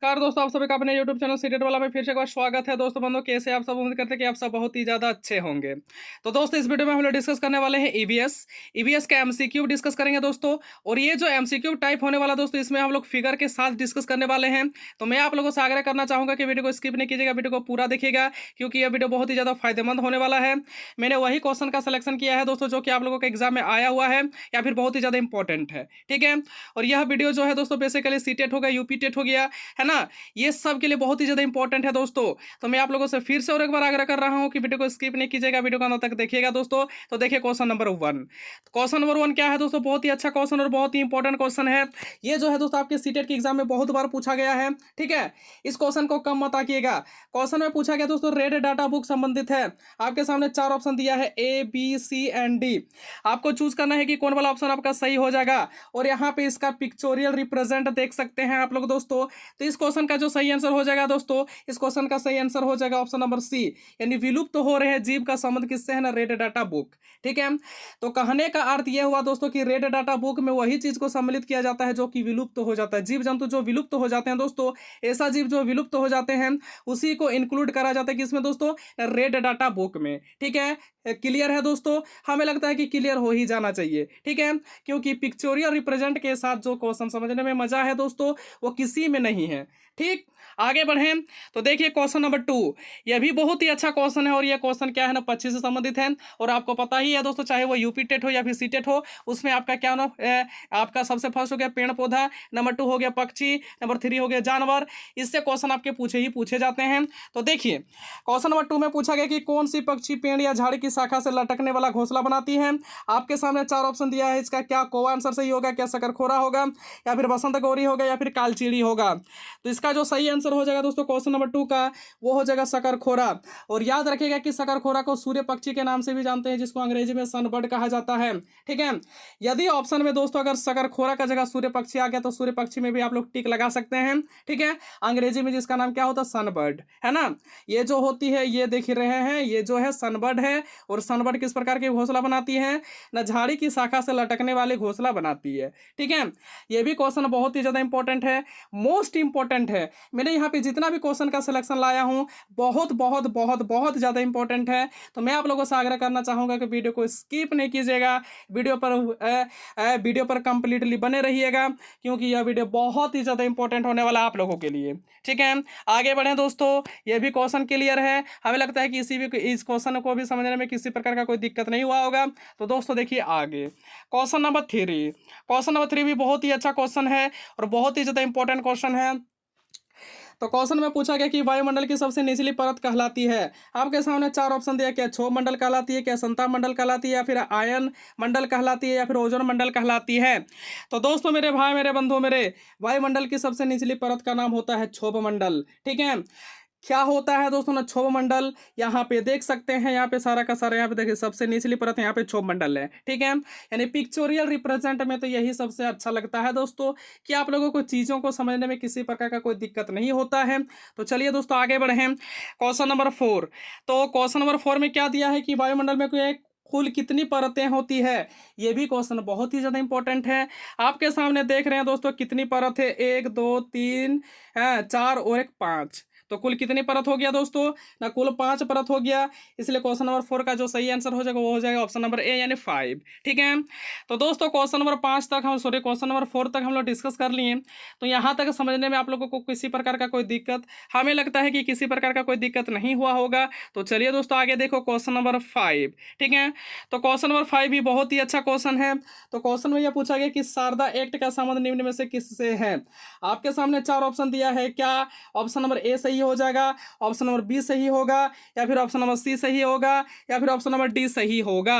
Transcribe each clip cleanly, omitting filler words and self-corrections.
Car दोस्तों, आप सभी का अपने YouTube चैनल सीटेट वाला में फिर से एक बार स्वागत है। दोस्तों बंधु, कैसे आप सब? उम्मीद करते हैं कि आप सब बहुत ही ज़्यादा अच्छे होंगे। तो दोस्तों, इस वीडियो में हम लोग डिस्कस करने वाले हैं ईवीएस का एमसीक्यू डिस्कस करेंगे दोस्तों। और ये जो एमसीक्यू टाइप होने वाला दोस्तों, इसमें हम लोग फिगर के साथ डिस्कस करने वाले हैं। तो मैं आप लोगों से आग्रह करना चाहूँगा कि वीडियो को स्किप नहीं कीजिएगा, वीडियो को पूरा देखिएगा, क्योंकि यह वीडियो बहुत ही ज़्यादा फायदेमंद होने वाला है। मैंने वही क्वेश्चन का सिलेक्शन किया है दोस्तों, जो कि आप लोगों के एग्जाम में आया हुआ है या फिर बहुत ही ज़्यादा इंपॉर्टेंट है। ठीक है। और यह वीडियो जो है दोस्तों, बेसिकली सीटेट हो गया, यूपी टेट हो गया, है ना, ये सब के लिए बहुत ही ज़्यादा इंपॉर्टेंट है दोस्तों। तो मैं आप लोगों से फिर से और एक बार आग्रह कर रहा हूं कि वीडियो को स्किप नहीं कीजिएगा, वीडियो को अंत तक देखिएगा दोस्तों। तो देखिए क्वेश्चन नंबर 1। क्वेश्चन नंबर 1 क्या है दोस्तों? बहुत ही अच्छा क्वेश्चन और बहुत ही इंपॉर्टेंट क्वेश्चन है। ये जो है दोस्तों, आपके सीटेट के एग्जाम में बहुत बार पूछा गया है। ठीक है, इस क्वेश्चन को कम मत आकिएगा। क्वेश्चन में पूछा गया दोस्तों, रेड डाटा बुक संबंधित है। आपके सामने 4 ऑप्शन दिया है, A B C and D. आपको चूज करना है कि कौन वाला ऑप्शन आपका सही हो जाएगा। और यहाँ पे इसका पिक्चोरियल रिप्रेजेंट देख सकते हैं आप लोग दोस्तों। तो इस क्वेश्चन का जो सही आंसर हो जाएगा दोस्तों, इस क्वेश्चन का सही आंसर हो जाएगा ऑप्शन नंबर सी, यानी विलुप्त हो रहे हैं जीव का संबंध किससे है ना, रेड डाटा बुक। ठीक है। तो कहने का अर्थ यह हुआ दोस्तों कि रेड डाटा बुक में वही चीज को सम्मिलित किया जाता है जो कि विलुप्त हो जाता है। जीव जंतु जो विलुप्त हो जाते हैं दोस्तों, ऐसा जीव जो विलुप्त हो जाते हैं, उसी को इंक्लूड करा जाता है किसमें दोस्तों, रेड डाटा बुक में। ठीक है, क्लियर है दोस्तों? हमें लगता है कि क्लियर हो ही जाना चाहिए। ठीक है, क्योंकि पिक्चोरियल रिप्रेजेंट के साथ जो क्वेश्चन समझने में मजा है दोस्तों, वो किसी में नहीं है। ठीक, आगे बढ़ें। तो देखिए क्वेश्चन नंबर 2, यह भी बहुत ही अच्छा क्वेश्चन है। और यह क्वेश्चन क्या है ना, पक्षी से संबंधित है। और आपको पता ही है दोस्तों, चाहे वो यूपी टेट हो या फिर सी टेट हो, उसमें आपका क्या ना, आपका सबसे फर्स्ट हो गया पेड़ पौधा, नंबर 2 हो गया पक्षी, नंबर 3 हो गया जानवर। इससे क्वेश्चन आपके पूछे जाते हैं। तो देखिए क्वेश्चन नंबर 2 में पूछा गया कि कौन सी पक्षी पेड़ या झाड़ी की शाखा से लटकने वाला घोंसला बनाती है। आपके सामने 4 ऑप्शन दिया है, इसका क्या को आंसर सही होगा? क्या शकरखोरा होगा, या फिर बसंत गौरी होगा, या फिर कालचीड़ी होगा? तो इसका जो सही आंसर हो जाएगा दोस्तों क्वेश्चन नंबर 2 का, वो हो जाएगा शकरखोरा। और याद रखिएगा कि शकरखोरा को सूर्य पक्षी के नाम से भी जानते हैं, जिसको अंग्रेजी में सनबर्ड कहा जाता है। ठीक है, यदि ऑप्शन में दोस्तों अगर शकरखोरा का जगह सूर्य पक्षी आ गया, तो सूर्य पक्षी में भी आप लोग टिक लगा सकते हैं। ठीक है, अंग्रेजी में जिसका नाम क्या होता है, सनबर्ड, है ना। ये जो होती है, ये देख रहे हैं, ये जो है सनबर्ड है। और सनबर्ड किस प्रकार के घोंसला बनाती है ना, झाड़ी की शाखा से लटकने वाले घोंसला बनाती है। ठीक है, ये भी क्वेश्चन बहुत ही ज्यादा इंपॉर्टेंट है, मोस्ट इंपॉर्टेंट है। मैंने यहाँ पे जितना भी क्वेश्चन का सिलेक्शन लाया हूँ, बहुत बहुत बहुत बहुत ज़्यादा इंपॉर्टेंट है। तो मैं आप लोगों से आग्रह करना चाहूँगा कि वीडियो को स्किप नहीं कीजिएगा, वीडियो पर कंप्लीटली बने रहिएगा, क्योंकि यह वीडियो बहुत ही ज़्यादा इंपॉर्टेंट होने वाला है आप लोगों के लिए। ठीक है, आगे बढ़ें दोस्तों। ये भी क्वेश्चन क्लियर है। हमें लगता है कि इस क्वेश्चन को भी समझने में किसी प्रकार का कोई दिक्कत नहीं हुआ होगा। तो दोस्तों देखिए आगे क्वेश्चन नंबर 3। क्वेश्चन नंबर 3 भी बहुत ही अच्छा क्वेश्चन है और बहुत ही ज़्यादा इंपॉर्टेंट क्वेश्चन है। तो क्वेश्चन में पूछा गया कि वायुमंडल की सबसे निचली परत कहलाती है। आपके सामने 4 ऑप्शन दिया, क्या क्षोभ मंडल कहलाती है, क्या संताप मंडल कहलाती है, या फिर आयन मंडल कहलाती है, या फिर ओजोन मंडल कहलाती है। तो दोस्तों मेरे भाई, मेरे बंधु, मेरे वायुमंडल की सबसे निचली परत का नाम होता है क्षोभ मंडल। ठीक है, क्या होता है दोस्तों ना, क्षोभ मंडल। यहाँ पे देख सकते हैं, यहाँ पे सारा का सारा, यहाँ पे देखिए सबसे निचली परत यहाँ पे क्षोभ मंडल है। ठीक है, यानी पिक्चोरियल रिप्रेजेंट में तो यही सबसे अच्छा लगता है दोस्तों, कि आप लोगों को चीज़ों को समझने में किसी प्रकार का कोई दिक्कत नहीं होता है। तो चलिए दोस्तों आगे बढ़ें। Question number 4। तो क्वेश्चन नंबर 4 में क्या दिया है कि वायुमंडल में कोई कुल कितनी परतें होती है। ये भी क्वेश्चन बहुत ही ज़्यादा इंपॉर्टेंट है। आपके सामने देख रहे हैं दोस्तों कितनी परत है, 1 2 3 4 और एक 5। तो कुल कितनी परत हो गया दोस्तों ना, कुल 5 परत हो गया। इसलिए क्वेश्चन नंबर 4 का जो सही आंसर हो जाएगा वो हो जाएगा ऑप्शन नंबर ए, यानी 5। ठीक है, तो दोस्तों क्वेश्चन नंबर 5 तक हम क्वेश्चन नंबर 4 तक हम लोग डिस्कस कर लिए। तो यहाँ तक समझने में आप लोगों को किसी प्रकार का कोई दिक्कत, हमें लगता है कि किसी प्रकार का कोई दिक्कत नहीं हुआ होगा। तो चलिए दोस्तों आगे देखो क्वेश्चन नंबर 5। ठीक है, तो क्वेश्चन नंबर 5 भी बहुत ही अच्छा क्वेश्चन है। तो क्वेश्चन में यह पूछा गया कि शारदा एक्ट का संबंध निम्न में से किससे है। आपके सामने 4 ऑप्शन दिया है, क्या ऑप्शन नंबर ए सही हो जाएगा, ऑप्शन नंबर बी सही होगा, या फिर ऑप्शन नंबर सी सही होगा, या फिर ऑप्शन नंबर डी सही होगा।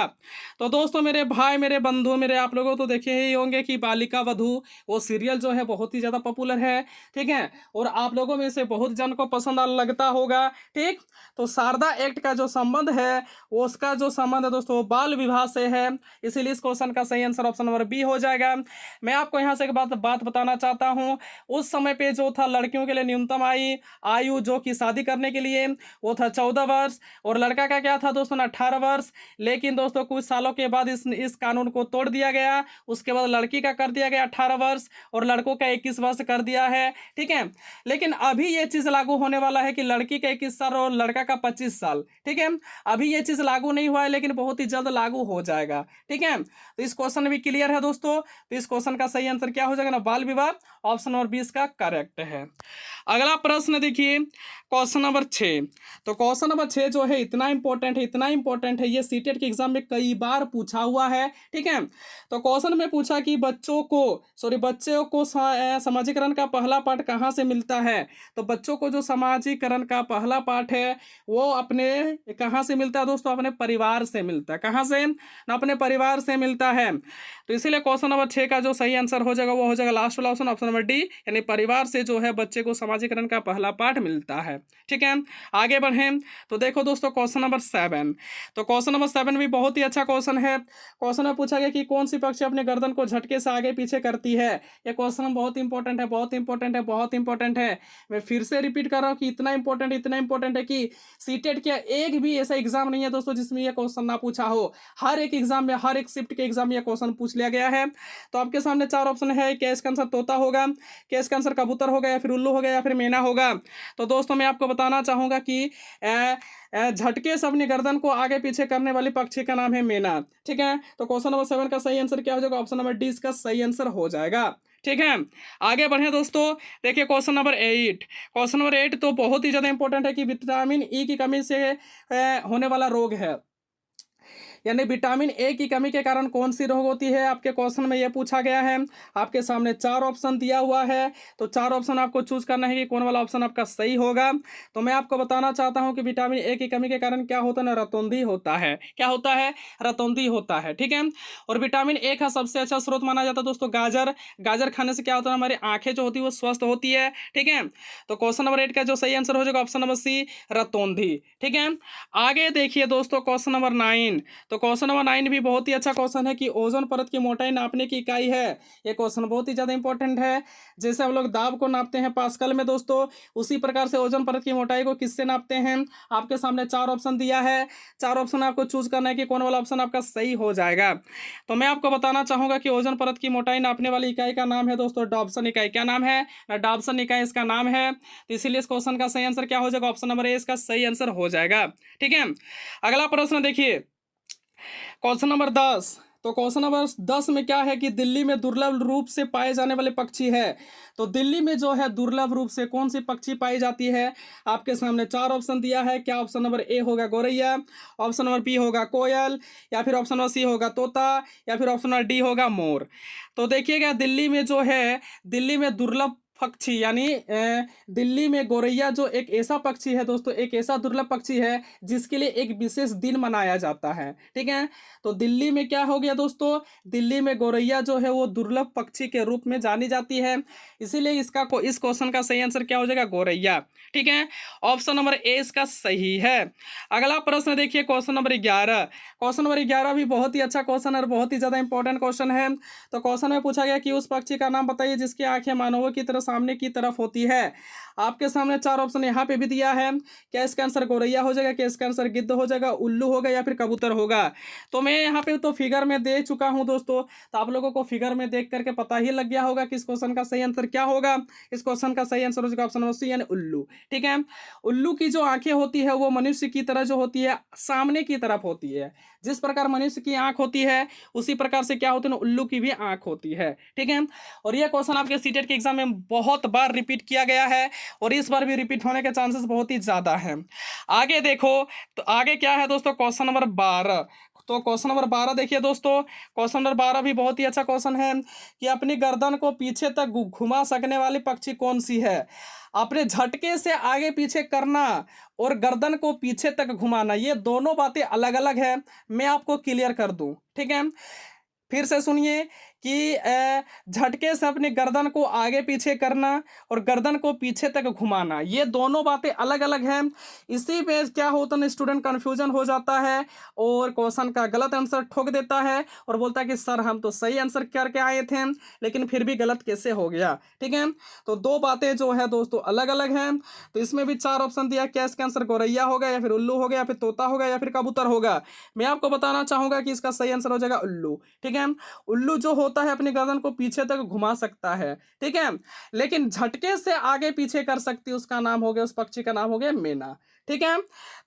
तो दोस्तों मेरे भाई, मेरे बंधु, मेरे आप लोगों तो देखे ही होंगे कि बालिका वधू वो सीरियल जो है बहुत ही ज़्यादा पॉपुलर है। ठीक है, और आप लोगों में से बहुत जन को पसंद लगता होगा। ठीक, तो शारदा एक्ट का जो संबंध है, उसका जो संबंध है दोस्तों बाल विवाह से है। इसीलिए इस क्वेश्चन का सही आंसर ऑप्शन नंबर बी हो जाएगा। मैं आपको यहाँ से एक बात बताना चाहता हूँ, उस समय पे जो था लड़कियों के लिए न्यूनतम आयु आयु जो कि शादी करने के लिए वो था 14 वर्ष, और लड़का का क्या था दोस्तों 18 वर्ष। लेकिन दोस्तों कुछ सालों के बाद इस कानून को तोड़ दिया गया। उसके बाद लड़की का कर दिया गया 18 वर्ष और लड़कों का 21 वर्ष कर दिया है, ठीक है। लेकिन अभी ये चीज़ लागू होने वाला है कि लड़की का 21 साल और लड़का का 25 साल, ठीक है। अभी ये चीज़ लागू नहीं हुआ है लेकिन बहुत ही जल्द लागू हो जाएगा, ठीक है। तो इस क्वेश्चन भी क्लियर है दोस्तों। तो इस क्वेश्चन का सही आंसर क्या हो जाएगा ना, बाल विवाह, ऑप्शन नंबर 20 का करेक्ट है। अगला प्रश्न देखिए क्वेश्चन नंबर 6। तो क्वेश्चन नंबर 6 जो है इतना इंपॉर्टेंट है, इतना इंपॉर्टेंट है, ये सीटेट के एग्जाम में कई बार पूछा हुआ है, ठीक है। तो क्वेश्चन में पूछा कि बच्चों को समाजीकरण का पहला पाठ कहाँ से मिलता है। तो बच्चों को जो समाजीकरण का पहला पाठ है वो अपने कहाँ से मिलता है दोस्तों, अपने परिवार से मिलता है। कहाँ से ना, अपने परिवार से मिलता है। तो इसीलिए क्वेश्चन नंबर 6 का जो सही आंसर हो जाएगा वो हो जाएगा लास्ट वाला ऑप्शन, ऑप्शन नंबर डी, यानी परिवार से जो है बच्चे को समाजीकरण का पहला पाठ मिलता है, ठीक है। आगे बढ़ें तो देखो दोस्तों क्वेश्चन नंबर 7। तो क्वेश्चन नंबर 7 भी बहुत ही अच्छा क्वेश्चन है। क्वेश्चन में पूछा गया कि कौन सी पक्षी अपने गर्दन को झटके से आगे पीछे करती है। यह क्वेश्चन बहुत इंपॉर्टेंट है, बहुत इंपॉर्टेंट है, बहुत इंपॉर्टेंट है। मैं फिर से रिपीट कर रहा हूँ कि इतना इंपॉर्टेंट है कि सीटेट का एक भी ऐसा एग्जाम नहीं है दोस्तों जिसमें यह क्वेश्चन ना पूछा हो। हर एक एग्जाम में, हर एक शिफ्ट के एग्जाम में यह क्वेश्चन पूछ लिया गया है। तो आपके सामने 4 ऑप्शन है, क्या इसका आंसर तोता होगा, क्या इसका आंसर कबूतर होगा, या फिर उल्लू होगा, या फिर मैना होगा। तो दोस्तों मैं आपको बताना चाहूंगा कि झटके से अपनी गर्दन को आगे पीछे करने वाली पक्षी का नाम है मैना, ठीक है। तो क्वेश्चन नंबर 7 का सही आंसर क्या हो जाएगा, ऑप्शन नंबर डी इसका सही आंसर हो जाएगा, ठीक है। आगे बढ़े दोस्तों, देखिए क्वेश्चन नंबर 8। क्वेश्चन नंबर 8 तो बहुत ही ज़्यादा इंपॉर्टेंट है कि विटामिन ई की कमी से होने वाला रोग है, यानी विटामिन ए की कमी के कारण कौन सी रोग होती है। आपके क्वेश्चन में यह पूछा गया है। आपके सामने 4 ऑप्शन दिया हुआ है, तो 4 ऑप्शन आपको चूज करना है कि कौन वाला ऑप्शन आपका सही होगा। तो मैं आपको बताना चाहता हूं कि विटामिन ए की कमी के कारण क्या होता है ना, रतौंधी होता है। क्या होता है, रतौंधी होता है, ठीक है। और विटामिन ए का सबसे अच्छा स्रोत माना जाता है दोस्तों गाजर। गाजर खाने से क्या होता है, हमारी आंखें जो होती है वो स्वस्थ होती है, ठीक है। तो क्वेश्चन नंबर 8 का जो सही आंसर हो जाएगा ऑप्शन नंबर सी, रतौंधी, ठीक है। आगे देखिए दोस्तों क्वेश्चन नंबर 9। तो क्वेश्चन नंबर 9 भी बहुत ही अच्छा क्वेश्चन है कि ओजोन परत की मोटाई नापने की इकाई है। ये क्वेश्चन बहुत ही ज़्यादा इंपॉर्टेंट है। जैसे हम लोग दाब को नापते हैं पास्कल में दोस्तों, उसी प्रकार से ओजोन परत की मोटाई को किससे नापते हैं। आपके सामने 4 ऑप्शन दिया है, 4 ऑप्शन आपको चूज करना है कि कौन वाला ऑप्शन आपका सही हो जाएगा। तो मैं आपको बताना चाहूंगा कि ओजोन परत की मोटाई नापने वाली इकाई का नाम है दोस्तों डॉप्सन इकाई। क्या नाम है, डॉप्सन इकाई इसका नाम है। तो इसीलिए इस क्वेश्चन का सही आंसर क्या हो जाएगा, ऑप्शन नंबर ए इसका सही आंसर हो जाएगा, ठीक है। अगला प्रश्न देखिए क्वेश्चन नंबर 10। तो क्वेश्चन नंबर 10 में क्या है कि दिल्ली में दुर्लभ रूप से पाए जाने वाले पक्षी है। तो दिल्ली में जो है दुर्लभ रूप से कौन सी पक्षी पाई जाती है। आपके सामने 4 ऑप्शन दिया है। क्या ऑप्शन नंबर ए होगा गौरैया, ऑप्शन नंबर बी होगा कोयल, या फिर ऑप्शन नंबर सी होगा तोता, या फिर ऑप्शन नंबर डी होगा मोर। तो देखिएगा दिल्ली में जो है, दिल्ली में दुर्लभ पक्षी यानी दिल्ली में गौरैया जो एक ऐसा पक्षी है दोस्तों, एक ऐसा दुर्लभ पक्षी है जिसके लिए एक विशेष दिन मनाया जाता है, ठीक है। तो दिल्ली में क्या हो गया दोस्तों, दिल्ली में गौरैया जो है वो दुर्लभ पक्षी के रूप में जानी जाती है, इसीलिए इस क्वेश्चन का सही आंसर क्या हो जाएगा, गौरैया, ठीक है। ऑप्शन नंबर ए इसका सही है। अगला प्रश्न देखिए क्वेश्चन नंबर 11। क्वेश्चन नंबर 11 भी बहुत ही अच्छा क्वेश्चन है और बहुत ही ज़्यादा इंपॉर्टेंट क्वेश्चन है। तो क्वेश्चन में पूछा गया कि उस पक्षी का नाम बताइए जिसकी आंखें मानवों की तरह सामने की तरफ होती है। आपके सामने 4 ऑप्शन यहाँ पे भी दिया है। क्या इसका आंसर गौरैया हो जाएगा, क्या इसका आंसर गिद्ध हो जाएगा, उल्लू होगा, या फिर कबूतर होगा। तो मैं यहाँ पे तो फिगर में दे चुका हूँ दोस्तों, तो आप लोगों को फिगर में देख करके पता ही लग गया होगा कि इस क्वेश्चन का सही आंसर क्या होगा। इस क्वेश्चन का सही आंसर हो जाएगा ऑप्शन नंबर सी यानी उल्लू, ठीक है। उल्लू की जो आंखें होती है वो मनुष्य की तरह जो होती है सामने की तरफ होती है। जिस प्रकार मनुष्य की आंख होती है उसी प्रकार से क्या होती है, उल्लू की भी आंख होती है, ठीक है। और यह क्वेश्चन आपके सीटेट के एग्जाम में बहुत बार रिपीट किया गया है और इस बार भी रिपीट होने के चांसेस बहुत ही ज़्यादा हैं। आगे देखो तो आगे क्या है दोस्तों, क्वेश्चन नंबर 12। तो क्वेश्चन नंबर 12 देखिए दोस्तों, क्वेश्चन नंबर 12 भी बहुत ही अच्छा क्वेश्चन है कि अपनी गर्दन को पीछे तक घुमा सकने वाली पक्षी कौन सी है। अपने झटके से आगे पीछे करना और गर्दन को पीछे तक घुमाना, ये दोनों बातें अलग अलग है। मैं आपको क्लियर कर दूं, ठीक है। फिर से सुनिए कि झटके से अपनी गर्दन को आगे पीछे करना और गर्दन को पीछे तक घुमाना, ये दोनों बातें अलग अलग हैं। इसी पे क्या होता है, स्टूडेंट कन्फ्यूजन हो जाता है और क्वेश्चन का गलत आंसर ठोक देता है और बोलता है कि सर हम तो सही आंसर करके आए थे लेकिन फिर भी गलत कैसे हो गया। ठीक है, तो दो बातें जो है दोस्तों अलग अलग हैं। तो इसमें भी चार ऑप्शन दिया, क्या इसका आंसर गौरैया होगा या फिर उल्लू होगा या फिर तोता होगा या फिर कबूतर होगा। मैं आपको बताना चाहूंगा कि इसका सही आंसर हो जाएगा उल्लू। ठीक है, उल्लू जो होता है अपनी गर्दन को पीछे तक घुमा सकता है, ठीक है, लेकिन झटके से आगे पीछे कर सकती है, उसका नाम हो गया, उस पक्षी का नाम हो गया मैना। ठीक है,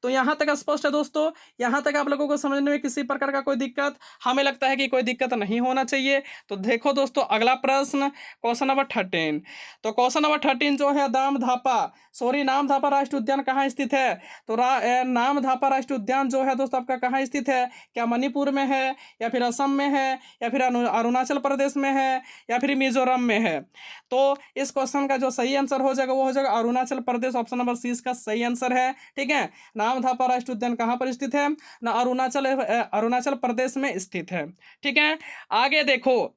तो यहां तक स्पष्ट है दोस्तों, यहां तक आप लोगों को समझने में किसी प्रकार का कोई दिक्कत, हमें लगता है कि कोई दिक्कत नहीं होना चाहिए। तो देखो दोस्तों अगला प्रश्न, क्वेश्चन नंबर 13। तो क्वेश्चन नंबर 13 जो है नामधापा राष्ट्रीय उद्यान कहाँ स्थित है। तो नामधापा राष्ट्रीय उद्यान जो है दोस्तों आपका कहाँ स्थित है, क्या मणिपुर में है या फिर असम में है या फिर अरुणाचल प्रदेश में है या फिर मिजोरम में है। तो इस क्वेश्चन का जो सही आंसर हो जाएगा वो हो जाएगा अरुणाचल प्रदेश, ऑप्शन नंबर सी इसका सही आंसर है। ठीक है, नामधापा राष्ट्रीय उद्यान कहाँ पर स्थित है ना, अरुणाचल प्रदेश में स्थित है। ठीक है, आगे देखो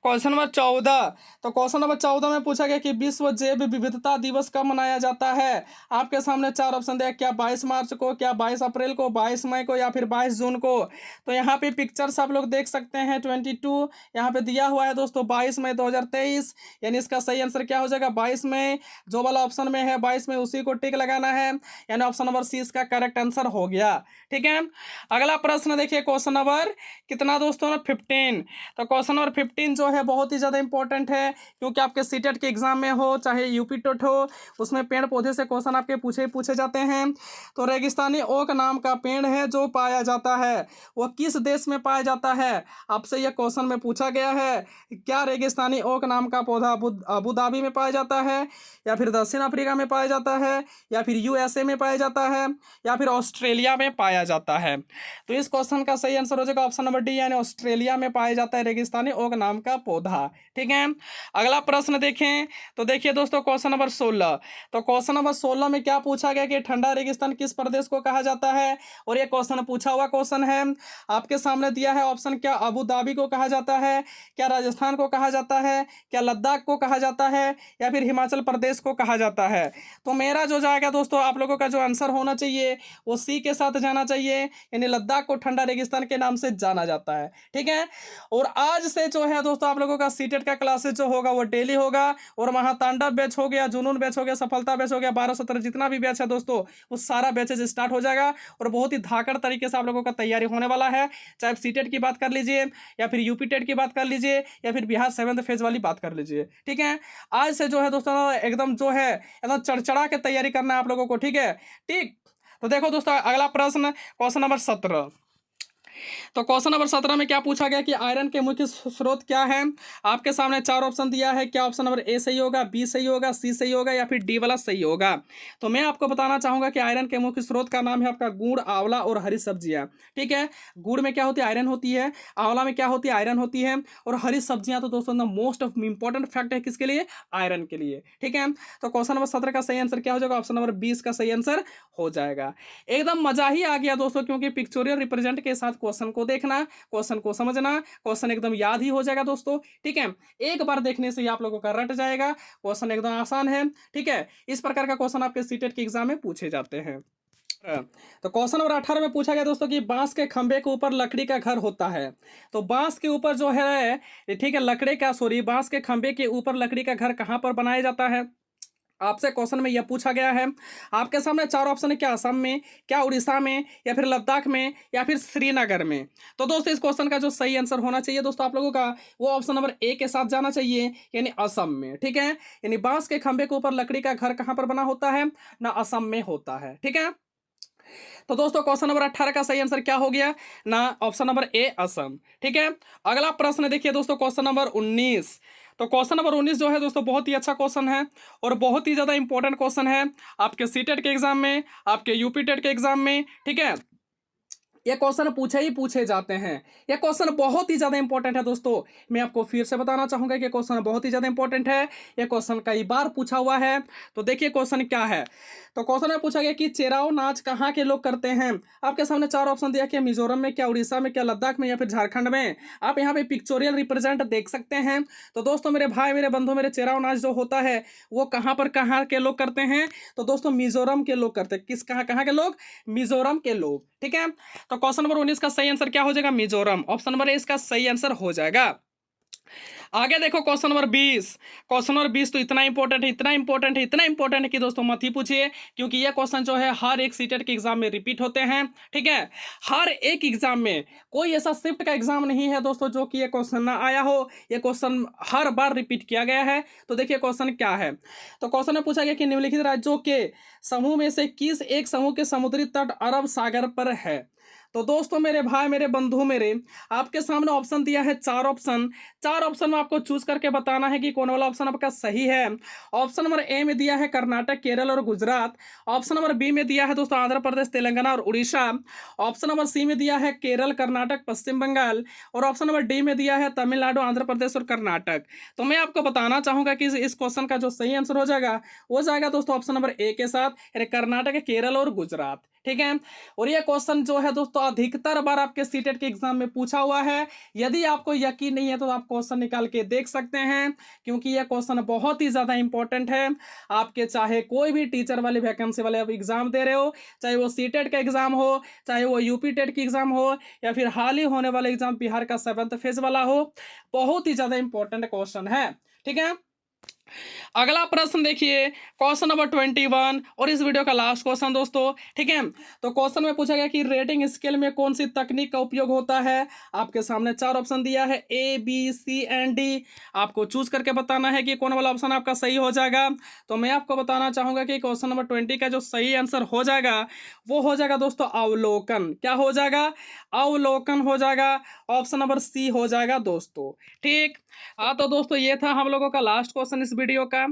क्वेश्चन नंबर 14। तो क्वेश्चन नंबर 14 में पूछा गया कि विश्व जैव विविधता दिवस कब मनाया जाता है। आपके सामने चार ऑप्शन दिया, क्या 22 मार्च को, क्या 22 अप्रैल को, 22 मई को या फिर 22 जून को। तो यहाँ पे पिक्चर्स आप लोग देख सकते हैं 22 यहाँ पे दिया हुआ है दोस्तों 22 मई 2023, यानी इसका सही आंसर क्या हो जाएगा 22 मई, जो वाला ऑप्शन में है 22 मई उसी को टिक लगाना है, यानी ऑप्शन नंबर सी इसका करेक्ट आंसर हो गया। ठीक है, अगला प्रश्न देखिए क्वेश्चन नंबर कितना दोस्तों 15। तो क्वेश्चन नंबर 15 जो है बहुत ही ज़्यादा इंपॉर्टेंट है, क्योंकि आपके सीटेट के एग्जाम में हो चाहे यूपी टेट हो, उसमें पेड़ पौधे से क्वेश्चन आपके पूछे जाते हैं। तो रेगिस्तानी ओक नाम का पेड़ है जो पाया जाता है, वह किस देश में पाया जाता है। आपसे यह क्वेश्चन में पूछा गया है, क्या रेगिस्तानी ओक नाम का पौधा अबू धाबी में पाया जाता है या फिर दक्षिण अफ्रीका में पाया जाता है या फिर यूएसए में पाया जाता है या फिर ऑस्ट्रेलिया में पाया जाता है। तो इस क्वेश्चन का सही आंसर हो जाएगा ऑप्शन नंबर डी, यानी ऑस्ट्रेलिया में पाया जाता है रेगिस्तानी ओक नाम का पौधा। ठीक है, अगला प्रश्न देखें तो देखिए दोस्तों क्वेश्चन नंबर 16। तो क्वेश्चन नंबर 16 में क्या पूछा गया कि ठंडा रेगिस्तान किस प्रदेश को कहा जाता है, और ये क्वेश्चन पूछा हुआ क्वेश्चन है। आपके सामने दिया है ऑप्शन, क्या अबू धाबी को कहा जाता है, क्या राजस्थान को कहा जाता है, क्या लद्दाख को कहा जाता है या फिर हिमाचल प्रदेश को कहा जाता है। तो मेरा जो जाएगा दोस्तों आप लोगों का जो आंसर होना चाहिए वो सी के साथ जाना चाहिए, यानी लद्दाख को ठंडा रेगिस्तान के नाम से जाना जाता है। ठीक है, और आज से जो है दोस्तों आप लोगों का सीटेट का क्लासेस जो होगा वो डेली होगा, और महातांडव बैच हो गया, जुनून बैच हो गया, सफलता बैच हो गया, 12-17 जितना भी बैच है दोस्तों वो सारा बैचेज स्टार्ट हो जाएगा और बहुत ही धाकड़ तरीके से आप लोगों का तैयारी होने वाला है। चाहे आप सीटेट की बात कर लीजिए या फिर यूपी टेट की बात कर लीजिए या फिर बिहार 7th फेज वाली बात कर लीजिए। ठीक है, आज से जो है दोस्तों एकदम जो है एकदम चढ़ के तैयारी करना है आप लोगों को। ठीक है, ठीक, तो देखो दोस्तों अगला प्रश्न क्वेश्चन नंबर 17। तो क्वेश्चन नंबर 17 में क्या पूछा गया कि आयरन के मुख्य स्रोत क्या है। आपके सामने चार ऑप्शन दिया है, क्या ऑप्शन नंबर ए सही होगा, बी सही होगा, सी सही होगा या फिर डी वाला सही होगा। तो मैं आपको बताना चाहूंगा कि आयरन के मुख्य स्रोत का नाम है आपका गुड़, आंवला और हरी सब्जियां। ठीक है, गुड़ में क्या होती है, आयरन होती है, आंवला में क्या होती है, आयरन होती है, और हरी सब्जियां तो दोस्तों मोस्ट ऑफ इंपॉर्टेंट फैक्ट है किसके लिए, आयरन के लिए। ठीक है, तो क्वेश्चन नंबर 17 का सही आंसर क्या हो जाएगा, ऑप्शन नंबर 20 का सही आंसर हो जाएगा। एकदम मजा ही आ गया दोस्तों, क्योंकि पिक्चोरियल रिप्रेजेंट के साथ क्वेश्चन को देखना, क्वेश्चन को समझना, क्वेश्चन एकदम याद ही हो जाएगा दोस्तों। ठीक है, एक बार देखने से ही आप लोगों का रट जाएगा, क्वेश्चन एकदम आसान है। ठीक है, इस प्रकार का क्वेश्चन आपके सीटेट के एग्जाम में पूछे जाते हैं। तो क्वेश्चन नंबर 18 में पूछा गया दोस्तों कि बांस के खंभे के ऊपर लकड़ी का घर होता है। तो बांस के ऊपर जो है, ठीक है, बांस के खंभे के ऊपर लकड़ी का घर कहां पर बनाया जाता है। आपसे क्वेश्चन में यह पूछा गया है। आपके सामने चार ऑप्शन है, क्या असम में, क्या उड़ीसा में या फिर लद्दाख में या फिर श्रीनगर में। तो दोस्तों इस क्वेश्चन का जो सही आंसर होना चाहिए दोस्तों आप लोगों का वो ऑप्शन नंबर ए के साथ जाना चाहिए, यानी असम में। ठीक है, यानी बांस के खंभे के ऊपर लकड़ी का घर कहां पर बना होता है ना, असम में होता है। ठीक है, तो दोस्तों क्वेश्चन नंबर 18 का सही आंसर क्या हो गया ना, ऑप्शन नंबर ए असम। ठीक है, अगला प्रश्न देखिए दोस्तों क्वेश्चन नंबर 19। तो क्वेश्चन नंबर 19 जो है दोस्तों बहुत ही अच्छा क्वेश्चन है और बहुत ही ज़्यादा इंपॉर्टेंट क्वेश्चन है आपके सीटेट के एग्जाम में, आपके यूपी टेट के एग्जाम में। ठीक है, ये क्वेश्चन पूछे ही पूछे जाते हैं। ये क्वेश्चन बहुत ही ज़्यादा इंपॉर्टेंट है दोस्तों। मैं आपको फिर से बताना चाहूँगा कि क्वेश्चन बहुत ही ज़्यादा इंपॉर्टेंट है। ये क्वेश्चन कई बार पूछा हुआ है। तो देखिए क्वेश्चन क्या है। तो क्वेश्चन में पूछा गया कि चेराओ नाच कहाँ के लोग करते हैं। आपके सामने चार ऑप्शन दिया कि मिजोरम में, क्या उड़ीसा में, क्या लद्दाख में, या फिर झारखंड में। आप यहाँ पे पिक्चोरियल रिप्रेजेंट देख सकते हैं। तो दोस्तों मेरे भाई, मेरे बंधु, मेरे चेराओ नाच जो होता है वो कहाँ के लोग करते हैं। तो दोस्तों मिजोरम के लोग करते हैं। कहाँ के लोग? मिजोरम के लोग। ठीक है। तो क्वेश्चन नंबर 19 का सही आंसर क्या हो जाएगा? मिजोरम। ऑप्शन नंबर ए इसका सही आंसर हो जाएगा। आगे देखो क्वेश्चन नंबर 20। क्वेश्चन नंबर 20 तो इतना इंपॉर्टेंट है, इतना इंपॉर्टेंट है, इतना इंपॉर्टेंट है कि दोस्तों मत ही पूछिए, क्योंकि यह क्वेश्चन जो है हर एक सीटेट के एग्जाम में रिपीट होते हैं। ठीक है। हर एक एग्जाम में, कोई ऐसा शिफ्ट का एग्जाम नहीं है दोस्तों जो कि ये क्वेश्चन ना आया हो। ये क्वेश्चन हर बार रिपीट किया गया है। तो देखिए क्वेश्चन क्या है। तो क्वेश्चन में पूछा गया कि निम्नलिखित राज्यों के समूह में से किस एक समूह के समुद्री तट अरब सागर पर है। तो दोस्तों मेरे भाई, मेरे बंधु, मेरे आपके सामने ऑप्शन दिया है चार ऑप्शन। चार ऑप्शन में आपको चूज करके बताना है कि कौन वाला ऑप्शन आपका सही है। ऑप्शन नंबर ए में दिया है कर्नाटक, केरल और गुजरात। ऑप्शन नंबर बी में दिया है दोस्तों आंध्र प्रदेश, तेलंगाना और उड़ीसा। ऑप्शन नंबर सी में दिया है केरल, कर्नाटक, पश्चिम बंगाल। और ऑप्शन नंबर डी में दिया है तमिलनाडु, आंध्र प्रदेश और कर्नाटक। तो मैं आपको बताना चाहूंगा कि इस क्वेश्चन का जो सही आंसर हो जाएगा दोस्तों ऑप्शन नंबर ए के साथ, यानी कर्नाटक, केरल और गुजरात। ठीक है। और ये क्वेश्चन जो है दोस्तों अधिकतर बार आपके सीटेट के एग्जाम में पूछा हुआ है। यदि आपको यकीन नहीं है तो आप क्वेश्चन निकाल के देख सकते हैं, क्योंकि यह क्वेश्चन बहुत ही ज्यादा इंपॉर्टेंट है। आपके चाहे कोई भी टीचर वाले वैकेंसी वाले आप एग्जाम दे रहे हो, चाहे वो सीटेट का एग्जाम हो, चाहे वो यूपी टेट की एग्जाम हो, या फिर हाल ही होने वाला एग्जाम बिहार का 7th फेज वाला हो, बहुत ही ज्यादा इंपॉर्टेंट क्वेश्चन है। ठीक है। अगला प्रश्न देखिए, क्वेश्चन नंबर 21 और इस वीडियो का लास्ट क्वेश्चन दोस्तों। ठीक है। तो क्वेश्चन में पूछा गया कि रेटिंग स्केल में कौन सी तकनीक का उपयोग होता है। आपके सामने चार ऑप्शन दिया है A, B, C and D. आपको चूज करके बताना है कि कौन वाला ऑप्शन आपका सही हो जाएगा। तो मैं आपको बताना चाहूंगा कि क्वेश्चन नंबर 20 का जो सही आंसर हो जाएगा वो हो जाएगा दोस्तों अवलोकन। क्या हो जाएगा? अवलोकन हो जाएगा। ऑप्शन नंबर सी हो जाएगा दोस्तों। ठीक। हाँ तो दोस्तों ये था हम लोगों का लास्ट क्वेश्चन इस वीडियो का।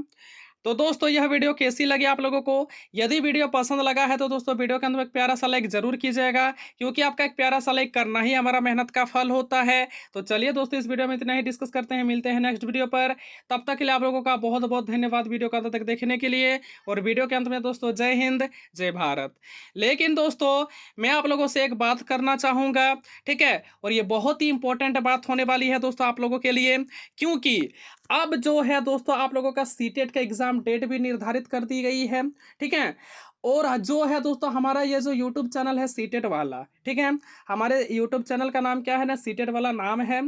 तो दोस्तों यह वीडियो कैसी लगी आप लोगों को? यदि वीडियो पसंद लगा है तो दोस्तों वीडियो के अंदर एक प्यारा सा लाइक जरूर कीजिएगा, क्योंकि आपका एक प्यारा सा लाइक करना ही हमारा मेहनत का फल होता है। तो चलिए दोस्तों इस वीडियो में इतना ही डिस्कस करते हैं, मिलते हैं नेक्स्ट वीडियो पर। तब तक के लिए आप लोगों का बहुत बहुत धन्यवाद वीडियो का अंत तक देखने के लिए। और वीडियो के अंत में दोस्तों जय हिंद, जय भारत। लेकिन दोस्तों मैं आप लोगों से एक बात करना चाहूँगा। ठीक है। और ये बहुत ही इंपॉर्टेंट बात होने वाली है दोस्तों आप लोगों के लिए, क्योंकि अब जो है दोस्तों आप लोगों का सीटेट का एग्जाम डेट भी निर्धारित कर दी गई है। ठीक है। और जो है दोस्तों हमारा ये जो यूट्यूब चैनल है सीटेट वाला, ठीक है, हमारे यूट्यूब चैनल का नाम क्या है ना, सीटेट वाला नाम है।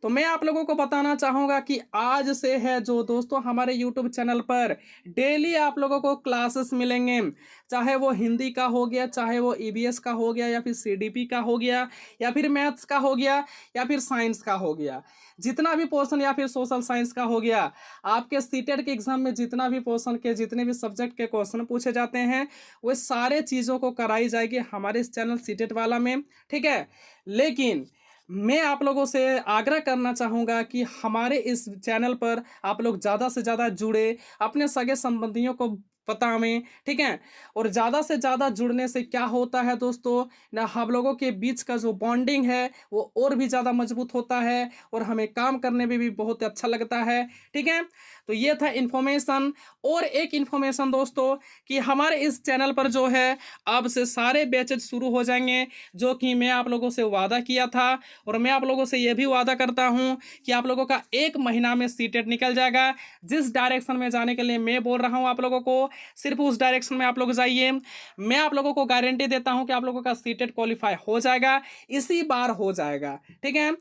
तो मैं आप लोगों को बताना चाहूँगा कि आज से है जो दोस्तों हमारे यूट्यूब चैनल पर डेली आप लोगों को क्लासेस मिलेंगे। चाहे वो हिंदी का हो गया, चाहे वो ईवीएस का हो गया, या फिर सीडीपी का हो गया, या फिर मैथ्स का हो गया, या फिर साइंस का हो गया, जितना भी पोर्शन, या फिर सोशल साइंस का हो गया। आपके सीटेट के एग्जाम में जितना भी पोर्शन के, जितने भी सब्जेक्ट के क्वेश्चन पूछे जाते हैं, वो सारे चीज़ों को कराई जाएगी हमारे इस चैनल सीटेट वाला में। ठीक है। लेकिन मैं आप लोगों से आग्रह करना चाहूँगा कि हमारे इस चैनल पर आप लोग ज़्यादा से ज़्यादा जुड़े, अपने सगे संबंधियों को बतावें। ठीक है। और ज़्यादा से ज़्यादा जुड़ने से क्या होता है दोस्तों ना, हम लोगों के बीच का जो बॉन्डिंग है वो और भी ज़्यादा मजबूत होता है, और हमें काम करने में भी बहुत अच्छा लगता है। ठीक है। तो ये था इन्फॉर्मेशन। और एक इन्फॉर्मेशन दोस्तों कि हमारे इस चैनल पर जो है अब से सारे बैचेज शुरू हो जाएंगे, जो कि मैं आप लोगों से वादा किया था। और मैं आप लोगों से ये भी वादा करता हूँ कि आप लोगों का 1 महीना में सीटेट निकल जाएगा। जिस डायरेक्शन में जाने के लिए मैं बोल रहा हूँ आप लोगों को, सिर्फ उस डायरेक्शन में आप लोग जाइए। मैं आप लोगों को गारंटी देता हूं कि आप लोगों का सीटेट क्वालिफाई हो जाएगा, इसी बार हो जाएगा। ठीक है।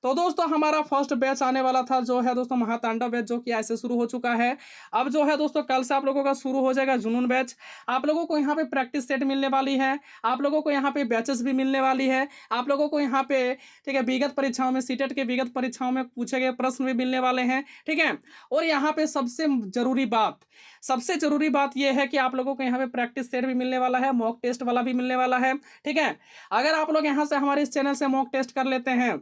तो दोस्तों हमारा फर्स्ट बैच आने वाला था जो है दोस्तों महातांडव बैच, जो कि ऐसे शुरू हो चुका है। अब जो है दोस्तों कल से आप लोगों का शुरू हो जाएगा जुनून बैच। आप लोगों को यहाँ पे प्रैक्टिस सेट मिलने वाली है, आप लोगों को यहाँ पे बैचेस भी मिलने वाली है, आप लोगों को यहाँ पे ठीक है विगत परीक्षाओं में, सीटेट के विगत परीक्षाओं में पूछे गए प्रश्न भी मिलने वाले हैं। ठीक है। और यहाँ पे सबसे जरूरी बात यह है कि आप लोगों को यहाँ पे प्रैक्टिस सेट भी मिलने वाला है, मॉक टेस्ट वाला भी मिलने वाला है। ठीक है। अगर आप लोग यहाँ से हमारे इस चैनल से मॉक टेस्ट कर लेते हैं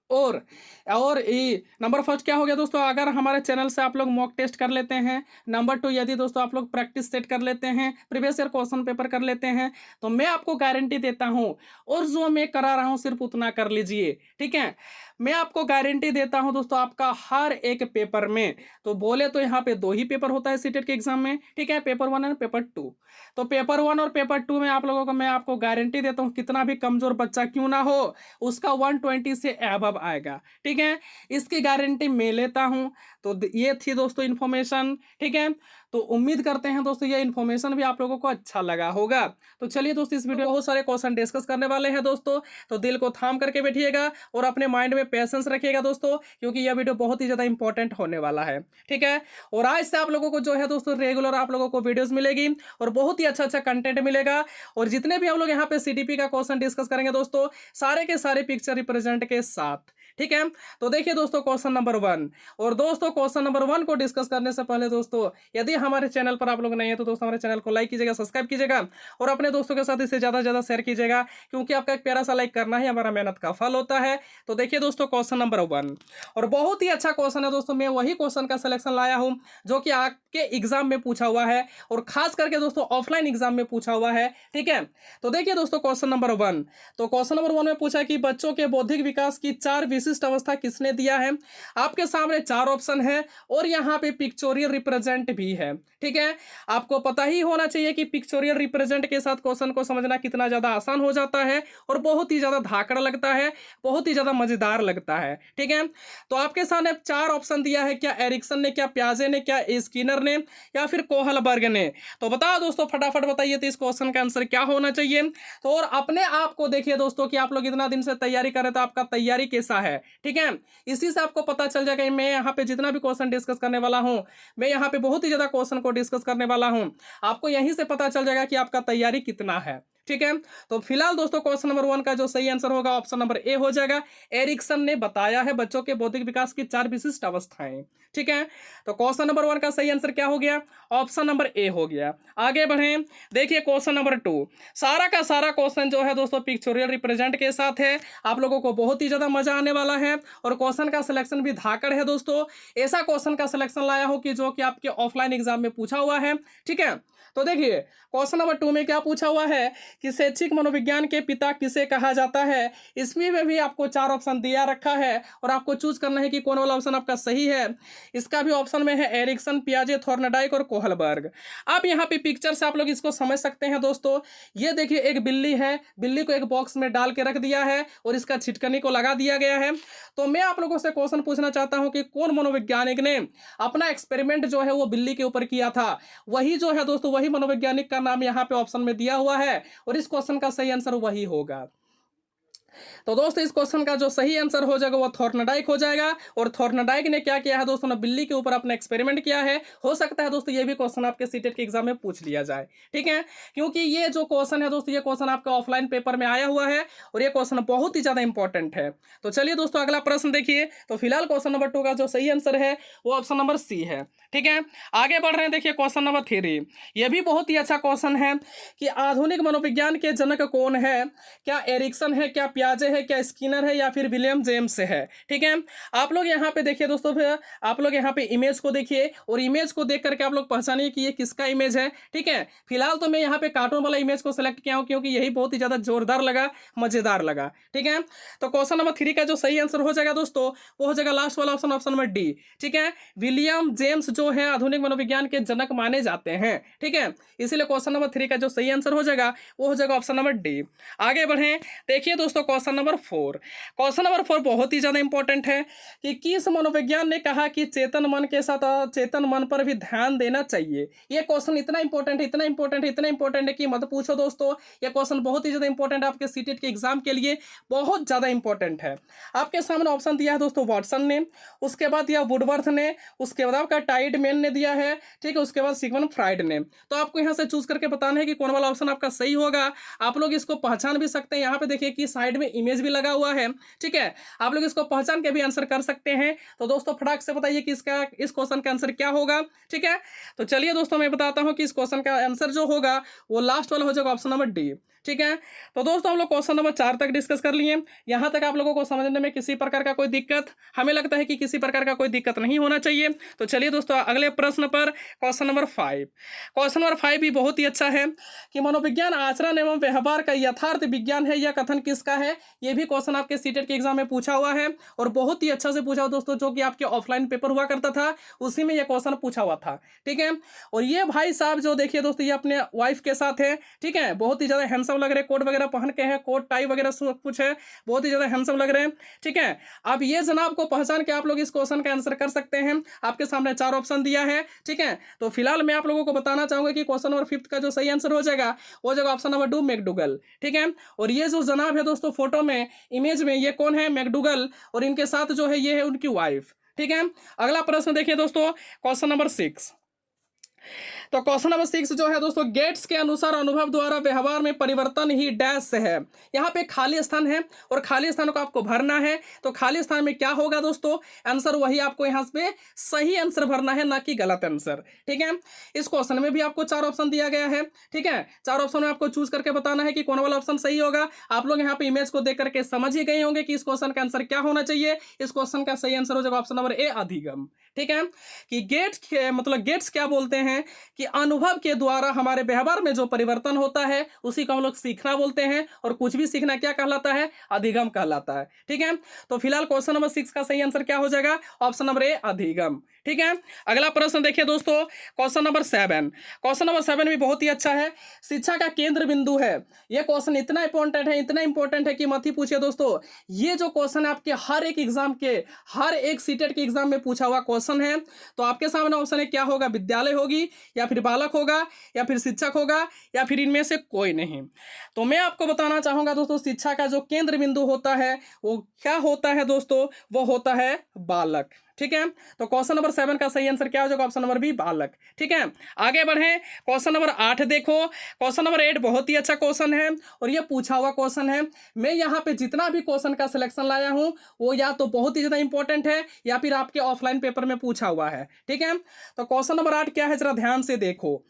और ये नंबर फर्स्ट क्या हो गया दोस्तों, अगर हमारे चैनल से आप लोग मॉक टेस्ट कर लेते हैं। नंबर टू, यदि दोस्तों आप लोग प्रैक्टिस सेट कर लेते हैं, प्रीवियस ईयर क्वेश्चन पेपर कर लेते हैं, तो मैं आपको गारंटी देता हूं, और जो मैं करा रहा हूं सिर्फ उतना कर लीजिए, ठीक है। मैं आपको गारंटी देता हूं दोस्तों, आपका हर एक पेपर में, तो बोले तो यहाँ पे दो ही पेपर होता है सीटेट के एग्जाम में, ठीक है, पेपर 1 और पेपर 2। तो पेपर 1 और पेपर 2 में आप लोगों को मैं आपको गारंटी देता हूँ, कितना भी कमजोर बच्चा क्यों ना हो, उसका 120 से अबव आएगा, ठीक है। इसकी गारंटी मैं लेता हूं। तो ये थी दोस्तों इन्फॉर्मेशन, ठीक है। तो उम्मीद करते हैं दोस्तों ये इन्फॉर्मेशन भी आप लोगों को अच्छा लगा होगा। तो चलिए दोस्तों, इस वीडियो में बहुत सारे क्वेश्चन डिस्कस करने वाले हैं दोस्तों, तो दिल को थाम करके बैठिएगा और अपने माइंड में पेशेंस रखिएगा दोस्तों, क्योंकि यह वीडियो बहुत ही ज्यादा इंपॉर्टेंट होने वाला है, ठीक है। और आज से आप लोगों को जो है दोस्तों रेगुलर आप लोगों को वीडियोस मिलेगी और बहुत ही अच्छा अच्छा कंटेंट मिलेगा। और जितने भी हम लोग यहाँ पे सीटीपी का क्वेश्चन डिस्कस करेंगे दोस्तों, सारे के सारे पिक्चर रिप्रेजेंट के साथ, ठीक है। तो देखिए दोस्तों क्वेश्चन नंबर 1। और दोस्तों क्वेश्चन नंबर 1 को डिस्कस करने से पहले दोस्तों, यदि हमारे चैनल पर आप लोग नहीं है तो दोस्तों हमारे चैनल को लाइक कीजिएगा, सब्सक्राइब कीजिएगा और अपने दोस्तों के साथ इसे ज्यादा से ज्यादा शेयर कीजिएगा, क्योंकि आपका एक प्यारा सा लाइक करना ही हमारा मेहनत का फल होता है। तो देखिए दोस्तों क्वेश्चन नंबर 1, और बहुत ही अच्छा क्वेश्चन है दोस्तों। मैं वही क्वेश्चन का सिलेक्शन लाया हूं जो कि आपके एग्जाम में पूछा हुआ है, और खास करके दोस्तों ऑफलाइन एग्जाम में पूछा हुआ है, ठीक है। तो देखिए दोस्तों क्वेश्चन नंबर 1। तो क्वेश्चन नंबर 1 में पूछा कि बच्चों के बौद्धिक विकास की 4 विशिष्ट अवस्था किसने दिया है। आपके सामने 4 ऑप्शन है और यहाँ पे पिक्चोरियल रिप्रेजेंट भी है, ठीक है। आपको पता ही होना चाहिए कि पिक्चोरियल रिप्रेजेंट के साथ क्वेश्चन को समझना कितना ज्यादा आसान हो जाता है और बहुत ही ज्यादा धाकड़ लगता है, बहुत ही ज्यादा मजेदार लगता है, ठीक है। तो आपके सामने 4 ऑप्शन दिया है, क्या एरिक्सन ने, क्या प्याजे ने, क्या स्किनर ने, या फिर कोहलबर्ग ने। तो बताओ दोस्तों, फटाफट बताइए तो इस क्वेश्चन का आंसर क्या होना चाहिए। तो और अपने आप को देखिए दोस्तों कि आप लोग इतना दिन से तैयारी कर रहे तो आपका तैयारी कैसा है, ठीक है। इसी से आपको पता चल जाएगा। मैं यहाँ पे जितना भी क्वेश्चन डिस्कस करने वाला हूँ, मैं यहाँ पे बहुत ही ज्यादा क्वेश्चन को डिस्कस करने वाला हूँ, आपको यहीं से पता चल जाएगा कि आपका तैयारी कितना है, ठीक है। तो फिलहाल दोस्तों क्वेश्चन नंबर 1 का जो सही आंसर होगा ऑप्शन नंबर ए हो जाएगा। एरिक्सन ने बताया है बच्चों के बौद्धिक विकास की 4 विशिष्ट अवस्थाएं, ठीक है। तो क्वेश्चन नंबर 1 का सही आंसर क्या हो गया, ऑप्शन नंबर ए हो गया। आगे बढ़ें, देखिए क्वेश्चन नंबर 2। सारा का सारा क्वेश्चन जो है दोस्तों पिक्चोरियल रिप्रेजेंट के साथ है, आप लोगों को बहुत ही ज्यादा मजा आने वाला है। और क्वेश्चन का सिलेक्शन भी धाकड़ है दोस्तों, ऐसा क्वेश्चन का सिलेक्शन लाया हो कि जो कि आपके ऑफलाइन एग्जाम में पूछा हुआ है, ठीक है। तो देखिए क्वेश्चन नंबर 2 में क्या पूछा हुआ है कि शैक्षिक मनोविज्ञान के पिता किसे कहा जाता है। इसमें में भी आपको 4 ऑप्शन दिया रखा है और आपको चूज करना है कि कौन वाला ऑप्शन आपका सही है। इसका भी ऑप्शन में है एरिक्सन, पियाजे, थॉर्नडाइक और कोहलबर्ग। आप यहाँ पे पिक्चर से आप लोग इसको समझ सकते हैं दोस्तों। ये देखिए एक बिल्ली है, बिल्ली को एक बॉक्स में डाल के रख दिया है और इसका छिटकनी को लगा दिया गया है। तो मैं आप लोगों से क्वेश्चन पूछना चाहता हूं कि कौन मनोवैज्ञानिक ने अपना एक्सपेरिमेंट जो है वो बिल्ली के ऊपर किया था। वही जो है दोस्तों, वही मनोवैज्ञानिक का नाम यहाँ पे ऑप्शन में दिया हुआ है और इस क्वेश्चन का सही आंसर वही होगा। तो दोस्तों इस क्वेश्चन का जो सही आंसर हो जाएगा वो थॉर्नडाइक हो जाएगा। और थॉर्नडाइक ने क्या किया है दोस्तों, ने बिल्ली के ऊपर अपना एक्सपेरिमेंट किया है। हो सकता है दोस्तों ये भी क्वेश्चन आपके सीटेट के एग्जाम में पूछ लिया जाए, ठीक है, क्योंकि ये जो क्वेश्चन है दोस्तों, ये क्वेश्चन आपका ऑफलाइन पेपर में आया हुआ है और ये क्वेश्चन बहुत ही ज्यादा इंपॉर्टेंट है। तो चलिए दोस्तों अगला प्रश्न देखिए। तो फिलहाल क्वेश्चन नंबर 2 का जो सही आंसर है वो ऑप्शन नंबर सी है, ठीक है। आगे बढ़ रहे हैं, देखिए क्वेश्चन नंबर 3। यह भी बहुत ही अच्छा क्वेश्चन है कि आधुनिक मनोविज्ञान के जनक कौन है। क्या एरिक्सन है, क्या पियाजे है, क्या स्किनर है, या फिर विलियम जेम्स है, ठीक है। आप लोग यहाँ पे देखिए दोस्तों, फिर आप लोग यहाँ पे इमेज को देखिए और इमेज को देख करके आप लोग पहचानिए कि ये किसका इमेज है, ठीक है। फिलहाल तो मैं यहाँ पे कार्टून वाला इमेज को सिलेक्ट किया हूँ क्योंकि यही बहुत ही ज्यादा जोरदार लगा, मजेदार लगा, ठीक है। तो क्वेश्चन नंबर 3 का जो सही आंसर हो जाएगा दोस्तों वो हो जाएगा लास्ट वाला ऑप्शन, ऑप्शन नंबर डी, ठीक है। विलियम जेम्स जो है आधुनिक मनोविज्ञान के जनक माने जाते हैं, ठीक है। इसीलिए क्वेश्चन नंबर 3 का जो सही आंसर हो जाएगा वो हो जाएगा ऑप्शन नंबर डी। आगे बढ़ें, देखिए दोस्तों क्वेश्चन नंबर 4। क्वेश्चन नंबर 4 बहुत ही ज्यादा इंपॉर्टेंट है कि किस मनोविज्ञान ने कहा कि चेतन मन के साथ अचेतन मन पर भी ध्यान देना चाहिए। ये क्वेश्चन इतना इंपॉर्टेंट है, इतना इंपॉर्टेंट है, इतना इंपॉर्टेंट है कि मत पूछो दोस्तों। ये क्वेश्चन बहुत ही ज्यादा इंपॉर्टेंट है, आपके सीटेट के एग्जाम के लिए बहुत ज्यादा इंपॉर्टेंट है। आपके सामने ऑप्शन दिया है दोस्तों वाटसन ने, उसके बाद दिया वुडवर्थ ने, उसके बाद आपका टाइडमैन ने दिया है, ठीक है, उसके बाद सिगमंड फ्राइड ने। तो आपको यहाँ से चूज करके बताना है कि कौन वाला ऑप्शन आपका सही होगा। आप लोग इसको पहचान भी सकते हैं। यहाँ पे देखिए कि साइड में में इमेज भी लगा हुआ है, ठीक है। आप लोग इसको पहचान के भी आंसर कर सकते हैं। तो दोस्तों फटाक से बताइए कि इसका इस क्वेश्चन का आंसर क्या होगा, ठीक है। तो चलिए दोस्तों मैं बताता हूं कि इस क्वेश्चन का आंसर जो होगा वो लास्ट वाला हो जाएगा ऑप्शन नंबर डी, ठीक है। तो दोस्तों हम लोग क्वेश्चन नंबर 4 तक डिस्कस कर लिए। यहाँ तक आप लोगों को समझने में किसी प्रकार का कोई दिक्कत, हमें लगता है कि किसी प्रकार का कोई दिक्कत नहीं होना चाहिए। तो चलिए दोस्तों अगले प्रश्न पर, क्वेश्चन नंबर 5। क्वेश्चन नंबर 5 भी बहुत ही अच्छा है कि मनोविज्ञान आचरण एवं व्यवहार का यथार्थ विज्ञान है, यह कथन किसका है। ये भी क्वेश्चन आपके सीटेट के एग्जाम में पूछा हुआ है और बहुत ही अच्छा से पूछा हुआ दोस्तों, जो कि आपके ऑफलाइन पेपर हुआ करता था उसी में यह क्वेश्चन पूछा हुआ था, ठीक है। और ये भाई साहब जो देखिए दोस्तों, ये अपने वाइफ के साथ है, ठीक है। बहुत ही ज्यादा हैंडसम लग रहे हैं, कोट वगैरह पहन के है, कोट टाई वगैरह सब कुछ है, बहुत ही ज्यादा हैंडसम लग रहे हैं, ठीक है। अब ये जनाब को पहचान के आप लोग इस क्वेश्चन का आंसर कर सकते हैं। आपके सामने 4 ऑप्शन दिया है, ठीक है। तो फिलहाल मैं आप लोगों को बताना चाहूंगा कि क्वेश्चन नंबर 5 का जो सही आंसर हो जाएगा वो जाएगा ऑप्शन नंबर 2 मैकडूगल, ठीक है। और ये जो जनाब है दोस्तों फोटो में, इमेज में, ये कौन है, मैकडूगल, और इनके साथ जो है ये है उनकी वाइफ, ठीक है। अगला प्रश्न देखिए दोस्तों, क्वेश्चन नंबर 6। तो क्वेश्चन नंबर 6 जो है दोस्तों, गेट्स के अनुसार अनुभव द्वारा व्यवहार में परिवर्तन ही डैश से है। यहाँ पे खाली स्थान है और खाली स्थान को आपको भरना है। तो खाली स्थान में क्या होगा दोस्तों, आंसर वही आपको यहाँ पे सही आंसर भरना है, ना कि गलत आंसर, ठीक है। इस क्वेश्चन में भी आपको 4 ऑप्शन दिया गया है, ठीक है। 4 ऑप्शन में आपको चूज करके बताना है कि कौन वाला ऑप्शन सही होगा। आप लोग यहाँ पे इमेज को देख करके समझ ही गए होंगे कि इस क्वेश्चन का आंसर क्या होना चाहिए। इस क्वेश्चन का सही आंसर हो जाएगा ऑप्शन नंबर ए अधिगम, ठीक है। कि गेट्स मतलब गेट्स क्या बोलते हैं कि अनुभव के द्वारा हमारे व्यवहार में जो परिवर्तन होता है उसी को हम लोग सीखना बोलते हैं, और कुछ भी सीखना क्या कहलाता है, अधिगम कहलाता है, ठीक है। तो फिलहाल क्वेश्चन नंबर 6 का सही आंसर क्या हो जाएगा, ऑप्शन नंबर ए अधिगम, ठीक है। अगला प्रश्न देखिए दोस्तों, क्वेश्चन नंबर 7। क्वेश्चन नंबर 7 भी बहुत ही अच्छा है, शिक्षा का केंद्र बिंदु है। यह क्वेश्चन इतना इंपॉर्टेंट है, इतना इंपॉर्टेंट है कि मत ही पूछिए दोस्तों। ये जो क्वेश्चन आपके हर एक एग्जाम के, हर एक सीटेट के एग्जाम में पूछा हुआ क्वेश्चन है। तो आपके सामने ऑप्शन है, क्या होगा, विद्यालय होगी, या फिर बालक होगा, या फिर शिक्षक होगा, या फिर इनमें से कोई नहीं। तो मैं आपको बताना चाहूंगा दोस्तों, शिक्षा का जो केंद्र बिंदु होता है वो क्या होता है दोस्तों, वो होता है बालक, ठीक है। तो क्वेश्चन नंबर 7 का सही आंसर क्या हो जाएगा, ऑप्शन नंबर बी बालक, ठीक है। आगे बढ़े, क्वेश्चन नंबर 8 देखो। क्वेश्चन नंबर 8 बहुत ही अच्छा क्वेश्चन है और ये पूछा हुआ क्वेश्चन है। मैं यहाँ पे जितना भी क्वेश्चन का सिलेक्शन लाया हूँ वो या तो बहुत ही ज्यादा इंपॉर्टेंट है या फिर आपके ऑफलाइन पेपर में पूछा हुआ है, ठीक है। तो क्वेश्चन नंबर 8 क्या है, जरा ध्यान से देखो।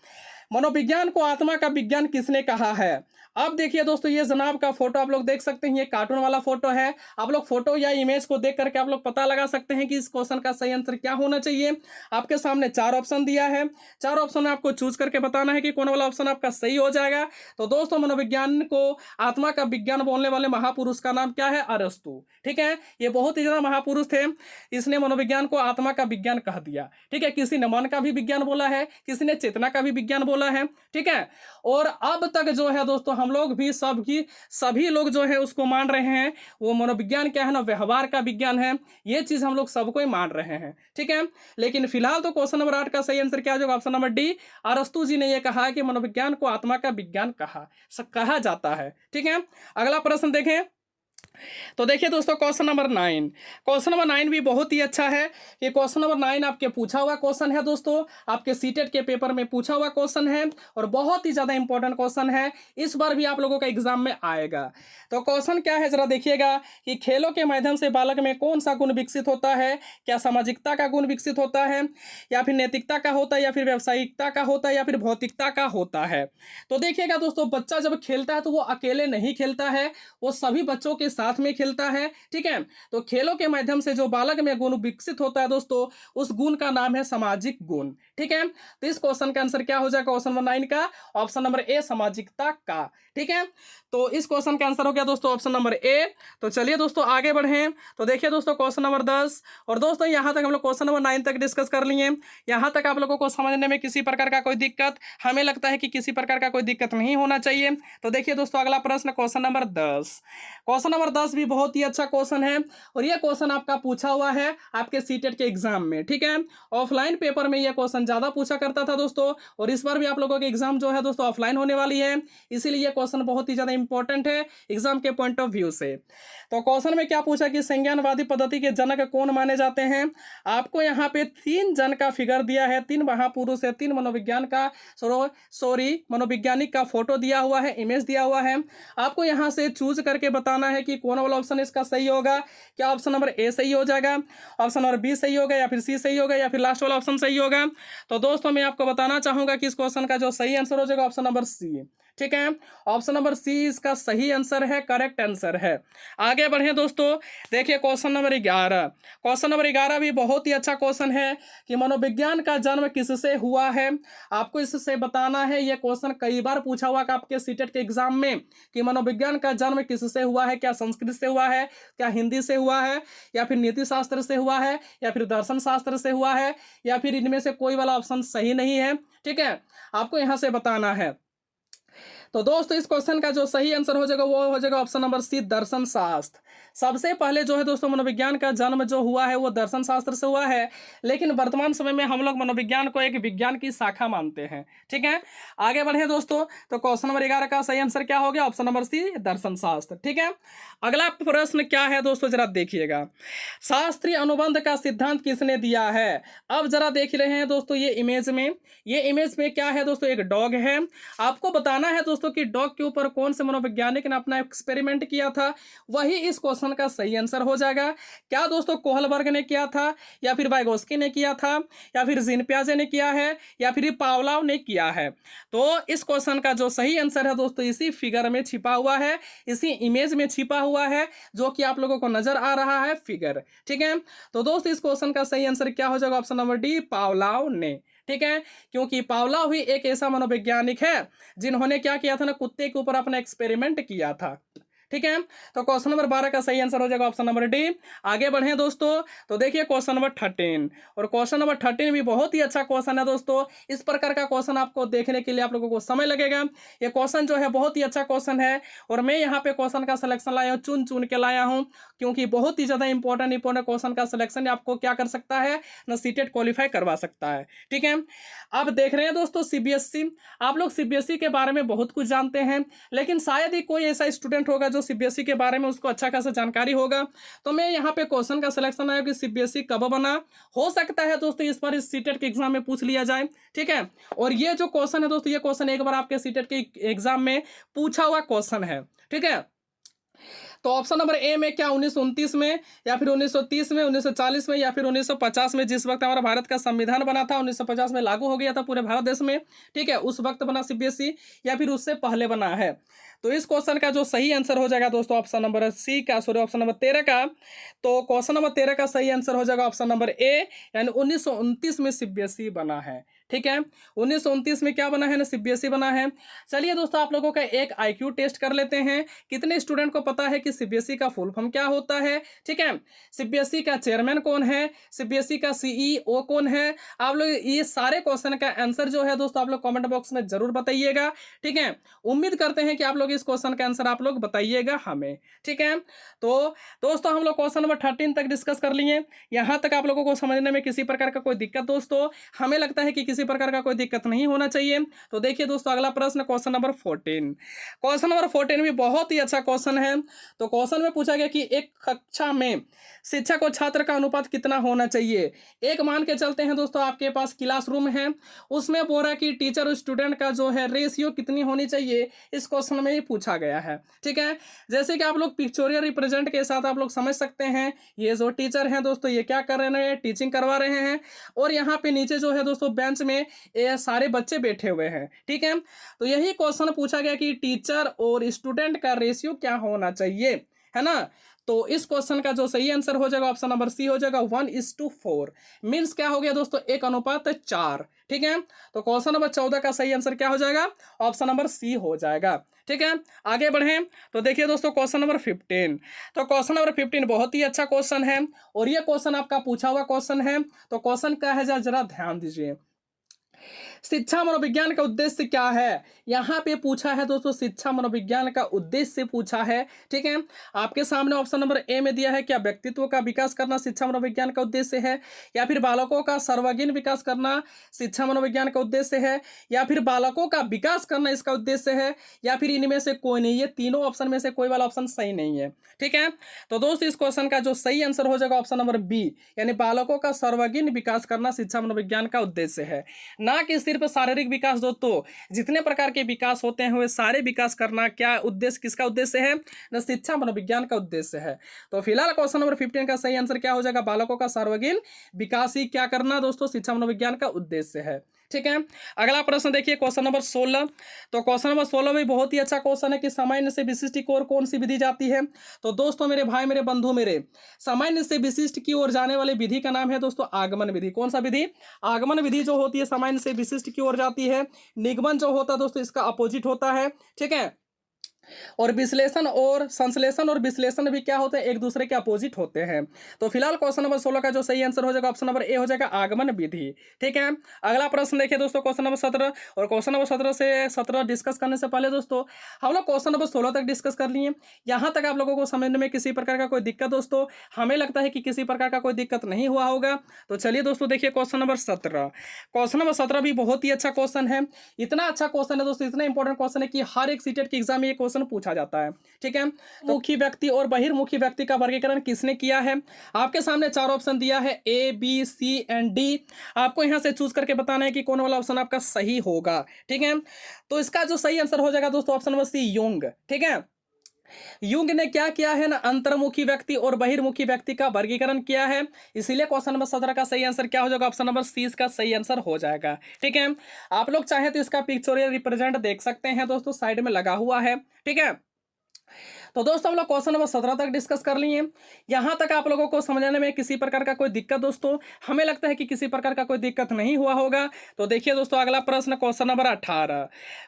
मनोविज्ञान को आत्मा का विज्ञान किसने कहा है। अब देखिए दोस्तों, ये जनाब का फोटो आप लोग देख सकते हैं, ये कार्टून वाला फोटो है। आप लोग फोटो या इमेज को देख करके आप लोग पता लगा सकते हैं कि इस क्वेश्चन का सही आंसर क्या होना चाहिए। आपके सामने 4 ऑप्शन दिया है, 4 ऑप्शन में आपको चूज करके बताना है कि कौन वाला ऑप्शन आपका सही हो जाएगा। तो दोस्तों मनोविज्ञान को आत्मा का विज्ञान बोलने वाले महापुरुष का नाम क्या है, अरस्तु, ठीक है। ये बहुत ही ज्यादा महापुरुष थे, इसने मनोविज्ञान को आत्मा का विज्ञान कह दिया, ठीक है। किसी ने मन का भी विज्ञान बोला है, किसी ने चेतना का भी विज्ञान बोला है, ठीक है। और अब तक जो है दोस्तों हम लोग भी सभी लोग जो है उसको मान रहे हैं, वो मनोविज्ञान क्या है ना, व्यवहार का विज्ञान है। ये चीज हम लोग सबको ही मान रहे हैं, ठीक है। लेकिन फिलहाल तो क्वेश्चन नंबर 8 का सही आंसर क्या होगा, ऑप्शन नंबर डी अरस्तु जी ने यह कहा कि मनोविज्ञान को आत्मा का विज्ञान कहा जाता है, ठीक है। अगला प्रश्न देखें। तो देखिए दोस्तों, क्वेश्चन नंबर 9। क्वेश्चन नंबर 9 भी बहुत ही अच्छा है। ये क्वेश्चन नंबर 9 आपके पूछा हुआ क्वेश्चन है दोस्तों, आपके सीटेट के पेपर में पूछा हुआ क्वेश्चन है और बहुत ही ज्यादा इंपॉर्टेंट क्वेश्चन है। इस बार भी आप लोगों का एग्जाम में आएगा। तो क्वेश्चन क्या है, जरा देखिएगा कि खेलों के माध्यम से बालक में कौन सा गुण विकसित होता है। क्या सामाजिकता का गुण विकसित होता है, या फिर नैतिकता का होता है, या फिर व्यावसायिकता का होता है, या फिर भौतिकता का होता है। तो देखिएगा दोस्तों, बच्चा जब खेलता है तो वो अकेले नहीं खेलता है, वो सभी बच्चों के साथ में खेलता है, ठीक है। तो खेलों के माध्यम से जो बालक में गुण विकसित होता है दोस्तों, उस गुण का नाम है सामाजिक गुण, ठीक है। तो इस क्वेश्चन का आंसर क्या हो जाएगा, क्वेश्चन नंबर 9 का ऑप्शन नंबर ए सामाजिकता का, ठीक है। तो इस क्वेश्चन का आंसर हो गया दोस्तों ऑप्शन नंबर ए। तो चलिए दोस्तों आगे बढ़ें। तो देखिए दोस्तों क्वेश्चन नंबर 10, और दोस्तों यहां तक हम लोग क्वेश्चन नंबर 9 तक डिस्कस कर लिए। यहां तक आप लोगों को समझने में किसी प्रकार का कोई दिक्कत, हमें लगता है कि किसी प्रकार का कोई दिक्कत नहीं होना चाहिए। तो देखिए दोस्तों अगला प्रश्न क्वेश्चन नंबर 10। क्वेश्चन नंबर 10 भी बहुत ही अच्छा क्वेश्चन है और यह क्वेश्चन आपका पूछा हुआ है आपके सीटेट के एग्जाम में, ठीक है। ऑफलाइन पेपर में यह क्वेश्चन ज्यादा पूछा करता था दोस्तों, और इस बार भी आप लोगों के एग्जाम जो है दोस्तों ऑफलाइन होने वाली है, इसीलिए यह क्वेश्चन बहुत ही ज्यादा इंपॉर्टेंट है एग्जाम के पॉइंट ऑफ व्यू से। तो क्वेश्चन में क्या पूछा कि संज्ञानवादी पद्धति के जनक कौन माने जाते हैं। आपको यहाँ पे 3 जन का फिगर दिया है, 3 महापुरुष है, 3 मनोविज्ञान का मनोवैज्ञानिक का फोटो दिया हुआ है, इमेज दिया हुआ है। आपको यहाँ से चूज करके बताना है कि कौन वाला ऑप्शन इसका सही होगा। क्या ऑप्शन नंबर ए सही हो जाएगा, ऑप्शन नंबर बी सही होगा, या फिर सी सही होगा, या फिर लास्ट वाला ऑप्शन सही होगा। तो दोस्तों मैं आपको बताना चाहूंगा कि इस क्वेश्चन का जो सही आंसर हो जाएगा ऑप्शन नंबर सी। ठीक है, ऑप्शन नंबर सी इसका सही आंसर है, करेक्ट आंसर है। आगे बढ़े दोस्तों, देखिए क्वेश्चन नंबर 11। क्वेश्चन नंबर 11 भी बहुत ही अच्छा क्वेश्चन है कि मनोविज्ञान का जन्म किससे हुआ है। आपको इससे बताना है, यह क्वेश्चन कई बार पूछा हुआ कि आपके सीटेट के एग्जाम में कि मनोविज्ञान का जन्म किससे हुआ है। क्या संस्कृत से हुआ है, क्या हिंदी से हुआ है, या फिर नीति शास्त्र से हुआ है, या फिर दर्शन शास्त्र से हुआ है, या फिर इनमें से कोई वाला ऑप्शन सही नहीं है। ठीक है, आपको यहां से बताना है। तो दोस्तों इस क्वेश्चन का जो सही आंसर हो जाएगा वो हो जाएगा ऑप्शन नंबर सी, दर्शन शास्त्र। सबसे पहले जो है दोस्तों मनोविज्ञान का जन्म जो हुआ है वो दर्शन शास्त्र से हुआ है, लेकिन वर्तमान समय में हम लोग मनोविज्ञान को एक विज्ञान की शाखा मानते हैं। ठीक है, आगे बढ़े दोस्तों, तो क्वेश्चन नंबर 11 का सही आंसर क्या हो गया, ऑप्शन नंबर सी, दर्शन शास्त्र। ठीक है, अगला प्रश्न क्या है दोस्तों, जरा देखिएगा, शास्त्रीय अनुबंध का सिद्धांत किसने दिया है। अब जरा देख रहे हैं दोस्तों ये इमेज में क्या है दोस्तों, एक डॉग है। आपको बताना है दोस्तों कि डॉग के ऊपर कौन से मनोवैज्ञानिक ने अपना एक्सपेरिमेंट किया था, वही इस क्वेश्चन का सही आंसर हो जाएगा। क्या दोस्तों कोहलबर्ग ने किया था, या फिर वाइगोस्की ने किया था, या फिर जीन पियाजे ने किया है, या फिर पावलोव ने किया है। तो इस क्वेश्चन का जो सही आंसर है दोस्तों इसी फिगर में छिपा हुआ है, इसी इमेज में छिपा हुआ है, जो कि आप लोगों को नजर आ रहा है फिगर। ठीक है, तो दोस्तों इस क्वेश्चन का सही आंसर क्या हो जाएगा, ऑप्शन नंबर डी, पावलोव ने। ठीक है, क्योंकि पावलोव ही एक ऐसा मनोवैज्ञानिक है जिन्होंने क्या किया था ना, कुत्ते के ऊपर अपना एक्सपेरिमेंट किया था। ठीक है, तो क्वेश्चन नंबर 12 का सही आंसर हो जाएगा ऑप्शन नंबर डी। आगे बढ़े दोस्तों, तो देखिए क्वेश्चन नंबर 13, और क्वेश्चन नंबर 13 भी बहुत ही अच्छा क्वेश्चन है दोस्तों। इस प्रकार का क्वेश्चन आपको देखने के लिए आप लोगों को समय लगेगा। ये क्वेश्चन जो है बहुत ही अच्छा क्वेश्चन है, और मैं यहाँ पे क्वेश्चन का सिलेक्शन लाया हूँ, चुन चुन के लाया हूँ, क्योंकि बहुत ही ज्यादा इंपॉर्टेंट क्वेश्चन का सिलेक्शन आपको क्या कर सकता है ना, सीटेट क्वालिफाई करवा सकता है। ठीक है, अब देख रहे हैं दोस्तों सीबीएसई, आप लोग सीबीएसई के बारे में बहुत कुछ जानते हैं, लेकिन शायद ही कोई ऐसा स्टूडेंट होगा जो सीबीएसई के बारे में उसको अच्छा खासा जानकारी होगा। तो मैं यहाँ पे क्वेश्चन का सिलेक्शन आया कि सीबीएसई कब बना। हो सकता है दोस्तों इस बार इस सीटेट के एग्जाम में पूछ लिया जाए। ठीक है, और ये जो क्वेश्चन है दोस्तों, ये क्वेश्चन एक बार आपके सीटेट के एग्जाम में पूछा हुआ क्वेश्चन है। ठीक है, तो ऑप्शन नंबर ए में क्या 1929 में, या फिर 1930 में, 1940 में, या फिर 1950 में, जिस वक्त हमारा भारत का संविधान बना था 1950 में लागू हो गया था पूरे भारत देश में। ठीक है, उस वक्त बना सीबीएसई, या फिर उससे पहले बना है। तो इस क्वेश्चन का जो सही आंसर हो जाएगा दोस्तों ऑप्शन नंबर सी का, सॉरी ऑप्शन नंबर 13 का। तो क्वेश्चन नंबर 13 का सही आंसर हो जाएगा ऑप्शन नंबर ए, यानी 1929 में सीबीएसई बना है। ठीक है, 1929 में क्या बना है ना, सीबीएसई बना है। चलिए दोस्तों आप लोगों का एक आईक्यू टेस्ट कर लेते हैं, कितने स्टूडेंट को पता है कि सीबीएसई का फुल फॉर्म क्या होता है। ठीक है, सीबीएसई का चेयरमैन कौन है, सीबीएसई का सीईओ कौन है। आप लोग ये सारे क्वेश्चन का आंसर जो है दोस्तों आप लोग कमेंट बॉक्स में जरूर बताइएगा। ठीक है, उम्मीद करते हैं कि आप लोग इस क्वेश्चन का आंसर आप लोग बताइएगा हमें। ठीक है, तो दोस्तों हम लोग क्वेश्चन नंबर 13 तक डिस्कस कर लिए। यहाँ तक आप लोगों को समझने में किसी प्रकार का कोई दिक्कत दोस्तों, हमें लगता है कि किसी प्रकार का कोई दिक्कत नहीं होना चाहिए। तो देखिए दोस्तों अगला प्रश्न क्वेश्चन नंबर 14। क्वेश्चन नंबर 14 भी बहुत ही अच्छा क्वेश्चन है। तो क्वेश्चन में पूछा गया कि एक कक्षा में शिक्षक और छात्र का अनुपात कितना होना चाहिए। एक मान के चलते हैं दोस्तों आपके पास क्लासरूम है, उसमें बोल रहा है कि टीचर और स्टूडेंट का जो है रेशियो कितनी होनी चाहिए, इस क्वेश्चन में ही पूछा गया है। ठीक है, जैसे कि आप लोग पिक्चोरियल रिप्रेजेंट के साथ आप लोग समझ सकते हैं, ये जो टीचर हैं दोस्तों ये क्या कर रहे हैं, टीचिंग करवा रहे हैं, और यहाँ पे नीचे जो है दोस्तों बेंच में ये सारे बच्चे बैठे हुए हैं। ठीक है, तो यही क्वेश्चन पूछा गया कि टीचर और स्टूडेंट का रेशियो क्या होना चाहिए, है ना। तो इस क्वेश्चन का जो सही आंसर हो जाएगा ऑप्शन नंबर सी हो जाएगा 1:4। मीन्स क्या हो गया दोस्तों, 1:4। ठीक है, तो क्वेश्चन नंबर 14 का सही आंसर क्या हो जाएगा, ऑप्शन नंबर सी हो जाएगा। ठीक है, आगे बढ़ें तो देखिए दोस्तों क्वेश्चन नंबर 15। तो क्वेश्चन नंबर 15 बहुत ही अच्छा क्वेश्चन है, और ये क्वेश्चन आपका पूछा हुआ क्वेश्चन है। तो क्वेश्चन क्या है जरा ध्यान दीजिए, शिक्षा मनोविज्ञान का उद्देश्य क्या है। यहाँ पे पूछा है दोस्तों शिक्षा मनोविज्ञान का उद्देश्य पूछा है। ठीक है, आपके सामने ऑप्शन नंबर ए में दिया है, क्या व्यक्तित्व का विकास करना शिक्षा मनोविज्ञान का उद्देश्य है, या फिर बालकों का सर्वांगीण विकास करना शिक्षा मनोविज्ञान का उद्देश्य है, या फिर बालकों का विकास करना इसका उद्देश्य है, या फिर इनमें से कोई नहीं। ये तीनों ऑप्शन में से कोई वाला ऑप्शन सही नहीं है। ठीक है, तो दोस्तों इस क्वेश्चन का जो सही आंसर हो जाएगा ऑप्शन नंबर बी, यानी बालकों का सर्वांगीण विकास करना शिक्षा मनोविज्ञान का उद्देश्य है, ना ना कि सिर्फ शारीरिक विकास दोस्तों, जितने प्रकार के विकास होते हैं वे सारे विकास करना क्या उद्देश्य, किसका उद्देश्य है ना, शिक्षा मनोविज्ञान का उद्देश्य है। तो फिलहाल क्वेश्चन नंबर 15 का सही आंसर क्या हो जाएगा, बालकों का सर्वांगीण विकास ही क्या करना दोस्तों, शिक्षा मनोविज्ञान का उद्देश्य है। ठीक है, अगला प्रश्न देखिए क्वेश्चन नंबर 16। तो क्वेश्चन नंबर 16 में बहुत ही अच्छा क्वेश्चन है कि सामान्य से विशिष्ट की ओर कौन सी विधि जाती है। तो दोस्तों मेरे भाई मेरे बंधु मेरे, सामान्य से विशिष्ट की ओर जाने वाली विधि का नाम है दोस्तों आगमन विधि। कौन सा विधि, आगमन विधि जो होती है सामान्य से विशिष्ट की ओर जाती है। निगमन जो होता है दोस्तों इसका अपोजिट होता है। ठीक है, और विश्लेषण और संश्लेषण और विश्लेषण भी क्या होते हैं, एक दूसरे के अपोजिट होते हैं। तो फिलहाल क्वेश्चन नंबर 16 का जो सही आंसर हो जाएगा ऑप्शन नंबर ए हो जाएगा आगमन विधि। ठीक है, अगला प्रश्न देखिए दोस्तों क्वेश्चन नंबर 17। और क्वेश्चन नंबर 17 से 17 डिस्कस करने से पहले दोस्तों हम लोग क्वेश्चन नंबर 16 तक डिस्कस कर लिए। यहाँ तक आप लोगों को समझने में किसी प्रकार का कोई दिक्कत दोस्तों, हमें लगता है कि किसी प्रकार का कोई दिक्कत नहीं हुआ होगा। तो चलिए दोस्तों देखिए क्वेश्चन नंबर 17। क्वेश्चन नंबर 17 भी बहुत ही अच्छा क्वेश्चन है। इतना अच्छा क्वेश्चन है दोस्तों, इतना इंपॉर्टेंट क्वेश्चन है कि हर एक सीटेट के एग्जाम में ये क्वेश्चन पूछा जाता है। ठीक है, तो मुखी व्यक्ति और बहिर्मुखी व्यक्ति का वर्गीकरण किसने किया है। आपके सामने चार ऑप्शन दिया है A B C and D. आपको यहां से चूज करके बताना है कि कौन वाला ऑप्शन आपका सही होगा। ठीक है, तो इसका जो सही आंसर हो जाएगा दोस्तों ऑप्शन नंबर सी युंग। ठीक है, युंग ने क्या किया है ना, अंतर्मुखी व्यक्ति और बहिर्मुखी व्यक्ति का वर्गीकरण किया है। इसीलिए क्वेश्चन नंबर 17 का सही आंसर क्या हो जाएगा, ऑप्शन नंबर सी इसका सही आंसर हो जाएगा। ठीक है, आप लोग चाहे तो इसका पिक्चोरियल रिप्रेजेंट देख सकते हैं दोस्तों, साइड में लगा हुआ है। ठीक है, तो दोस्तों हम लोग क्वेश्चन नंबर 17 तक डिस्कस कर लिए। यहां तक आप लोगों को समझने में किसी प्रकार का कोई दिक्कत दोस्तों, हमें लगता है कि किसी प्रकार का कोई दिक्कत नहीं हुआ होगा। तो देखिए दोस्तों अगला प्रश्न क्वेश्चन नंबर 18।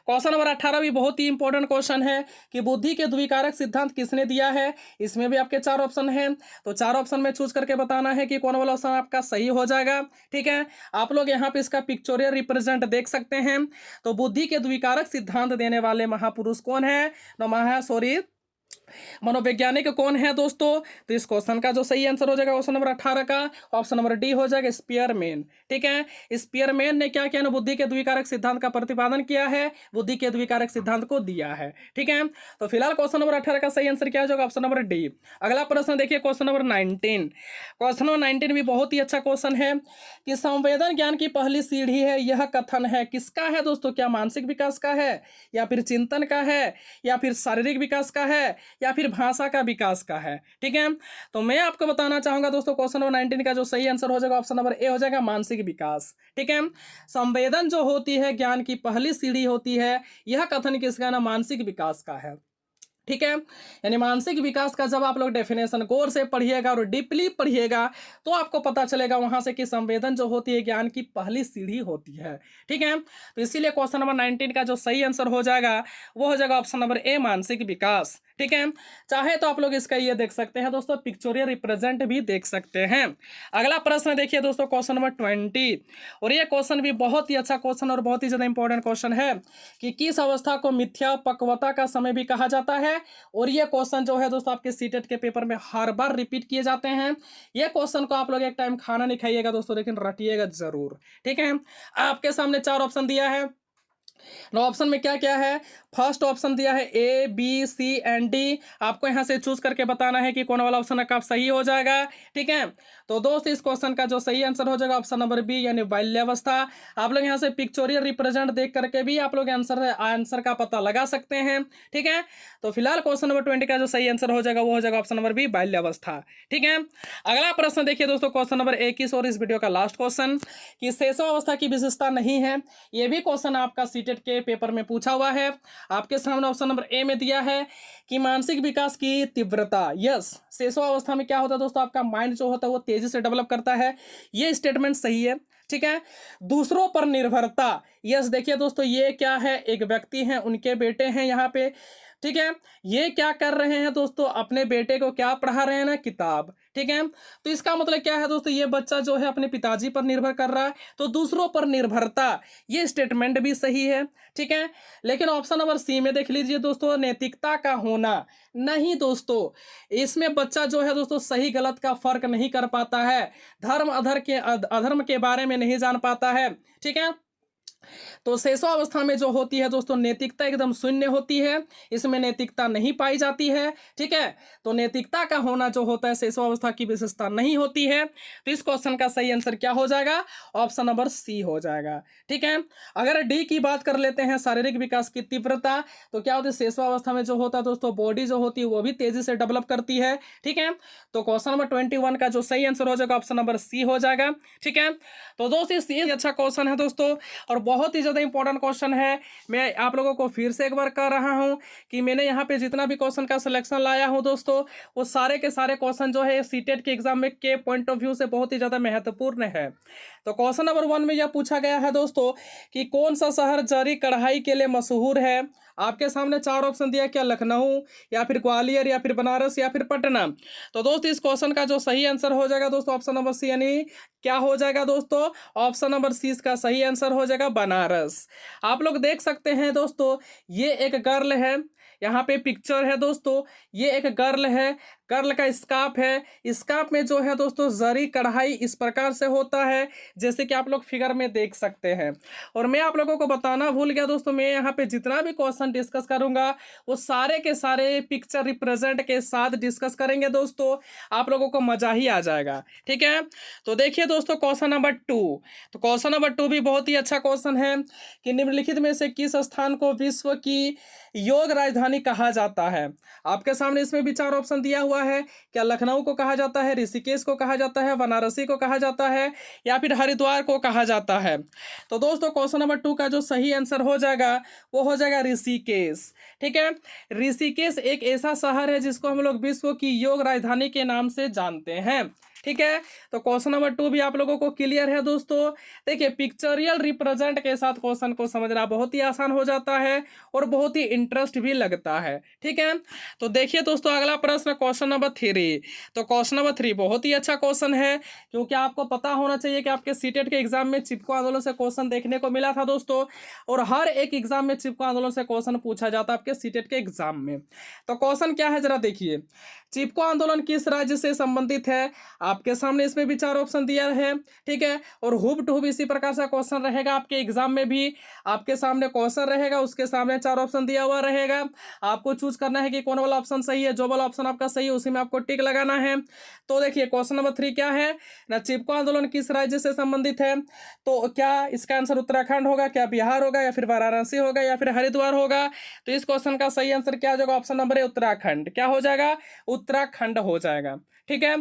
क्वेश्चन नंबर 18 भी बहुत ही इंपॉर्टेंट क्वेश्चन है कि बुद्धि के द्विकारक सिद्धांत किसने दिया है। इसमें भी आपके चार ऑप्शन है, तो चार ऑप्शन में चूज करके बताना है कि कौन वाला ऑप्शन आपका सही हो जाएगा। ठीक है, आप लोग यहाँ पे इसका पिक्चोरियल रिप्रेजेंट देख सकते हैं। तो बुद्धि के द्विकारक सिद्धांत देने वाले महापुरुष कौन है, मनोवैज्ञानिक कौन है दोस्तों। तो इस क्वेश्चन का जो सही आंसर हो जाएगा क्वेश्चन नंबर 18 का ऑप्शन नंबर डी हो जाएगा स्पीयरमैन। ठीक है, स्पीयरमैन ने क्या किया ना, बुद्धि के द्विकारक सिद्धांत का प्रतिपादन किया है, बुद्धि के द्विकारक सिद्धांत को दिया है। ठीक है, तो फिलहाल क्वेश्चन नंबर 18 का सही आंसर क्या हो जाएगा, ऑप्शन नंबर डी। अगला प्रश्न देखिए क्वेश्चन नंबर 19। क्वेश्चन नंबर 19 भी बहुत ही अच्छा क्वेश्चन है कि संवेदन ज्ञान की पहली सीढ़ी है, यह कथन है किसका है दोस्तों, क्या मानसिक विकास का है या फिर चिंतन का है या फिर शारीरिक विकास का है या फिर भाषा का विकास का है। ठीक है, तो मैं आपको बताना चाहूंगा दोस्तों क्वेश्चन नंबर 19 का जो सही आंसर हो जाएगा ऑप्शन नंबर ए हो जाएगा मानसिक विकास। ठीक है, संवेदन जो होती है ज्ञान की पहली सीढ़ी होती है, यह कथन किसका ना, मानसिक विकास का है। ठीक है, यानी मानसिक विकास का जब आप लोग डेफिनेशन गौर से पढ़िएगा और डीपली पढ़िएगा तो आपको पता चलेगा वहां से कि संवेदन जो होती है ज्ञान की पहली सीढ़ी होती है। ठीक है, तो इसीलिए क्वेश्चन नंबर 19 का जो सही आंसर हो जाएगा वो हो जाएगा ऑप्शन नंबर ए मानसिक विकास। ठीक है, चाहे तो आप लोग इसका ये देख सकते हैं दोस्तों, पिक्चोरियल रिप्रेजेंट भी देख सकते हैं। अगला प्रश्न देखिए दोस्तों क्वेश्चन नंबर 20, और ये क्वेश्चन भी बहुत ही अच्छा क्वेश्चन और बहुत ही ज्यादा इंपॉर्टेंट क्वेश्चन है कि किस अवस्था को मिथ्या पक्वता का समय भी कहा जाता है। और ये क्वेश्चन जो है दोस्तों आपके सीटेट के पेपर में हर बार रिपीट किए जाते हैं। ये क्वेश्चन को आप लोग एक टाइम खाना नहीं खाइएगा दोस्तों, लेकिन रटिएगा जरूर। ठीक है, आपके सामने चार ऑप्शन दिया है। ऑप्शन में क्या क्या है, फर्स्ट ऑप्शन दिया है A B C and D. आपको यहां से चूज करके बताना है कि कौन वाला ऑप्शन आपका सही हो जाएगा। ठीक है, तो दोस्त इस क्वेश्चन का जो सही आंसर हो जाएगा ऑप्शन नंबर बी यानी बाल्यावस्था। आप लोग यहां से पिक्चोरियल रिप्रेजेंट देख करके भी आप लोग आंसर का पता लगा सकते हैं। ठीक है, तो फिलहाल क्वेश्चन नंबर 20 का जो सही आंसर हो जाएगा वो हो जाएगा ऑप्शन नंबर बी बाल्यावस्था। ठीक है, अगला प्रश्न देखिए दोस्तों क्वेश्चन नंबर 21 और इस वीडियो का लास्ट क्वेश्चन कि शेषावस्था की विशेषता नहीं है। ये भी क्वेश्चन आपका सीटेट के पेपर में पूछा हुआ है। आपके सामने ऑप्शन नंबर ए में दिया है कि मानसिक विकास की तीव्रता। यस, शेषावस्था में क्या होता है दोस्तों, आपका माइंड जो होता है वो तेजी से डेवलप करता है। ये स्टेटमेंट सही है। ठीक है, दूसरों पर निर्भरता। यस, देखिए दोस्तों ये क्या है, एक व्यक्ति हैं, उनके बेटे हैं यहाँ पे। ठीक है, ये क्या कर रहे हैं दोस्तों, अपने बेटे को क्या पढ़ा रहे हैं ना, किताब। ठीक है, तो इसका मतलब क्या है दोस्तों, ये बच्चा जो है अपने पिताजी पर निर्भर कर रहा है, तो दूसरों पर निर्भरता ये स्टेटमेंट भी सही है। ठीक है, लेकिन ऑप्शन नंबर सी में देख लीजिए दोस्तों, नैतिकता का होना नहीं दोस्तों, इसमें बच्चा जो है दोस्तों सही गलत का फर्क नहीं कर पाता है, धर्म अधर्म के बारे में नहीं जान पाता है। ठीक है, तो शेषावस्था में जो होती है दोस्तों नैतिकता एकदम शून्य होती है, इसमें नैतिकता नहीं पाई जाती है। ठीक है, तो नैतिकता का होना जो होता है शेषावस्था की विशेषता नहीं होती है। तो इस क्वेश्चन का सही आंसर क्या हो जाएगा? ऑप्शन नंबर सी हो जाएगा। ठीक है, अगर डी की बात कर लेते हैं शारीरिक विकास की तीव्रता, तो क्या होती है शेषावस्था में जो होता है दोस्तों बॉडी जो होती है वो भी तेजी से डेवलप करती है। ठीक है, तो क्वेश्चन नंबर 21 का जो सही आंसर हो जाएगा ऑप्शन नंबर सी हो जाएगा। ठीक है, तो दोस्तों ये अच्छा क्वेश्चन है दोस्तों, और बहुत ही ज़्यादा इंपॉर्टेंट क्वेश्चन है। मैं आप लोगों को फिर से एक बार कह रहा हूं कि मैंने यहाँ पे जितना भी क्वेश्चन का सिलेक्शन लाया हूं दोस्तों, वो सारे के सारे क्वेश्चन जो है सीटेट के एग्जाम में के पॉइंट ऑफ व्यू से बहुत ही ज़्यादा महत्वपूर्ण है। तो क्वेश्चन नंबर 1 में यह पूछा गया है दोस्तों कि कौन सा शहर जरी कढ़ाई के लिए मशहूर है। आपके सामने 4 ऑप्शन दिया, क्या लखनऊ या फिर ग्वालियर या फिर बनारस या फिर पटना। तो दोस्तों इस क्वेश्चन का जो सही आंसर हो जाएगा दोस्तों ऑप्शन नंबर सी, यानी क्या हो जाएगा दोस्तों? ऑप्शन नंबर सी इसका सही आंसर हो जाएगा बनारस। आप लोग देख सकते हैं दोस्तों, ये एक गर्ल है, यहाँ पे पिक्चर है दोस्तों, ये एक गर्ल है, गर्ल का स्कार्फ है, स्कार्फ में जो है दोस्तों जरी कढ़ाई इस प्रकार से होता है जैसे कि आप लोग फिगर में देख सकते हैं। और मैं आप लोगों को बताना भूल गया दोस्तों, मैं यहाँ पे जितना भी क्वेश्चन डिस्कस करूंगा वो सारे के सारे पिक्चर रिप्रेजेंट के साथ डिस्कस करेंगे दोस्तों, आप लोगों को मजा ही आ जाएगा। ठीक है, तो देखिए दोस्तों क्वेश्चन नंबर 2, तो क्वेश्चन नंबर 2 भी बहुत ही अच्छा क्वेश्चन है कि निम्नलिखित में से किस स्थान को विश्व की योग राजधानी कहा जाता है। आपके सामने इसमें भी 4 ऑप्शन दिया हुआ है, क्या लखनऊ को कहा जाता है, ऋषिकेश को कहा जाता है, वाराणसी को कहा जाता है या फिर हरिद्वार को कहा जाता है। तो दोस्तों क्वेश्चन नंबर 2 का जो सही आंसर हो जाएगा वो हो जाएगा ऋषिकेश। ठीक है, ऋषिकेश एक ऐसा शहर है जिसको हम लोग विश्व की योग राजधानी के नाम से जानते हैं। ठीक है, तो क्वेश्चन नंबर 2 भी आप लोगों को क्लियर है दोस्तों। देखिए पिक्चरियल रिप्रेजेंट के साथ क्वेश्चन को समझना बहुत ही आसान हो जाता है और बहुत ही इंटरेस्ट भी लगता है। ठीक है, तो देखिए दोस्तों अगला प्रश्न क्वेश्चन नंबर 3। तो क्वेश्चन नंबर 3 बहुत ही अच्छा क्वेश्चन है, क्योंकि आपको पता होना चाहिए कि आपके सीटेट के एग्जाम में चिपको आंदोलन से क्वेश्चन देखने को मिला था दोस्तों, और हर एक एग्जाम में चिपको आंदोलन से क्वेश्चन पूछा जाता है आपके सीटेट के एग्जाम में। तो क्वेश्चन क्या है जरा देखिए, चिपको आंदोलन किस राज्य से संबंधित है। आपके सामने इसमें भी 4 ऑप्शन दिया है। ठीक है, और हुब टू हुब इसी प्रकार से क्वेश्चन रहेगा आपके एग्जाम में भी, आपके सामने क्वेश्चन रहेगा, उसके सामने 4 ऑप्शन दिया हुआ रहेगा, आपको चूज करना है कि कौन वाला ऑप्शन सही है। जो वाला ऑप्शन आपका सही है उसी में आपको टिक लगाना है। तो देखिए क्वेश्चन नंबर 3 क्या है ना, चिपको आंदोलन किस राज्य से संबंधित है। तो क्या इसका आंसर उत्तराखंड होगा, क्या बिहार होगा या फिर वाराणसी होगा या फिर हरिद्वार होगा। तो इस क्वेश्चन का सही आंसर क्या हो जाएगा? ऑप्शन नंबर ए उत्तराखंड। क्या हो जाएगा? उत्तराखंड हो जाएगा। ठीक है,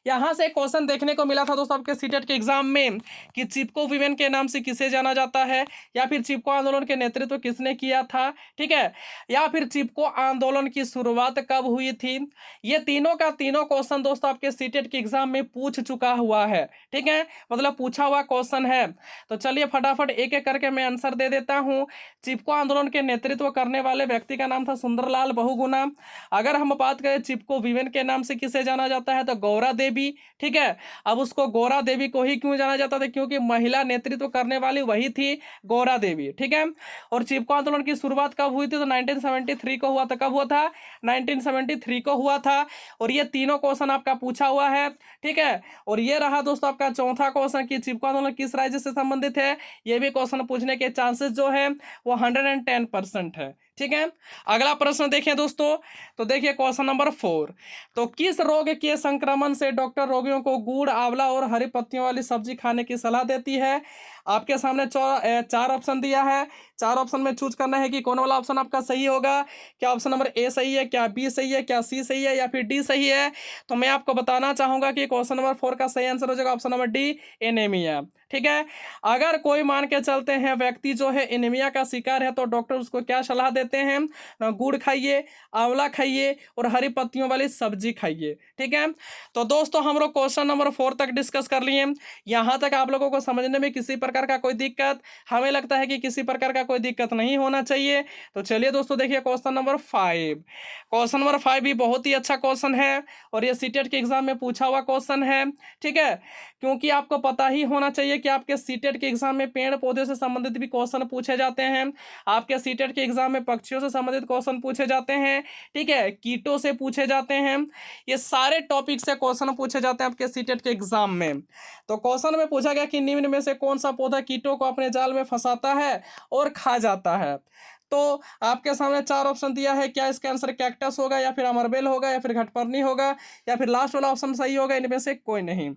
यहां से क्वेश्चन देखने को मिला था दोस्तों आपके सीटेट के एग्जाम में कि चिपको विमेन के नाम से किसे जाना जाता है, या फिर चिपको आंदोलन के नेतृत्व किसने किया था। ठीक है, या फिर चिपको आंदोलन की शुरुआत कब हुई थी। ये तीनों का तीनों क्वेश्चन दोस्तों आपके सीटेट के एग्जाम में पूछ चुका हुआ है। ठीक है, मतलब पूछा हुआ क्वेश्चन है। तो चलिए फटाफट एक एक करके मैं आंसर दे देता हूं। चिपको आंदोलन के नेतृत्व करने वाले व्यक्ति का नाम था सुंदरलाल बहुगुणा। अगर हम बात करें चिपको विमेन के नाम से किसे जाना जाता है तो गौरा देवी। ठीक है, अब उसको गौरा देवी को ही क्यों जाना जाता था, क्योंकि महिला नेतृत्व करने वाली वही थी गौरा देवी। ठीक है, और चिपको आंदोलन की शुरुआत कब हुई थी तो 1973 को हुआ था। कब हुआ था? 1973 को हुआ था। और ये तीनों क्वेश्चन आपका पूछा हुआ है। ठीक है, और ये रहा दोस्तों आपका चौथा क्वेश्चन कि चिपको आंदोलन किस राज्य से संबंधित है। ये भी क्वेश्चन पूछने के चांसेस जो है वो 110% है। ठीक है, अगला प्रश्न देखें दोस्तों, तो देखिए क्वेश्चन नंबर 4। तो किस रोग के संक्रमण से डॉक्टर रोगियों को गुड़, आंवला और हरी पत्तियों वाली सब्जी खाने की सलाह देती है। आपके सामने 4 ऑप्शन दिया है। 4 ऑप्शन में चूज करना है कि कौन वाला ऑप्शन आपका सही होगा। क्या ऑप्शन नंबर ए सही है, क्या बी सही है, क्या सी सही है या फिर डी सही है। तो मैं आपको बताना चाहूंगा कि क्वेश्चन नंबर 4 का सही आंसर हो जाएगा ऑप्शन नंबर डी, एनीमिया। ठीक है, अगर कोई मान के चलते हैं व्यक्ति जो है एनीमिया का शिकार है तो डॉक्टर उसको क्या सलाह देते हैं, गुड़ खाइए, आंवला खाइए और हरी पत्तियों वाली सब्जी खाइए। ठीक है, तो दोस्तों हम लोग क्वेश्चन नंबर 4 तक डिस्कस कर लिए। यहां तक आप लोगों को समझने में किसी प्रकार का कोई दिक्कत, हमें लगता है कि किसी प्रकार का कोई दिक्कत नहीं होना चाहिए। तो चलिए दोस्तों देखिए क्वेश्चन नंबर 5। क्वेश्चन नंबर 5 भी बहुत ही अच्छा क्वेश्चन है और ये सीटेट के एग्जाम में पूछा हुआ क्वेश्चन है। ठीक है, क्योंकि आपको पता ही होना चाहिए कि आपके सीटेट के एग्जाम में पेड़ पौधे से संबंधित भी क्वेश्चन पूछे जाते हैं। आपके सीटेट के एग्जाम में पक्षियों से संबंधित क्वेश्चन पूछे जाते हैं। ठीक है, कीटों से पूछे जाते हैं। ये सारे टॉपिक से क्वेश्चन पूछे जाते हैं आपके सीटेट के एग्जाम में। तो क्वेश्चन में पूछा गया कि निम्न में से कौन सा पौधा कीटों को अपने जाल में फंसाता है और खा जाता है। तो आपके सामने चार ऑप्शन दिया है, क्या इसका आंसर कैक्टस होगा या फिर अमरबेल होगा या फिर घटपर्णी होगा या फिर लास्ट वाला ऑप्शन सही होगा, इनमें से कोई नहीं।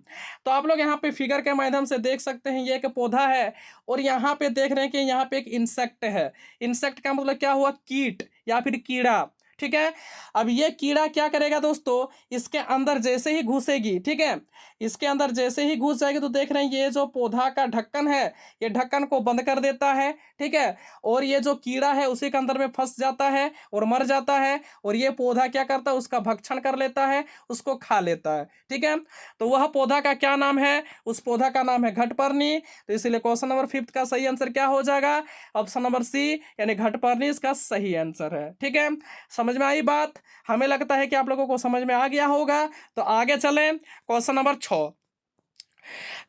तो आप लोग यहाँ पे फिगर के माध्यम से देख सकते हैं ये एक पौधा है और यहाँ पे देख रहे हैं कि यहाँ पे एक इंसेक्ट है। इंसेक्ट का मतलब क्या हुआ, कीट या फिर कीड़ा, ठीक है। अब ये कीड़ा क्या करेगा दोस्तों, इसके अंदर जैसे ही घुसेगी, ठीक है, इसके अंदर जैसे ही घुस जाएगी तो देख रहे हैं ये जो पौधा का ढक्कन है ये ढक्कन को बंद कर देता है, ठीक है, और ये जो कीड़ा है उसी के अंदर में फंस जाता है और मर जाता है और ये पौधा क्या करता है, उसका भक्षण कर लेता है, उसको खा लेता है, ठीक है। तो वह पौधा का क्या नाम है, उस पौधा का नाम है घटपर्णी। तो इसलिए क्वेश्चन नंबर 5 का सही आंसर क्या हो जाएगा, ऑप्शन नंबर सी यानी घटपर्णी इसका सही आंसर है, ठीक है। समझ में आई बात, हमें लगता है कि आप लोगों को समझ में आ गया होगा। तो आगे चलें, क्वेश्चन नंबर 6।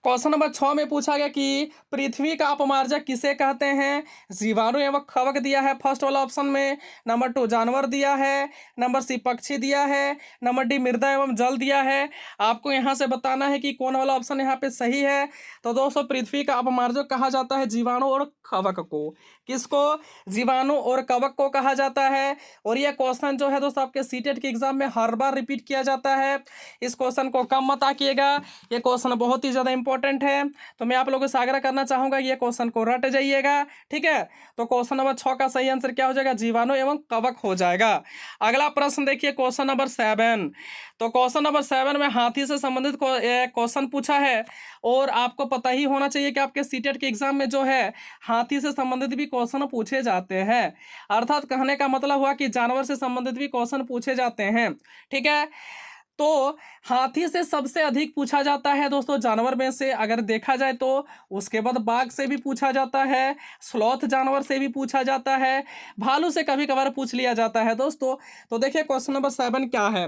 क्वेश्चन नंबर 6 में पूछा गया कि पृथ्वी का अपमार्जक किसे कहते हैं। जीवाणु एवं कवक दिया है फर्स्ट वाला ऑप्शन में, नंबर 2 जानवर दिया है, नंबर सी पक्षी दिया है, नंबर डी मृदा एवं जल दिया है। आपको यहाँ से बताना है कि कौन वाला ऑप्शन यहाँ पे सही है। तो दोस्तों पृथ्वी का अपमार्जक कहा जाता है जीवाणु और कवक को। किसको, जीवाणु और कवक को कहा जाता है। और यह क्वेश्चन जो है दोस्तों आपके सीटेट के एग्जाम में हर बार रिपीट किया जाता है। इस क्वेश्चन को कम मत आकिएगा, ये क्वेश्चन बहुत ही ज़्यादा इंपॉर्टेंट है। तो मैं आप लोगों से आग्रह करना चाहूँगा ये क्वेश्चन को रट जाइएगा, ठीक है। तो क्वेश्चन नंबर 6 का सही आंसर क्या हो जाएगा, जीवाणु एवं कवक हो जाएगा। अगला प्रश्न देखिए क्वेश्चन नंबर 7। तो क्वेश्चन नंबर 7 में हाथी से संबंधित क्वेश्चन पूछा है और आपको पता ही होना चाहिए कि आपके सीटेट के एग्जाम में जो है हाथी से संबंधित भी क्वेश्चन पूछे जाते हैं। अर्थात कहने का मतलब हुआ कि जानवर से संबंधित भी क्वेश्चन पूछे जाते हैं, ठीक है। तो हाथी से सबसे अधिक पूछा जाता है दोस्तों जानवर में से अगर देखा जाए तो। उसके बाद बाघ से भी पूछा जाता है, स्लॉथ जानवर से भी पूछा जाता है, भालू से कभी कभार पूछ लिया जाता है दोस्तों। तो देखिए क्वेश्चन नंबर 7 क्या है,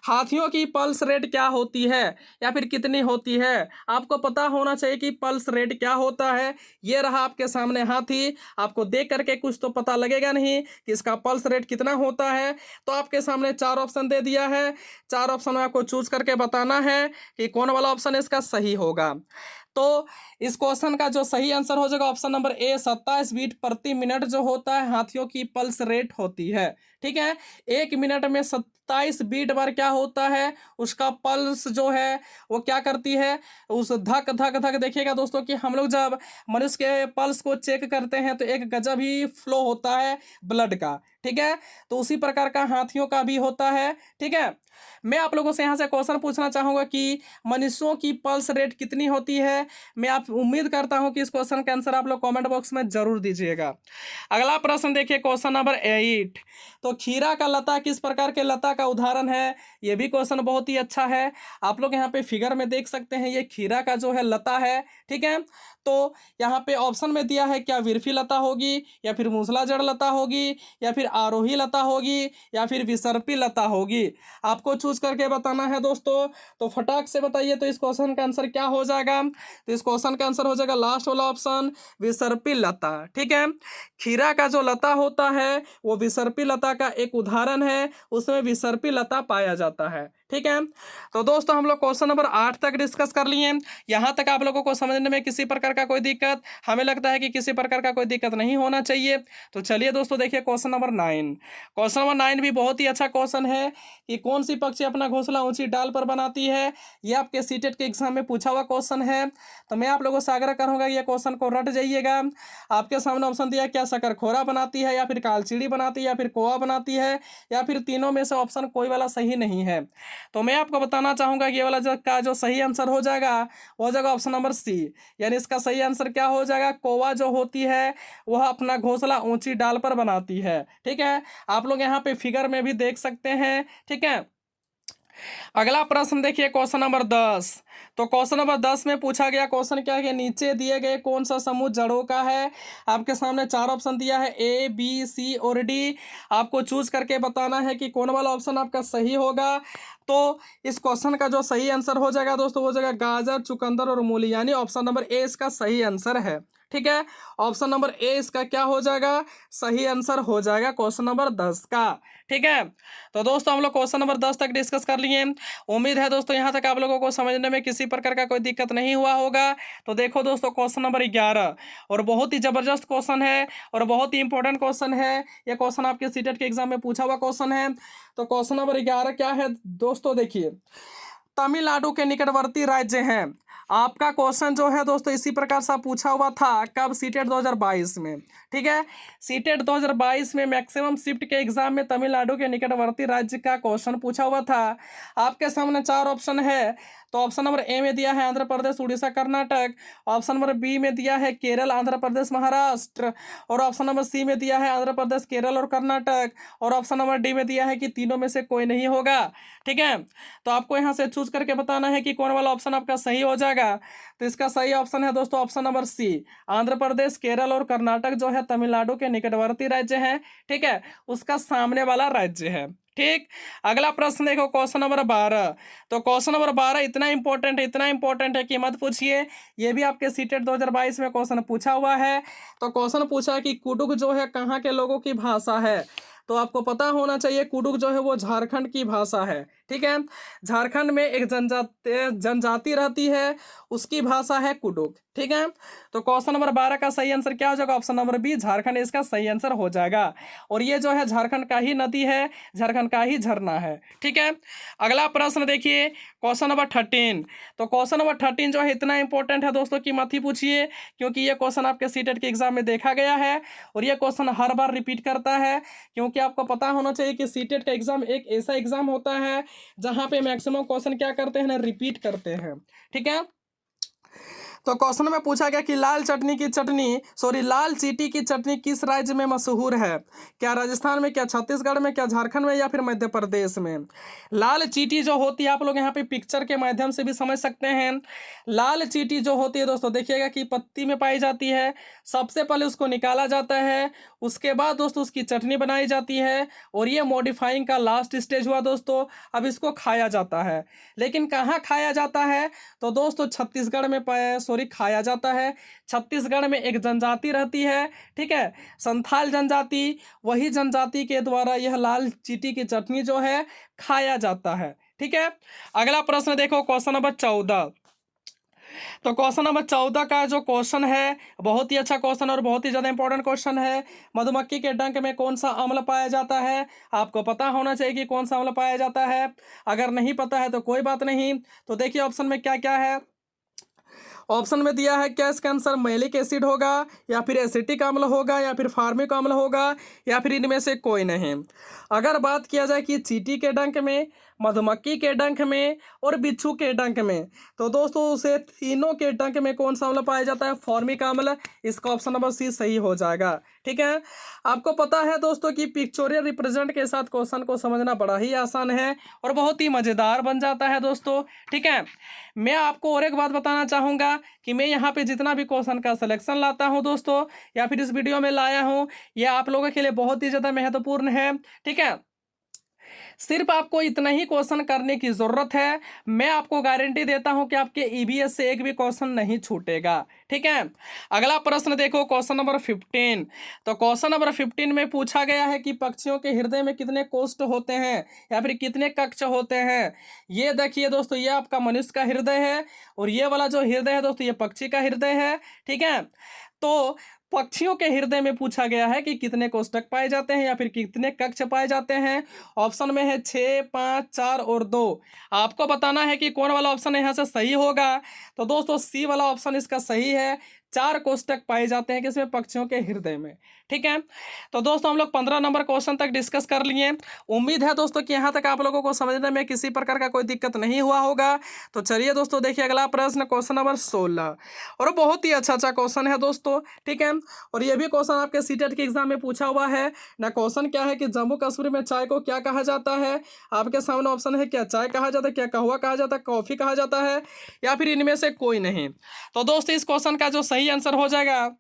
हाथियों की पल्स रेट क्या होती है या फिर कितनी होती है। आपको पता होना चाहिए कि पल्स रेट क्या होता है। ये रहा आपके सामने हाथी, आपको देख करके कुछ तो पता लगेगा नहीं कि इसका पल्स रेट कितना होता है। तो आपके सामने 4 ऑप्शन दे दिया है, 4 ऑप्शन में आपको चूज करके बताना है कि कौन वाला ऑप्शन इसका सही होगा। तो इस क्वेश्चन का जो सही आंसर हो जाएगा ऑप्शन नंबर ए, 27 बीट प्रति मिनट जो होता है हाथियों की पल्स रेट होती है, ठीक है। 1 मिनट में 27 बीट बार क्या होता है, उसका पल्स जो है वो क्या करती है, उस धक धक धक। देखिएगा दोस्तों कि हम लोग जब मनुष्य के पल्स को चेक करते हैं तो एक गजब ही फ्लो होता है ब्लड का, ठीक है। तो उसी प्रकार का हाथियों का भी होता है, ठीक है। मैं आप लोगों से यहाँ से क्वेश्चन पूछना चाहूँगा कि मनुष्यों की पल्स रेट कितनी होती है। मैं आप उम्मीद करता हूँ कि इस क्वेश्चन का आंसर आप लोग कमेंट बॉक्स में जरूर दीजिएगा। अगला प्रश्न देखिए क्वेश्चन नंबर 8। तो खीरा का लता किस प्रकार के लता का उदाहरण है। ये भी क्वेश्चन बहुत ही अच्छा है। आप लोग यहाँ पे फिगर में देख सकते हैं ये खीरा का जो है लता है, ठीक है। तो यहाँ पे ऑप्शन में दिया है क्या विरफी लता होगी या फिर मूसला जड़ लता होगी या फिर आरोही लता होगी या फिर विसर्पी लता होगी। आपको चूज करके बताना है दोस्तों। तो फटाक से बताइए तो इस क्वेश्चन का आंसर क्या हो जाएगा। तो इस क्वेश्चन का आंसर हो जाएगा लास्ट वाला ऑप्शन, विसर्पी लता, ठीक है। खीरा का जो लता होता है वो विसर्पी लता का एक उदाहरण है, उसमें विसर्पी लता पाया जाता है, ठीक है। तो दोस्तों हम लोग क्वेश्चन नंबर 8 तक डिस्कस कर लिए। यहाँ तक आप लोगों को समझने में किसी प्रकार का कोई दिक्कत, हमें लगता है कि किसी प्रकार का कोई दिक्कत नहीं होना चाहिए। तो चलिए दोस्तों देखिए क्वेश्चन नंबर 9। क्वेश्चन नंबर 9 भी बहुत ही अच्छा क्वेश्चन है कि कौन सी पक्षी अपना घोंसला ऊंची डाल पर बनाती है। ये आपके सीटेट के एग्जाम में पूछा हुआ क्वेश्चन है। तो मैं आप लोगों से आग्रह करूंगा ये क्वेश्चन को रट जाइएगा। आपके सामने ऑप्शन दिया, क्या शकरखोरा बनाती है या फिर कालचीड़ी बनाती है या फिर कोआ बनाती है या फिर तीनों में से ऑप्शन कोई वाला सही नहीं है। तो मैं आपको बताना चाहूंगा कि ये वाला जो सही आंसर हो जाएगा वो हो जाएगा ऑप्शन नंबर सी, यानी इसका सही आंसर क्या हो जाएगा, कौवा जो होती है वह अपना घोंसला ऊंची डाल पर बनाती है, ठीक है। आप लोग यहाँ पे फिगर में भी देख सकते हैं, ठीक है। अगला प्रश्न देखिए क्वेश्चन नंबर 10। तो क्वेश्चन नंबर 10 में पूछा गया क्वेश्चन क्या है कि नीचे दिए गए कौन सा समूह जड़ों का है। आपके सामने 4 ऑप्शन दिया है ए, बी, सी और डी। आपको चूज करके बताना है कि कौन वाला ऑप्शन आपका सही होगा। तो इस क्वेश्चन का जो सही आंसर हो जाएगा दोस्तों हो जाएगा गाजर, चुकंदर और मूली, यानी ऑप्शन नंबर ए इसका सही आंसर है, ठीक है। ऑप्शन नंबर ए इसका क्या हो जाएगा, सही आंसर हो जाएगा क्वेश्चन नंबर 10 का, ठीक है। तो दोस्तों हम लोग क्वेश्चन नंबर 10 तक डिस्कस कर लिए। उम्मीद है दोस्तों यहाँ तक आप लोगों को समझने में में किसी प्रकार का कोई दिक्कत नहीं हुआ होगा। तो देखो दोस्तों क्वेश्चन नंबर 11 और बहुत ही ज़बरदस्त क्वेश्चन है और बहुत ही इंपॉर्टेंट क्वेश्चन है। यह क्वेश्चन आपके सीटेट के एग्जाम में पूछा हुआ क्वेश्चन है। तो क्वेश्चन नंबर 11 क्या है दोस्तों, देखिए तमिलनाडु के निकटवर्ती राज्य हैं। आपका क्वेश्चन जो है दोस्तों इसी प्रकार से पूछा हुआ था कब, सीटेट 2022 में। ठीक है, सीटेट 2022 में मैक्सिमम शिफ्ट के एग्जाम में तमिलनाडु के निकटवर्ती राज्य का क्वेश्चन पूछा हुआ था। आपके सामने 4 ऑप्शन है। तो ऑप्शन नंबर ए में दिया है Andhra Pradesh, Orissa, Karnataka. Option number B में दिया है केरल, आंध्र प्रदेश, महाराष्ट्र। और ऑप्शन नंबर सी में दिया है आंध्र प्रदेश, केरल और कर्नाटक। और ऑप्शन नंबर डी में दिया है कि तीनों में से कोई नहीं होगा। ठीक है, तो आपको यहाँ से चूज करके बताना है कि कौन वाला ऑप्शन आपका सही हो जाएगा। तो इसका सही ऑप्शन है दोस्तों ऑप्शन नंबर सी, आंध्र प्रदेश, केरल और कर्नाटक जो है तमिलनाडु के निकटवर्ती राज्य हैं। ठीक है, उसका सामने वाला राज्य है। ठीक, अगला प्रश्न देखो क्वेश्चन नंबर 12। तो क्वेश्चन नंबर 12 इतना इंपॉर्टेंट है कि मत पूछिए, ये भी आपके सीटेट 2022 में क्वेश्चन पूछा हुआ है। तो क्वेश्चन पूछा है कि कुडुख जो है कहाँ के लोगों की भाषा है। तो आपको पता होना चाहिए कुडुख जो है वो झारखंड की भाषा है। ठीक है, झारखंड में एक जनजाति रहती है, उसकी भाषा है कुडुख। ठीक है, तो क्वेश्चन नंबर 12 का सही आंसर क्या हो जाएगा, ऑप्शन नंबर बी, झारखंड इसका सही आंसर हो जाएगा। और ये जो है झारखंड का ही नदी है, झारखंड का ही झरना है। ठीक है, अगला प्रश्न देखिए क्वेश्चन नंबर 13। तो क्वेश्चन नंबर 13 जो है इतना इंपॉर्टेंट है दोस्तों कि मत ही पूछिए, क्योंकि ये क्वेश्चन आपके सीटेट के एग्जाम में देखा गया है और ये क्वेश्चन हर बार रिपीट करता है। क्योंकि आपको पता होना चाहिए कि सीटेट का एग्जाम एक ऐसा एग्जाम होता है जहां पे मैक्सिमम क्वेश्चन क्या करते हैं ना, रिपीट करते हैं। ठीक है, तो क्वेश्चन में पूछा गया कि लाल चींटी की चटनी किस राज्य में मशहूर है। क्या राजस्थान में, क्या छत्तीसगढ़ में, क्या झारखंड में या फिर मध्य प्रदेश में। लाल चींटी जो होती है आप लोग यहाँ पे पिक्चर के माध्यम से भी समझ सकते हैं। लाल चींटी जो होती है दोस्तों देखिएगा कि पत्ती में पाई जाती है। सबसे पहले उसको निकाला जाता है, उसके बाद दोस्तों उसकी चटनी बनाई जाती है और ये मॉडिफाइंग का लास्ट स्टेज हुआ दोस्तों। अब इसको खाया जाता है, लेकिन कहाँ खाया जाता है, तो दोस्तों छत्तीसगढ़ में खाया जाता है। छत्तीसगढ़ में एक जनजाति रहती है, ठीक है, संथाल जनजाति, वही जनजाति के द्वारा यह लाल चींटी की चटनी जो है खाया जाता है। ठीक है, अगला प्रश्न देखो क्वेश्चन नंबर 14। तो क्वेश्चन नंबर 14 का जो क्वेश्चन है बहुत ही अच्छा क्वेश्चन और बहुत ही ज़्यादा इंपॉर्टेंट क्वेश्चन है। मधुमक्खी के डंक में कौन सा अम्ल पाया जाता है। आपको पता होना चाहिए कि कौन सा अम्ल पाया जाता है। अगर नहीं पता है तो कोई बात नहीं। तो देखिए ऑप्शन में क्या क्या है। ऑप्शन में दिया है क्या इसका आंसर मैलिक एसिड होगा, या फिर एसिटिक अम्ल होगा, या फिर फार्मिक अम्ल होगा, या फिर इनमें से कोई नहीं। अगर बात किया जाए कि चींटी के डंक में, मधुमक्खी के डंक में और बिच्छू के डंक में, तो दोस्तों उसे तीनों के डंक में कौन सा अम्ल पाया जाता है, फॉर्मिक अम्ल। इसका ऑप्शन नंबर सी सही हो जाएगा। ठीक है, आपको पता है दोस्तों कि पिक्चोरियल रिप्रेजेंट के साथ क्वेश्चन को समझना बड़ा ही आसान है और बहुत ही मज़ेदार बन जाता है दोस्तों। ठीक है, मैं आपको और एक बात बताना चाहूँगा कि मैं यहाँ पे जितना भी क्वेश्चन का सिलेक्शन लाता हूँ दोस्तों, या फिर इस वीडियो में लाया हूँ, ये आप लोगों के लिए बहुत ही ज़्यादा महत्वपूर्ण है। ठीक है, सिर्फ आपको इतना ही क्वेश्चन करने की ज़रूरत है। मैं आपको गारंटी देता हूं कि आपके ईवीएस से एक भी क्वेश्चन नहीं छूटेगा। ठीक है, अगला प्रश्न देखो क्वेश्चन नंबर 15। तो क्वेश्चन नंबर 15 में पूछा गया है कि पक्षियों के हृदय में कितने कोष्ठ होते हैं या फिर कितने कक्ष होते हैं। ये देखिए दोस्तों, ये आपका मनुष्य का हृदय है और ये वाला जो हृदय है दोस्तों ये पक्षी का हृदय है। ठीक है, तो पक्षियों के हृदय में पूछा गया है कि कितने कोष्ठक पाए जाते हैं या फिर कितने कक्ष पाए जाते हैं। ऑप्शन में है 6, 5, 4 और 2। आपको बताना है कि कौन वाला ऑप्शन यहाँ से सही होगा। तो दोस्तों सी वाला ऑप्शन इसका सही है। 4 कोष्ठक पाए जाते हैं किसमें, पक्षियों के हृदय में। ठीक है, तो दोस्तों हम लोग 15 नंबर क्वेश्चन तक डिस्कस कर लिए। उम्मीद है दोस्तों कि यहाँ तक आप लोगों को समझने में किसी प्रकार का कोई दिक्कत नहीं हुआ होगा। तो चलिए दोस्तों देखिए अगला प्रश्न क्वेश्चन नंबर 16 और बहुत ही अच्छा क्वेश्चन है दोस्तों। ठीक है, और ये भी क्वेश्चन आपके सीटेट के एग्जाम में पूछा हुआ है ना। क्वेश्चन क्या है कि जम्मू कश्मीर में चाय को क्या कहा जाता है। आपके सामने ऑप्शन है क्या चाय कहा जाता है, क्या कहवा कहा जाता है, कॉफ़ी कहा जाता है, या फिर इनमें से कोई नहीं। तो दोस्तों इस क्वेश्चन का जो सही आंसर हो जाएगा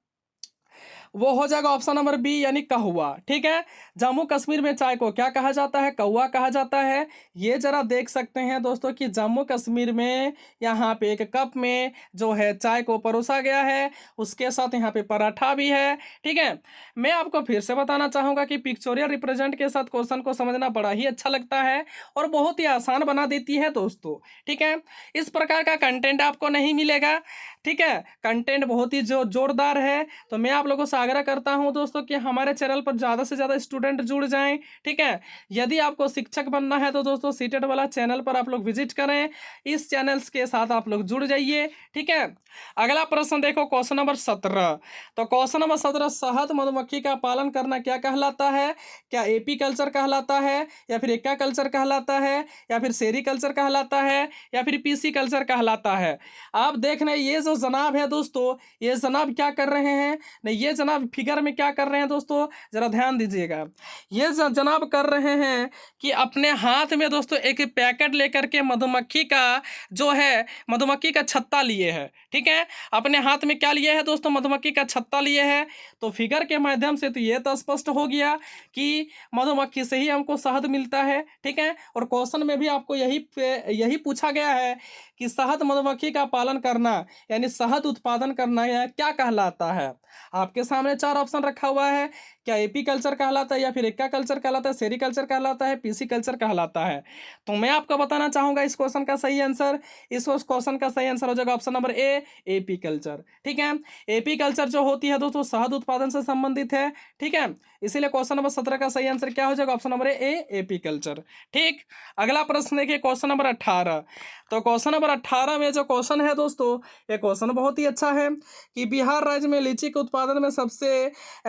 वो हो जाएगा ऑप्शन नंबर बी यानी कहुआ। ठीक है, जम्मू कश्मीर में चाय को क्या कहा जाता है? कौवा कहा जाता है। ये जरा देख सकते हैं दोस्तों कि जम्मू कश्मीर में यहाँ पे एक कप में जो है चाय को परोसा गया है, उसके साथ यहाँ पे पराठा भी है। ठीक है, मैं आपको फिर से बताना चाहूँगा कि पिक्चोरियल रिप्रेजेंट के साथ क्वेश्चन को समझना बड़ा ही अच्छा लगता है और बहुत ही आसान बना देती है दोस्तों। ठीक है, इस प्रकार का कंटेंट आपको नहीं मिलेगा। ठीक है, कंटेंट बहुत ही जोरदार है। तो मैं आप लोगों से आग्रह करता हूं दोस्तों कि हमारे चैनल पर ज़्यादा से ज़्यादा स्टूडेंट जुड़ जाएं। ठीक है, यदि आपको शिक्षक बनना है तो दोस्तों सीटेट वाला चैनल पर आप लोग विजिट करें, इस चैनल्स के साथ आप लोग जुड़ जाइए। ठीक है, अगला प्रश्न देखो, क्वेश्चन नंबर 17। तो क्वेश्चन नंबर 17, शहद मधुमक्खी का पालन करना क्या कहलाता है? क्या एपी कल्चर कहलाता है, या फिर एक्वा कल्चर कहलाता है, या फिर सेरी कल्चर कहलाता है, या फिर पीसी कल्चर कहलाता है? आप देख रहे हैं ये जो जनाब है दोस्तों, ये जनाब क्या कर रहे हैं? नहीं, ये जनाब फिगर में क्या कर रहे हैं दोस्तों, जरा ध्यान दीजिएगा। ये जनाब कर रहे हैं कि अपने हाथ में दोस्तों एक पैकेट लेकर के मधुमक्खी का जो है, मधुमक्खी का छत्ता लिए है। ठीक है, अपने हाथ में क्या लिए है दोस्तों? मधुमक्खी का छत्ता लिए है। तो फिगर के माध्यम से तो ये तो स्पष्ट हो गया कि मधुमक्खी से ही हमको शहद मिलता है। ठीक है, और क्वेश्चन में भी आपको यही पूछा गया है कि शहद मधुमक्खी का पालन करना यानी शहद उत्पादन करना यह क्या कहलाता है? आपके सामने 4 ऑप्शन रखा हुआ है। क्या एपी कल्चर कहलाता है, या फिर एक्वा कल्चर कहलाता है, सेरी कल्चर कहलाता है, पीसी कल्चर कहलाता है? तो मैं आपको बताना चाहूंगा इस क्वेश्चन का सही आंसर, इस क्वेश्चन का सही आंसर हो जाएगा ऑप्शन नंबर ए, एपी कल्चर। ठीक है, एपी कल्चर जो होती है दोस्तों शहद उत्पादन से संबंधित है। ठीक है, इसीलिए क्वेश्चन नंबर 17 का सही आंसर क्या हो जाएगा? ऑप्शन नंबर ए, एपी कल्चर। ठीक, अगला प्रश्न देखिए, क्वेश्चन नंबर 18। तो क्वेश्चन नंबर 18 में जो क्वेश्चन है दोस्तों, ये क्वेश्चन बहुत ही अच्छा है कि बिहार राज्य में लीची के उत्पादन में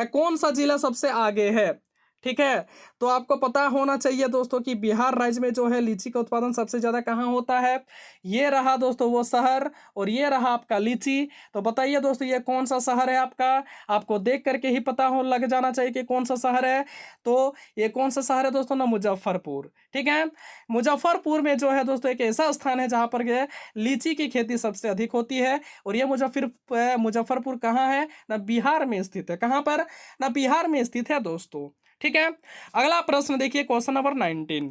कौन सा जिला सबसे आगे है? ठीक है, तो आपको पता होना चाहिए दोस्तों कि बिहार राज्य में जो है लीची का उत्पादन सबसे ज़्यादा कहाँ होता है। ये रहा दोस्तों वो शहर, और ये रहा आपका लीची। तो बताइए दोस्तों ये कौन सा शहर है आपका? आपको देख करके ही पता हो लग जाना चाहिए कि कौन सा शहर है। तो ये कौन सा शहर है दोस्तों? ना मुजफ्फरपुर। ठीक है, मुजफ्फरपुर में जो है दोस्तों एक ऐसा स्थान है जहाँ पर लीची की खेती सबसे अधिक होती है। और ये मुजफ्फरपुर कहाँ है? ना बिहार में स्थित है। कहाँ पर? ना बिहार में स्थित है दोस्तों। ठीक है, अगला प्रश्न देखिए, क्वेश्चन नंबर 19।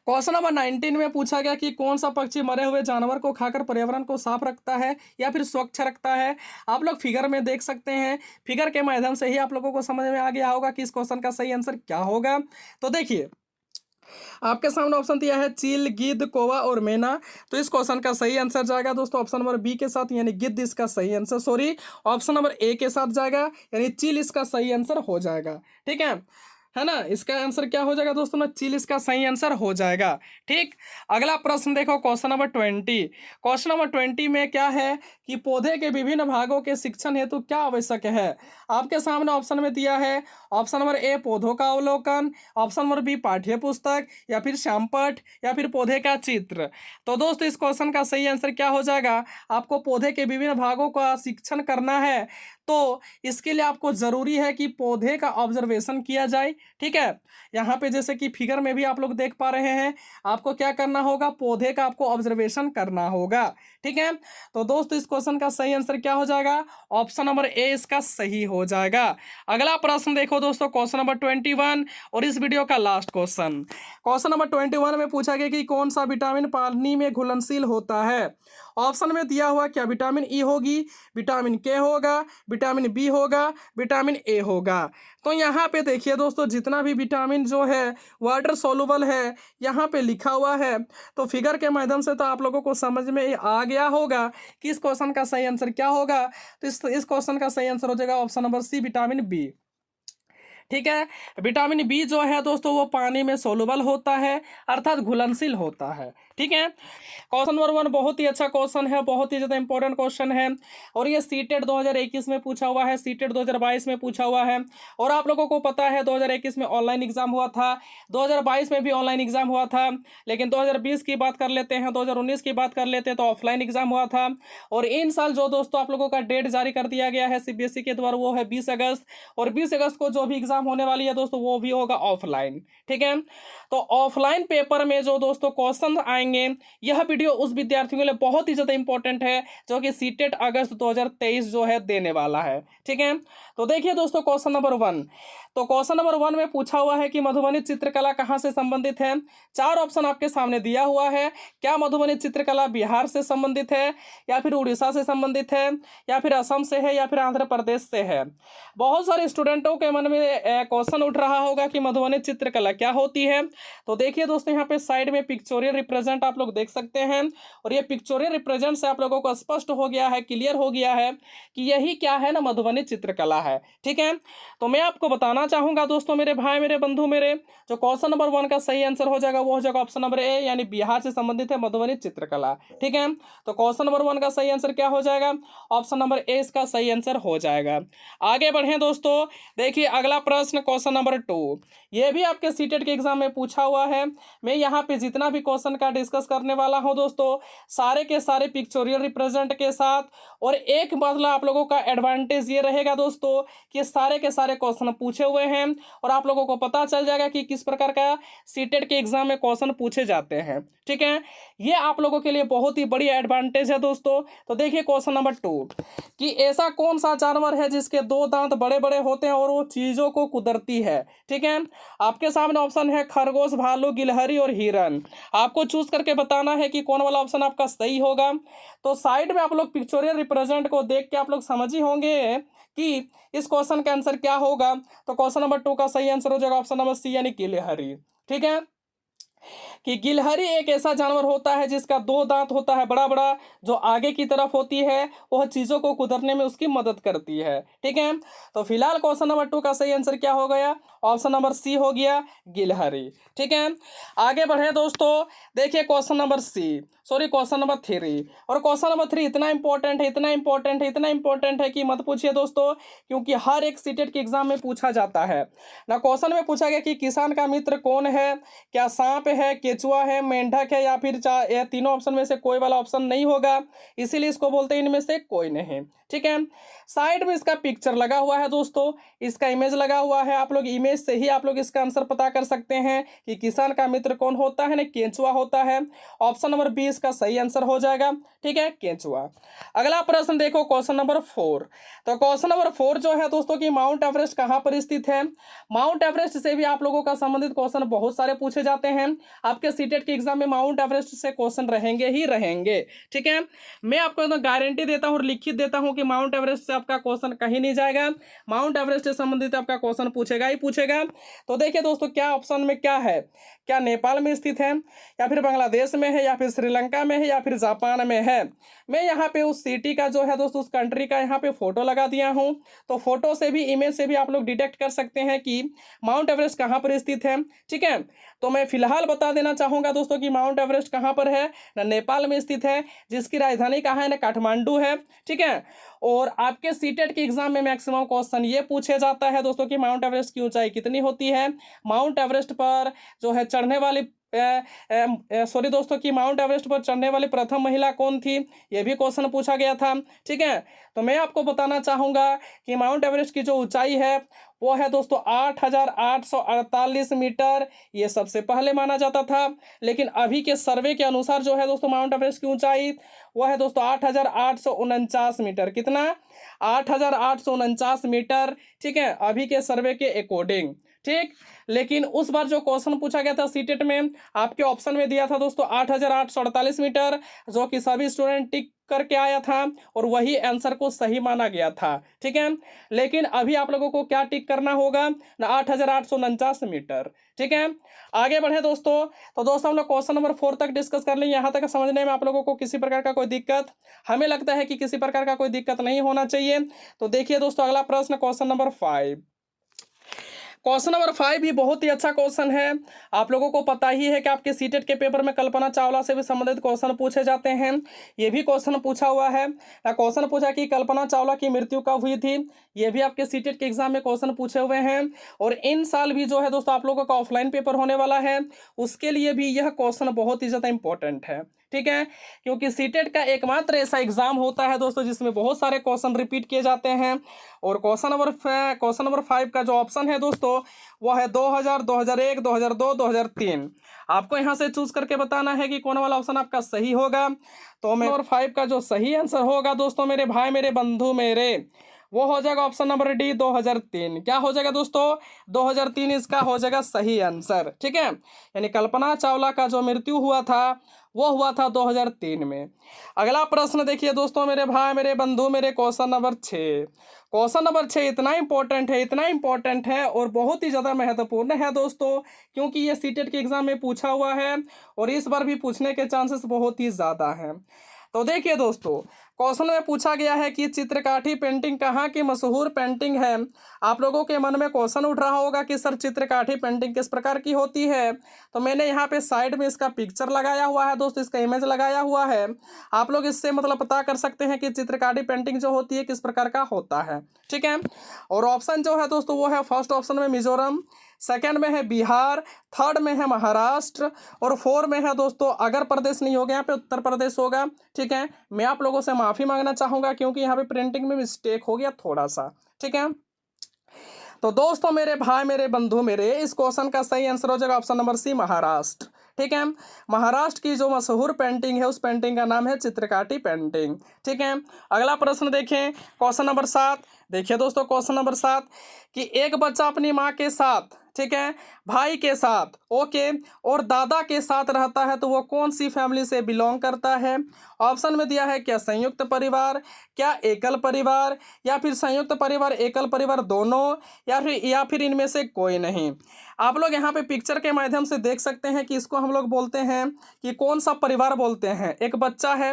क्वेश्चन नंबर 19 में पूछा गया कि कौन सा पक्षी मरे हुए जानवर को खाकर पर्यावरण को साफ रखता है या फिर स्वच्छ रखता है? आप लोग फिगर में देख सकते हैं, फिगर के माध्यम से ही आप लोगों को समझ में आ गया होगा कि इस क्वेश्चन का सही आंसर क्या होगा। तो देखिए, आपके सामने ऑप्शन दिया है चील, गिद्ध, कौवा और मैना। तो इस क्वेश्चन का सही आंसर जाएगा दोस्तों ऑप्शन नंबर बी के साथ, यानी गिद्ध इसका सही आंसर, सॉरी ऑप्शन नंबर ए के साथ जाएगा, यानी चील इसका सही आंसर हो जाएगा। ठीक है ना, इसका आंसर क्या हो जाएगा दोस्तों? ना चील इसका सही आंसर हो जाएगा। ठीक, अगला प्रश्न देखो, क्वेश्चन नंबर 20। क्वेश्चन नंबर 20 में क्या है कि पौधे के विभिन्न भागों के शिक्षण हेतु क्या आवश्यक है? आपके सामने ऑप्शन में दिया है, ऑप्शन नंबर ए पौधों का अवलोकन, ऑप्शन नंबर बी पाठ्य पुस्तक, या फिर श्यामपट्ट, या फिर पौधे का चित्र। तो दोस्तों इस क्वेश्चन का सही आंसर क्या हो जाएगा? आपको पौधे के विभिन्न भागों का शिक्षण करना है, तो इसके लिए आपको ज़रूरी है कि पौधे का ऑब्जर्वेशन किया जाए। ठीक है, यहाँ पे जैसे कि फिगर में भी आप लोग देख पा रहे हैं, आपको क्या करना होगा? पौधे का आपको ऑब्जर्वेशन करना होगा। ठीक है, तो दोस्तों इस क्वेश्चन का सही आंसर क्या हो जाएगा? ऑप्शन नंबर ए इसका सही हो जाएगा। अगला प्रश्न देखो दोस्तों, क्वेश्चन नंबर 21 और इस वीडियो का लास्ट क्वेश्चन। क्वेश्चन नंबर 21 में पूछा गया कि कौन सा विटामिन पानी में घुलनशील होता है? ऑप्शन में दिया हुआ क्या विटामिन ई होगी, विटामिन के होगा, विटामिन बी होगा, विटामिन ए होगा। तो यहाँ पे देखिए दोस्तों, जितना भी विटामिन जो है वाटर सोलुबल है यहाँ पे लिखा हुआ है। तो फिगर के माध्यम से तो आप लोगों को समझ में आ गया होगा कि इस क्वेश्चन का सही आंसर क्या होगा। तो इस क्वेश्चन का सही आंसर हो जाएगा option number C, vitamin B. ठीक है, विटामिन बी जो है दोस्तों वो पानी में सोलुबल होता है, अर्थात घुलनशील होता है। ठीक है, क्वेश्चन नंबर 1 बहुत ही अच्छा क्वेश्चन है, बहुत ही ज़्यादा इंपॉर्टेंट क्वेश्चन है, और ये सीटेट 2021 में पूछा हुआ है, सीटेट 2022 में पूछा हुआ है। और आप लोगों को पता है 2021 में ऑनलाइन एग्जाम हुआ था, 2022 में भी ऑनलाइन एग्जाम हुआ था, लेकिन 2020 की बात कर लेते हैं, 2019 की बात कर लेते हैं तो ऑफलाइन एग्जाम हुआ था। और इन साल जो दोस्तों आप लोगों का डेट जारी कर दिया गया है सीबीएसई के द्वारा, वो है 20 अगस्त। और 20 अगस्त को जो भी एग्जाम एग्जाम होने वाली है दोस्तों वो भी होगा ऑफलाइन। ठीक है, तो ऑफलाइन पेपर में जो दोस्तों क्वेश्चन आएंगे, यह वीडियो उस विद्यार्थियों के लिए बहुत ही ज़्यादा इंपॉर्टेंट है जो कि सीटेट अगस्त 2023 जो है देने वाला है। ठीक है, तो देखिए दोस्तों क्वेश्चन नंबर 1। तो क्वेश्चन नंबर 1 में पूछा हुआ है कि मधुबनी चित्रकला कहाँ से संबंधित है। 4 ऑप्शन आपके सामने दिया हुआ है। क्या मधुबनी चित्रकला बिहार से संबंधित है, या फिर उड़ीसा से संबंधित है, या फिर असम से है, या फिर आंध्र प्रदेश से है। बहुत सारे स्टूडेंटों के मन में क्वेश्चन उठ रहा होगा कि मधुबनी चित्रकला क्या होती है। तो देखिए दोस्तों यहाँ पे साइड में पिक्चोरियल रिप्रेजेंट आप लोग देख सकते हैं, और ये पिक्चोरियल रिप्रेजेंट से आप लोगों को स्पष्ट हो गया है, क्लियर हो गया है कि यही क्या है ना, मधुबनी चित्रकला है। ठीक है, तो मैं आपको बताना चाहूंगा दोस्तों, मेरे भाई, मेरे बंधु, मेरे, जो क्वेश्चन नंबर 1 का सही आंसर हो जाएगा वो हो जाएगा ऑप्शन नंबर ए, यानी बिहार से संबंधित है मधुबनी चित्रकला। ठीक है, तो क्वेश्चन नंबर 1 का सही आंसर क्या हो जाएगा, ऑप्शन नंबर ए इसका सही आंसर हो जाएगा। आगे बढ़े दोस्तों, देखिए अगला प्रश्न क्वेश्चन नंबर 2, ये भी आपके सीटेट के एग्जाम में पूछा हुआ है। मैं यहाँ पे जितना भी क्वेश्चन का डिस्कस करने वाला हूँ दोस्तों, सारे के सारे पिक्चोरियल रिप्रेजेंट के साथ, और एक मतलब आप लोगों का एडवांटेज ये रहेगा दोस्तों कि सारे के सारे क्वेश्चन पूछे हुए हैं, और आप लोगों को पता चल जाएगा कि किस प्रकार का सीटेट के एग्जाम में क्वेश्चन पूछे जाते हैं। ठीक है, ये आप लोगों के लिए बहुत ही बड़ी एडवांटेज है दोस्तों। तो देखिए क्वेश्चन नंबर 2 कि ऐसा कौन सा जानवर है जिसके 2 दांत बड़े बड़े होते हैं और वो चीजों को कुदरती है। ठीक है, आपके सामने ऑप्शन है खरगोश, भालू, गिलहरी और हिरन। आपको चूज करके बताना है कि कौन वाला ऑप्शन आपका सही होगा। तो साइड में आप लोग पिक्चोरियल रिप्रेजेंट को देख के आप लोग समझ ही होंगे कि इस क्वेश्चन का आंसर क्या होगा। तो क्वेश्चन नंबर 2 का सही आंसर हो जाएगा ऑप्शन नंबर सी, यानी गिलहरी। ठीक है, कि गिलहरी एक ऐसा जानवर होता है जिसका 2 दांत होता है बड़ा बड़ा, जो आगे की तरफ होती है, वह चीज़ों को कुदरने में उसकी मदद करती है। ठीक है, तो फिलहाल क्वेश्चन नंबर 2 का सही आंसर क्या हो गया, ऑप्शन नंबर सी हो गया, गिलहरी। ठीक है, आगे बढ़े दोस्तों, देखिए क्वेश्चन नंबर क्वेश्चन नंबर 3। और क्वेश्चन नंबर 3 इतना इंपॉर्टेंट है, इतना इंपॉर्टेंट है, इतना इंपॉर्टेंट है कि मत पूछिए दोस्तों, क्योंकि हर एक सीटेट के एग्जाम में पूछा जाता है ना। क्वेश्चन में पूछा गया कि किसान का मित्र कौन है, क्या सांप है, केचुआ है, मेंढक है, या फिर यह तीनों ऑप्शन में से कोई वाला ऑप्शन नहीं होगा, इसीलिए इसको बोलते हैं इनमें से कोई नहीं। ठीक है, साइड में इसका पिक्चर लगा हुआ है दोस्तों, इसका इमेज लगा हुआ है। आप लोग इमेज से ही आप लोग इसका आंसर पता कर सकते हैं कि किसान का मित्र कौन होता है ना, केंचुआ होता है। ऑप्शन नंबर बी इसका सही आंसर हो जाएगा। ठीक है, केंचुआ। अगला प्रश्न देखो क्वेश्चन नंबर 4। तो क्वेश्चन नंबर 4 जो है दोस्तों कि माउंट एवरेस्ट कहाँ पर स्थित है। माउंट एवरेस्ट से भी आप लोगों का संबंधित क्वेश्चन बहुत सारे पूछे जाते हैं। आपके सीटेट के एग्जाम में माउंट एवरेस्ट से क्वेश्चन रहेंगे ही रहेंगे। ठीक है, मैं आपको एकदम गारंटी देता हूँ और लिखित देता हूँ कि माउंट एवरेस्ट से आपका क्वेश्चन कहीं नहीं जाएगा। माउंट एवरेस्ट से संबंधित आपका क्वेश्चन पूछेगा ही पूछेगा। तो देखिए दोस्तों क्या ऑप्शन में क्या है, क्या नेपाल में स्थित है, या फिर बांग्लादेश में है, या फिर श्रीलंका में है, या फिर जापान में है। मैं यहाँ पे उस सिटी का जो है दोस्तों, उस कंट्री का यहाँ पे फोटो लगा दिया हूँ। तो फोटो से भी, इमेज से भी आप लोग डिटेक्ट कर सकते हैं कि माउंट एवरेस्ट कहाँ पर स्थित है। ठीक है, तो मैं फिलहाल बता देना चाहूँगा दोस्तों कि माउंट एवरेस्ट कहाँ पर है ना, नेपाल में स्थित है, जिसकी राजधानी कहाँ है ना, काठमांडू है। ठीक है, और आपके सीटेट के एग्जाम में मैक्सिमम क्वेश्चन ये पूछे जाता है दोस्तों कि माउंट एवरेस्ट की ऊंचाई कितनी होती है, माउंट एवरेस्ट पर जो है चढ़ने वाली सॉरी दोस्तों कि माउंट एवरेस्ट पर चढ़ने वाली प्रथम महिला कौन थी, यह भी क्वेश्चन पूछा गया था। ठीक है, तो मैं आपको बताना चाहूँगा कि माउंट एवरेस्ट की जो ऊंचाई है वो है दोस्तों 8,848 मीटर। ये सबसे पहले माना जाता था, लेकिन अभी के सर्वे के अनुसार जो है दोस्तों माउंट एवरेस्ट की ऊंचाई वो है दोस्तों 8,849 मीटर। कितना, 8,849 मीटर। ठीक है, अभी के सर्वे के अकॉर्डिंग। ठीक, लेकिन उस बार जो क्वेश्चन पूछा गया था सीटेट में, आपके ऑप्शन में दिया था दोस्तों 8,848 मीटर, जो कि सभी स्टूडेंट टिक करके आया था और वही आंसर को सही माना गया था। ठीक है, लेकिन अभी आप लोगों को क्या टिक करना होगा ना, 8,849 मीटर। ठीक है, आगे बढ़े दोस्तों। तो दोस्तों हम लोग क्वेश्चन नंबर 4 तक डिस्कस कर लें। यहाँ तक समझने में आप लोगों को किसी प्रकार का कोई दिक्कत, हमें लगता है कि किसी प्रकार का कोई दिक्कत नहीं होना चाहिए। तो देखिए दोस्तों अगला प्रश्न क्वेश्चन नंबर 5। क्वेश्चन नंबर 5 भी बहुत ही अच्छा क्वेश्चन है। आप लोगों को पता ही है कि आपके सीटेट के पेपर में कल्पना चावला से भी संबंधित क्वेश्चन पूछे जाते हैं। ये भी क्वेश्चन पूछा हुआ है। क्वेश्चन पूछा कि कल्पना चावला की मृत्यु कब हुई थी। ये भी आपके सीटेट के एग्जाम में क्वेश्चन पूछे हुए हैं। और इन साल भी जो है दोस्तों आप लोगों का ऑफलाइन पेपर होने वाला है, उसके लिए भी यह क्वेश्चन बहुत ही ज़्यादा इंपॉर्टेंट है। ठीक है, क्योंकि सीटेट का एकमात्र ऐसा एग्जाम होता है दोस्तों जिसमें बहुत सारे क्वेश्चन रिपीट किए जाते हैं। और क्वेश्चन नंबर 5 का जो ऑप्शन है दोस्तों वो है 2000, 2001, 2002, 2003। आपको यहाँ से चूज करके बताना है कि कौन वाला ऑप्शन आपका सही होगा। तो नंबर 5 का जो सही आंसर होगा दोस्तों, मेरे भाई मेरे बंधु मेरे, वो हो जाएगा ऑप्शन नंबर डी 2003। क्या हो जाएगा दोस्तों? 2003 इसका हो जाएगा सही आंसर। ठीक है, यानी कल्पना चावला का जो मृत्यु हुआ था वो हुआ था 2003 में। अगला प्रश्न देखिए दोस्तों मेरे भाई मेरे बंधु मेरे, क्वेश्चन नंबर 6। क्वेश्चन नंबर 6 इतना इंपॉर्टेंट है और बहुत ही ज़्यादा महत्वपूर्ण है दोस्तों, क्योंकि ये सीटेट के एग्जाम में पूछा हुआ है और इस बार भी पूछने के चांसेस बहुत ही ज़्यादा हैं। तो देखिए दोस्तों, क्वेश्चन में पूछा गया है कि चित्रकाठी पेंटिंग कहाँ की मशहूर पेंटिंग है। आप लोगों के मन में क्वेश्चन उठ रहा होगा कि सर चित्रकाठी पेंटिंग किस प्रकार की होती है। तो मैंने यहाँ पे साइड में इसका पिक्चर लगाया हुआ है दोस्तों, इसका इमेज लगाया हुआ है। आप लोग इससे मतलब पता कर सकते हैं कि चित्रकाठी पेंटिंग जो होती है किस प्रकार का होता है। ठीक है, और ऑप्शन जो है दोस्तों वो है फर्स्ट ऑप्शन में मिजोरम, सेकंड में है बिहार, थर्ड में है महाराष्ट्र और फोर्थ में है दोस्तों, अगर प्रदेश नहीं होगा यहाँ पे उत्तर प्रदेश होगा। ठीक है, मैं आप लोगों से माफ़ी मांगना चाहूँगा क्योंकि यहाँ पे प्रिंटिंग में मिस्टेक हो गया थोड़ा सा। ठीक है, तो दोस्तों मेरे भाई मेरे बंधु मेरे, इस क्वेश्चन का सही आंसर हो जाएगा ऑप्शन नंबर सी महाराष्ट्र। ठीक है, महाराष्ट्र की जो मशहूर पेंटिंग है उस पेंटिंग का नाम है चित्रकाठी पेंटिंग। ठीक है, अगला प्रश्न देखें, क्वेश्चन नंबर 7। देखिए दोस्तों क्वेश्चन नंबर 7 कि एक बच्चा अपनी माँ के साथ, ठीक है, भाई के साथ, ओके, और दादा के साथ रहता है तो वो कौन सी फैमिली से बिलोंग करता है। ऑप्शन में दिया है क्या संयुक्त परिवार, क्या एकल परिवार, या फिर संयुक्त परिवार एकल परिवार दोनों, या फिर इनमें से कोई नहीं। आप लोग यहाँ पे पिक्चर के माध्यम से देख सकते हैं कि इसको हम लोग बोलते हैं कि कौन सा परिवार बोलते हैं। एक बच्चा है,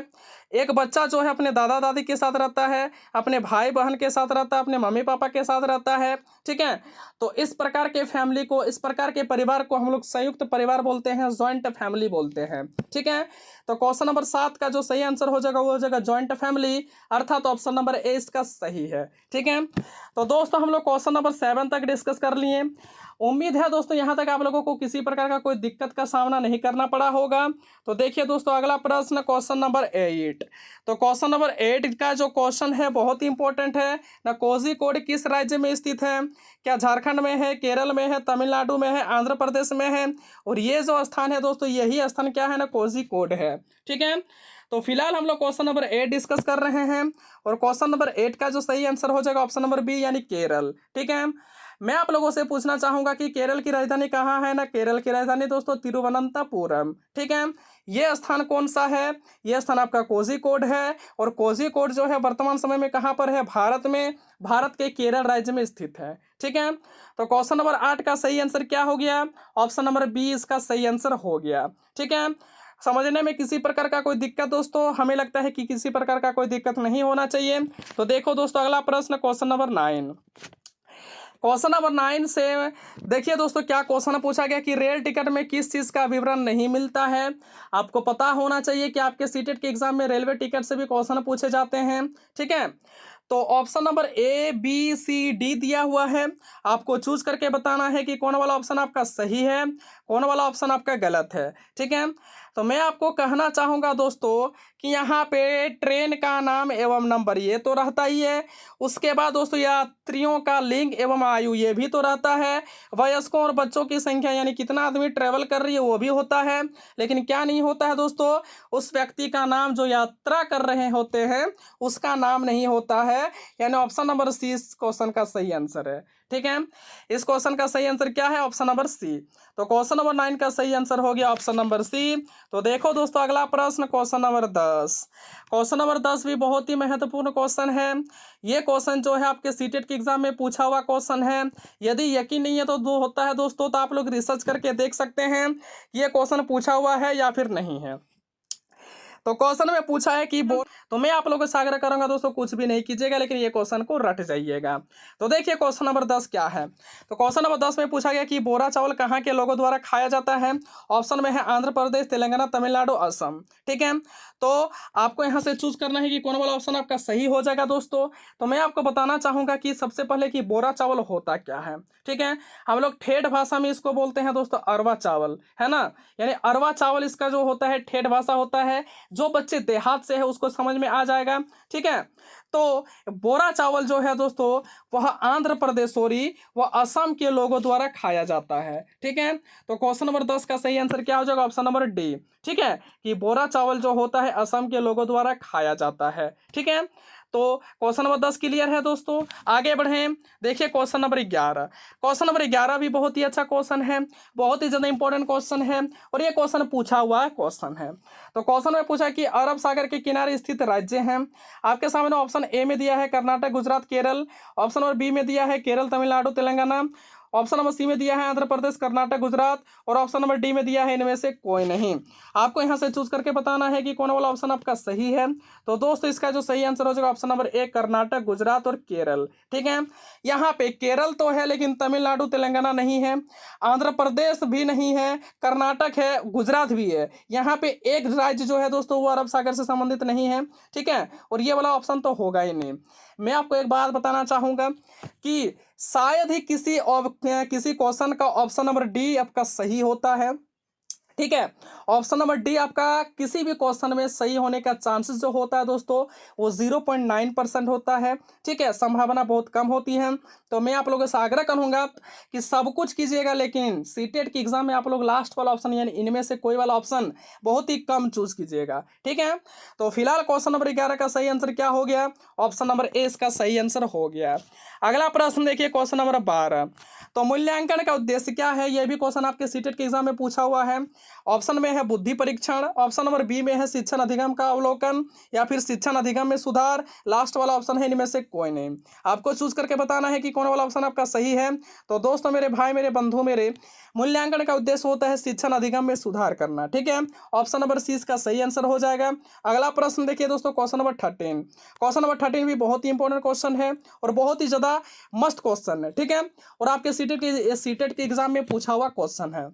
एक बच्चा जो है अपने दादा दादी के साथ रहता है, अपने भाई बहन के साथ रहता है, अपने मम्मी पापा के साथ रहता है। ठीक है, तो इस प्रकार के फैमिली को, इस प्रकार के परिवार को हम लोग संयुक्त परिवार बोलते हैं, जॉइंट फैमिली बोलते हैं। ठीक है, तो क्वेश्चन नंबर 7 का जो सही आंसर हो जाएगा वो हो जाएगा जॉइंट फैमिली, अर्थात ऑप्शन नंबर ए इसका सही है। ठीक है, तो दोस्तों हम लोग क्वेश्चन नंबर 7 तक डिस्कस कर लिए। उम्मीद है दोस्तों यहाँ तक आप लोगों को किसी प्रकार का कोई दिक्कत का सामना नहीं करना पड़ा होगा। तो देखिए दोस्तों अगला प्रश्न क्वेश्चन नंबर 8। तो क्वेश्चन नंबर 8 का जो क्वेश्चन है बहुत ही इंपॉर्टेंट है ना। कोझिकोड किस राज्य में स्थित है? क्या झारखंड में है, केरल में है, तमिलनाडु में है, आंध्र प्रदेश में है? और ये जो स्थान है दोस्तों, यही स्थान क्या है ना, कोझिकोड है। ठीक है, तो फिलहाल हम लोग क्वेश्चन नंबर 8 डिस्कस कर रहे हैं और क्वेश्चन नंबर 8 का जो सही आंसर हो जाएगा ऑप्शन नंबर बी यानी केरल। ठीक है, मैं आप लोगों से पूछना चाहूंगा कि केरल की राजधानी कहाँ है ना। केरल की राजधानी दोस्तों तिरुवनंतपुरम। ठीक है, ये स्थान कौन सा है? ये स्थान आपका कोझिकोड है और कोझिकोड जो है वर्तमान समय में कहाँ पर है? भारत में, भारत के केरल राज्य में स्थित है। ठीक है, तो क्वेश्चन नंबर 8 का सही आंसर क्या हो गया? ऑप्शन नंबर बी इसका सही आंसर हो गया। ठीक है, समझने में किसी प्रकार का कोई दिक्कत दोस्तों? हमें लगता है कि किसी प्रकार का कोई दिक्कत नहीं होना चाहिए। तो देखो दोस्तों अगला प्रश्न क्वेश्चन नंबर 9। क्वेश्चन नंबर 9 से देखिए दोस्तों क्या क्वेश्चन पूछा गया कि रेल टिकट में किस चीज़ का विवरण नहीं मिलता है। आपको पता होना चाहिए कि आपके सीटेट के एग्जाम में रेलवे टिकट से भी क्वेश्चन पूछे जाते हैं। ठीक है, तो option number A B C D दिया हुआ है, आपको चूज करके बताना है कि कौन वाला ऑप्शन आपका सही है, कौन वाला ऑप्शन आपका गलत है। ठीक है, तो मैं आपको कहना चाहूँगा दोस्तों कि यहाँ पे ट्रेन का नाम एवं नंबर ये तो रहता ही है। उसके बाद दोस्तों यात्रियों का लिंग एवं आयु ये भी तो रहता है। वयस्कों और बच्चों की संख्या यानी कितना आदमी ट्रेवल कर रही है वो भी होता है। लेकिन क्या नहीं होता है दोस्तों? उस व्यक्ति का नाम जो यात्रा कर रहे होते हैं उसका नाम नहीं होता है। यानी ऑप्शन नंबर सी इस क्वेश्चन का सही आंसर है। ठीक है, इस क्वेश्चन का सही आंसर क्या है? Option number C. तो क्वेश्चन नंबर 9 का सही आंसर हो गया ऑप्शन नंबर सी। तो देखो दोस्तों अगला प्रश्न क्वेश्चन नंबर 10। क्वेश्चन नंबर 10 भी बहुत ही महत्वपूर्ण क्वेश्चन है। ये क्वेश्चन जो है आपके सीटेट के एग्जाम में पूछा हुआ क्वेश्चन है। यदि यकीन नहीं है तो दो होता है दोस्तों, तो आप लोग रिसर्च करके देख सकते हैं कि ये क्वेश्चन पूछा हुआ है या फिर नहीं है। तो क्वेश्चन में पूछा है कि तो मैं आप लोगों से आग्रह करूंगा दोस्तों कुछ भी नहीं कीजिएगा, लेकिन ये क्वेश्चन को रट जाइएगा। तो देखिए क्वेश्चन नंबर 10 क्या है। तो क्वेश्चन नंबर 10 में पूछा गया कि बोरा चावल कहाँ के लोगों द्वारा खाया जाता है। ऑप्शन में है आंध्र प्रदेश, तेलंगाना, तमिलनाडु, असम। ठीक है, तो आपको यहाँ से चूज करना है कि कौन वाला ऑप्शन आपका सही हो जाएगा दोस्तों। तो मैं आपको बताना चाहूंगा कि सबसे पहले कि बोरा चावल होता क्या है। ठीक है, हम लोग ठेठ भाषा में इसको बोलते हैं दोस्तों अरवा चावल, है ना। यानी अरवा चावल इसका जो होता है ठेठ भाषा होता है। जो बच्चे देहात से है उसको समझ में आ जाएगा। ठीक है, तो बोरा चावल जो है दोस्तों वह आंध्र प्रदेश सॉरी वह असम के लोगों द्वारा खाया जाता है। ठीक है, तो क्वेश्चन नंबर 10 का सही आंसर क्या हो जाएगा, ऑप्शन नंबर डी। ठीक है, कि बोरा चावल जो होता है असम के लोगों द्वारा खाया जाता है। ठीक है, तो क्वेश्चन नंबर 10 क्लियर है दोस्तों। आगे बढ़ें, देखिए क्वेश्चन नंबर 11। क्वेश्चन नंबर 11 भी बहुत ही अच्छा क्वेश्चन है, बहुत ही ज्यादा इंपॉर्टेंट क्वेश्चन है, और ये क्वेश्चन पूछा हुआ क्वेश्चन है। तो क्वेश्चन में पूछा कि अरब सागर के किनारे स्थित राज्य हैं। आपके सामने ऑप्शन ए में दिया है Karnataka, Gujarat, Kerala. Option number B में दिया है Kerala, Tamil Nadu, Telangana. Option number C में दिया है आंध्र प्रदेश, कर्नाटक, गुजरात, और ऑप्शन नंबर डी में दिया है इनमें से कोई नहीं। आपको यहाँ से चूज करके बताना है कि कौन वाला ऑप्शन आपका सही है। तो दोस्तों इसका जो सही आंसर हो जाएगा ऑप्शन नंबर ए, कर्नाटक, गुजरात और केरल। ठीक है, यहाँ पे केरल तो है लेकिन तमिलनाडु, तेलंगाना नहीं है, आंध्र प्रदेश भी नहीं है, कर्नाटक है, गुजरात भी है। यहाँ पे एक राज्य जो है दोस्तों वो अरब सागर से संबंधित नहीं है। ठीक है, और ये वाला ऑप्शन तो होगा ही नहीं। मैं आपको एक बात बताना चाहूंगा कि शायद ही किसी क्वेश्चन का ऑप्शन नंबर डी आपका सही होता है। ठीक है, ऑप्शन नंबर डी आपका किसी भी क्वेश्चन में सही होने का चांसेस जो होता है दोस्तों वो 0.9% होता है। ठीक है, संभावना बहुत कम होती है। तो मैं आप लोगों से आग्रह करूंगा कि सब कुछ कीजिएगा, लेकिन सीटेट की एग्जाम में आप लोग लास्ट वाला ऑप्शन यानी इनमें से कोई वाला ऑप्शन बहुत ही कम चूज कीजिएगा। ठीक है, तो फिलहाल क्वेश्चन नंबर 11 का सही आंसर क्या हो गया, ऑप्शन नंबर ए इसका सही आंसर हो गया। अगला प्रश्न देखिए क्वेश्चन नंबर 12। तो मूल्यांकन का उद्देश्य क्या है, यह भी क्वेश्चन आपके सीटेट के एग्जाम में पूछा हुआ है। ऑप्शन में है बुद्धि परीक्षण, ऑप्शन नंबर बी में है शिक्षण अधिगम का अवलोकन, या फिर शिक्षण अधिगम में सुधार, लास्ट वाला ऑप्शन है इनमें से कोई नहीं। आपको चूज करके बताना है कि कौन वाला ऑप्शन आपका सही है। तो दोस्तों, मेरे भाई, मेरे बंधु, मेरे मूल्यांकन का उद्देश्य होता है शिक्षण अधिगम में सुधार करना। ठीक है, ऑप्शन नंबर सी इसका सही आंसर हो जाएगा। अगला प्रश्न देखिए दोस्तों क्वेश्चन नंबर 13। क्वेश्चन नंबर 13 भी बहुत ही इंपॉर्टेंट क्वेश्चन है और बहुत ही ज्यादा मस्त क्वेश्चन है। ठीक है, और आपके सीटेट के एग्जाम में पूछा हुआ क्वेश्चन है।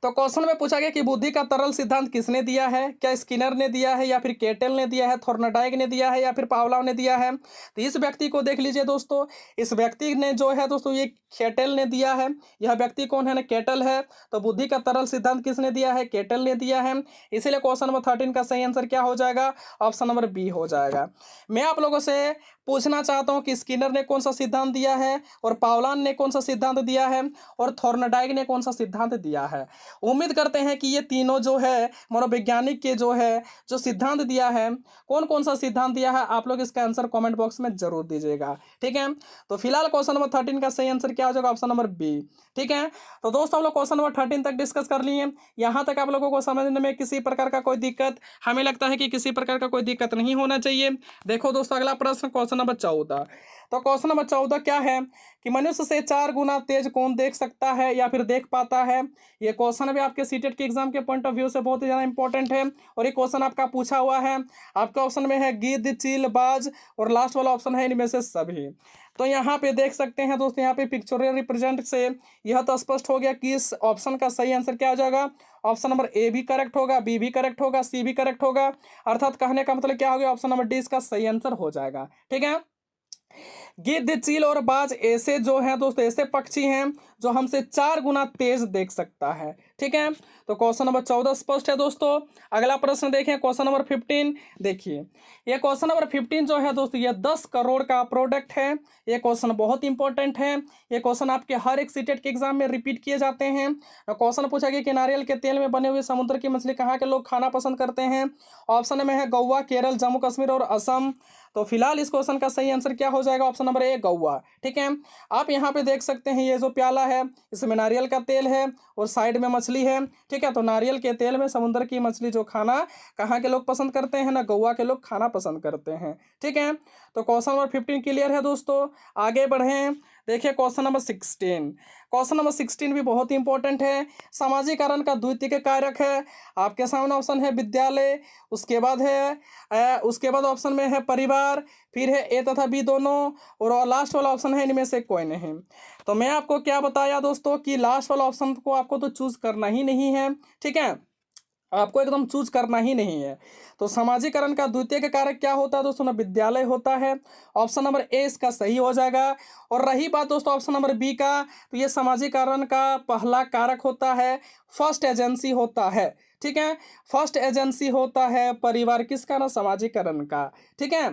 तो क्वेश्चन में पूछा गया कि बुद्धि का तरल सिद्धांत किसने दिया है, क्या स्किनर ने दिया है, या फिर केटल ने दिया है, थॉर्नडाइक ने दिया है, या फिर पावलोव ने दिया है। तो इस व्यक्ति को देख लीजिए दोस्तों, इस व्यक्ति ने जो है दोस्तों ये केटल ने दिया है। यह व्यक्ति कौन है ना, केटल है। तो बुद्धि का तरल सिद्धांत किसने दिया है, केटल ने दिया है। इसीलिए क्वेश्चन नंबर 13 का सही आंसर क्या हो जाएगा, ऑप्शन नंबर बी हो जाएगा। मैं आप लोगों से पूछना चाहता हूं कि स्किनर ने कौन सा सिद्धांत दिया है, और पावलान ने कौन सा सिद्धांत दिया है, और थॉर्नडाइक ने कौन सा सिद्धांत दिया है। उम्मीद करते हैं कि ये तीनों जो है मनोवैज्ञानिक के जो सिद्धांत दिया है, कौन कौन सा सिद्धांत दिया है, आप लोग इसका आंसर कमेंट बॉक्स में जरूर दीजिएगा। ठीक है, तो फिलहाल क्वेश्चन नंबर 13 का सही आंसर क्या हो जाएगा, ऑप्शन नंबर बी। ठीक है, तो दोस्तों हम लोग क्वेश्चन नंबर 13 तक डिस्कस कर लिए। यहाँ तक आप लोगों को समझने में किसी प्रकार का कोई दिक्कत, हमें लगता है कि किसी प्रकार का कोई दिक्कत नहीं होना चाहिए। देखो दोस्तों अगला प्रश्न क्वेश्चन नंबर 14। तो क्वेश्चन नंबर 14 क्या है कि मनुष्य से 4 गुना तेज कौन देख सकता है या फिर देख पाता है। ये क्वेश्चन भी आपके सीटेट के एग्जाम के पॉइंट ऑफ व्यू से बहुत ही ज़्यादा इंपॉर्टेंट है, और ये क्वेश्चन आपका पूछा हुआ है। आपके ऑप्शन में है गिद्ध, चील, बाज, और लास्ट वाला ऑप्शन है इनमें से सभी। तो यहाँ पे देख सकते हैं दोस्तों, यहाँ पे पिक्चोरियल रिप्रेजेंट से यह तो स्पष्ट हो गया कि इस ऑप्शन का सही आंसर क्या हो जाएगा। ऑप्शन नंबर ए भी करेक्ट होगा, बी भी करेक्ट होगा, सी भी करेक्ट होगा। अर्थात कहने का मतलब क्या हो गया, ऑप्शन नंबर डी इसका सही आंसर हो जाएगा। ठीक है, गिद्ध, चील और बाज ऐसे जो हैं दोस्तों, ऐसे पक्षी हैं जो हमसे 4 गुना तेज देख सकता है। ठीक है, तो क्वेश्चन नंबर 14 स्पष्ट है दोस्तों। अगला प्रश्न देखें क्वेश्चन नंबर 15। देखिए ये क्वेश्चन नंबर 15 जो है दोस्तों, ये 10 करोड़ का प्रोडक्ट है। ये क्वेश्चन बहुत इंपॉर्टेंट है। ये क्वेश्चन आपके हर एक सीटेट के एग्जाम में रिपीट किए जाते हैं। क्वेश्चन पूछा गया कि नारियल के तेल में बने हुए समुद्र की मछली कहाँ के लोग खाना पसंद करते हैं। ऑप्शन में है गोवा, केरल, जम्मू कश्मीर और असम। तो फिलहाल इस क्वेश्चन का सही आंसर क्या हो जाएगा, ऑप्शन नंबर ए, गोवा। ठीक है, आप यहाँ पे देख सकते हैं ये जो प्याला है इसमें नारियल का तेल है और साइड में मछली है। ठीक है, तो नारियल के तेल में समुद्र की मछली जो खाना कहाँ के लोग पसंद करते हैं ना, गोवा के लोग खाना पसंद करते हैं। ठीक है, तो क्वेश्चन नंबर 15 क्लियर है दोस्तों। आगे बढ़ें, देखिए क्वेश्चन नंबर 16। क्वेश्चन नंबर 16 भी बहुत ही इंपॉर्टेंट है। सामाजिकरण का द्वितीयक कारक है, आपके सामने ऑप्शन है विद्यालय, उसके बाद है उसके बाद ऑप्शन में है परिवार, फिर है ए तथा बी दोनों, और लास्ट वाला ऑप्शन है इनमें से कोई नहीं। तो मैं आपको क्या बताया दोस्तों कि लास्ट वाला ऑप्शन को आपको तो चूज करना ही नहीं है, ठीक है, आपको एकदम चूज करना ही नहीं है। तो सामाजिकरण का द्वितीय का कारक क्या होता है दोस्तों, ना विद्यालय होता है। ऑप्शन नंबर ए इसका सही हो जाएगा। और रही बात दोस्तों ऑप्शन नंबर बी का, तो ये सामाजिकरण का पहला कारक होता है, फर्स्ट एजेंसी होता है, ठीक है, फर्स्ट एजेंसी होता है परिवार किसका, ना सामाजिकरण का, ठीक है।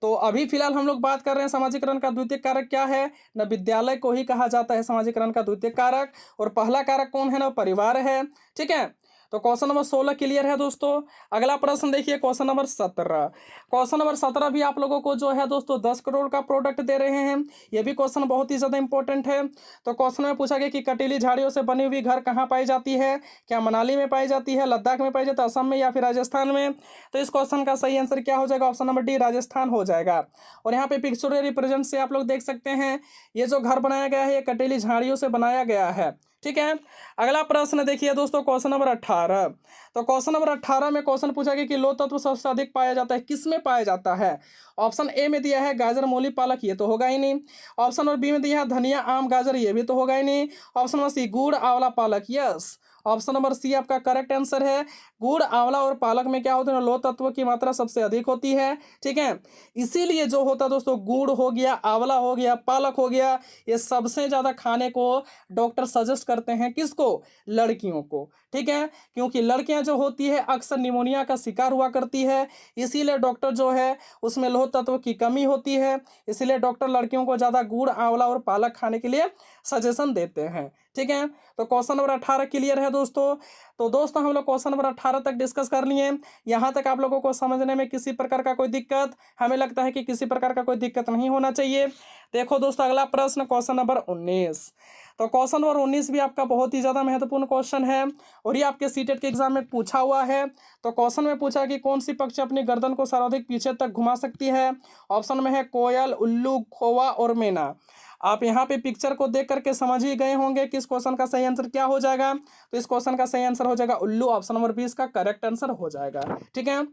तो अभी फिलहाल हम लोग बात कर रहे हैं सामाजिकरण का द्वितीय कारक क्या है, ना विद्यालय को ही कहा जाता है सामाजिकरण का द्वितीय कारक, और पहला कारक कौन है, ना परिवार है, ठीक है। तो क्वेश्चन नंबर 16 क्लियर है दोस्तों। अगला प्रश्न देखिए क्वेश्चन नंबर 17। क्वेश्चन नंबर 17 भी आप लोगों को जो है दोस्तों 10 करोड़ का प्रोडक्ट दे रहे हैं। ये भी क्वेश्चन बहुत ही ज़्यादा इंपॉर्टेंट है। तो क्वेश्चन में पूछा गया कि कटीली झाड़ियों से बनी हुई घर कहाँ पाई जाती है, क्या मनाली में पाई जाती है, लद्दाख में पाई जाती है, असम में या फिर राजस्थान में। तो इस क्वेश्चन का सही आंसर क्या हो जाएगा, ऑप्शन नंबर डी राजस्थान हो जाएगा। और यहाँ पे पिक्चर रिप्रेजेंट से आप लोग देख सकते हैं ये जो घर बनाया गया है ये कटीली झाड़ियों से बनाया गया है, ठीक है। अगला प्रश्न देखिए दोस्तों क्वेश्चन नंबर 18। तो क्वेश्चन नंबर 18 में क्वेश्चन पूछा गया कि लौह तत्व सबसे अधिक पाया जाता है, किस में पाया जाता है। ऑप्शन ए में दिया है गाजर मूली पालक, ये तो होगा ही नहीं। ऑप्शन नंबर बी में दिया है धनिया आम गाजर, ये भी तो होगा ही नहीं। ऑप्शन नंबर सी गुड़ आंवला पालक, यस, ऑप्शन नंबर सी आपका करेक्ट आंसर है। गुड़ आंवला और पालक में क्या होता है, लौह तत्व की मात्रा सबसे अधिक होती है, ठीक है। इसीलिए जो होता है दोस्तों गुड़ हो गया, आंवला हो गया, पालक हो गया, ये सबसे ज़्यादा खाने को डॉक्टर सजेस्ट करते हैं किसको, लड़कियों को, ठीक है। क्योंकि लड़कियां जो होती है अक्सर निमोनिया का शिकार हुआ करती है, इसीलिए डॉक्टर जो है उसमें लौह तत्व की कमी होती है, इसीलिए डॉक्टर लड़कियों को ज़्यादा गुड़ आंवला और पालक खाने के लिए सजेशन देते हैं, ठीक है। तो क्वेश्चन नंबर 18 क्लियर है दोस्तों। तो दोस्तों हम लोग क्वेश्चन नंबर 18 तक डिस्कस कर लिए। यहाँ तक आप लोगों को समझने में किसी प्रकार का कोई दिक्कत, हमें लगता है कि किसी प्रकार का कोई दिक्कत नहीं होना चाहिए। देखो दोस्तों अगला प्रश्न क्वेश्चन नंबर 19। तो क्वेश्चन नंबर 19 भी आपका बहुत ही ज़्यादा महत्वपूर्ण क्वेश्चन है और ये आपके सीटेट के एग्जाम में पूछा हुआ है। तो क्वेश्चन में पूछा कि कौन सी पक्षी अपनी गर्दन को सर्वाधिक पीछे तक घुमा सकती है। ऑप्शन में है कोयल, उल्लू, कौवा और मैना। आप यहाँ पे पिक्चर को देख करके समझ ही गए होंगे कि इस क्वेश्चन का सही आंसर क्या हो जाएगा। तो इस क्वेश्चन का सही आंसर हो जाएगा उल्लू, ऑप्शन नंबर 20 का करेक्ट आंसर हो जाएगा, ठीक है।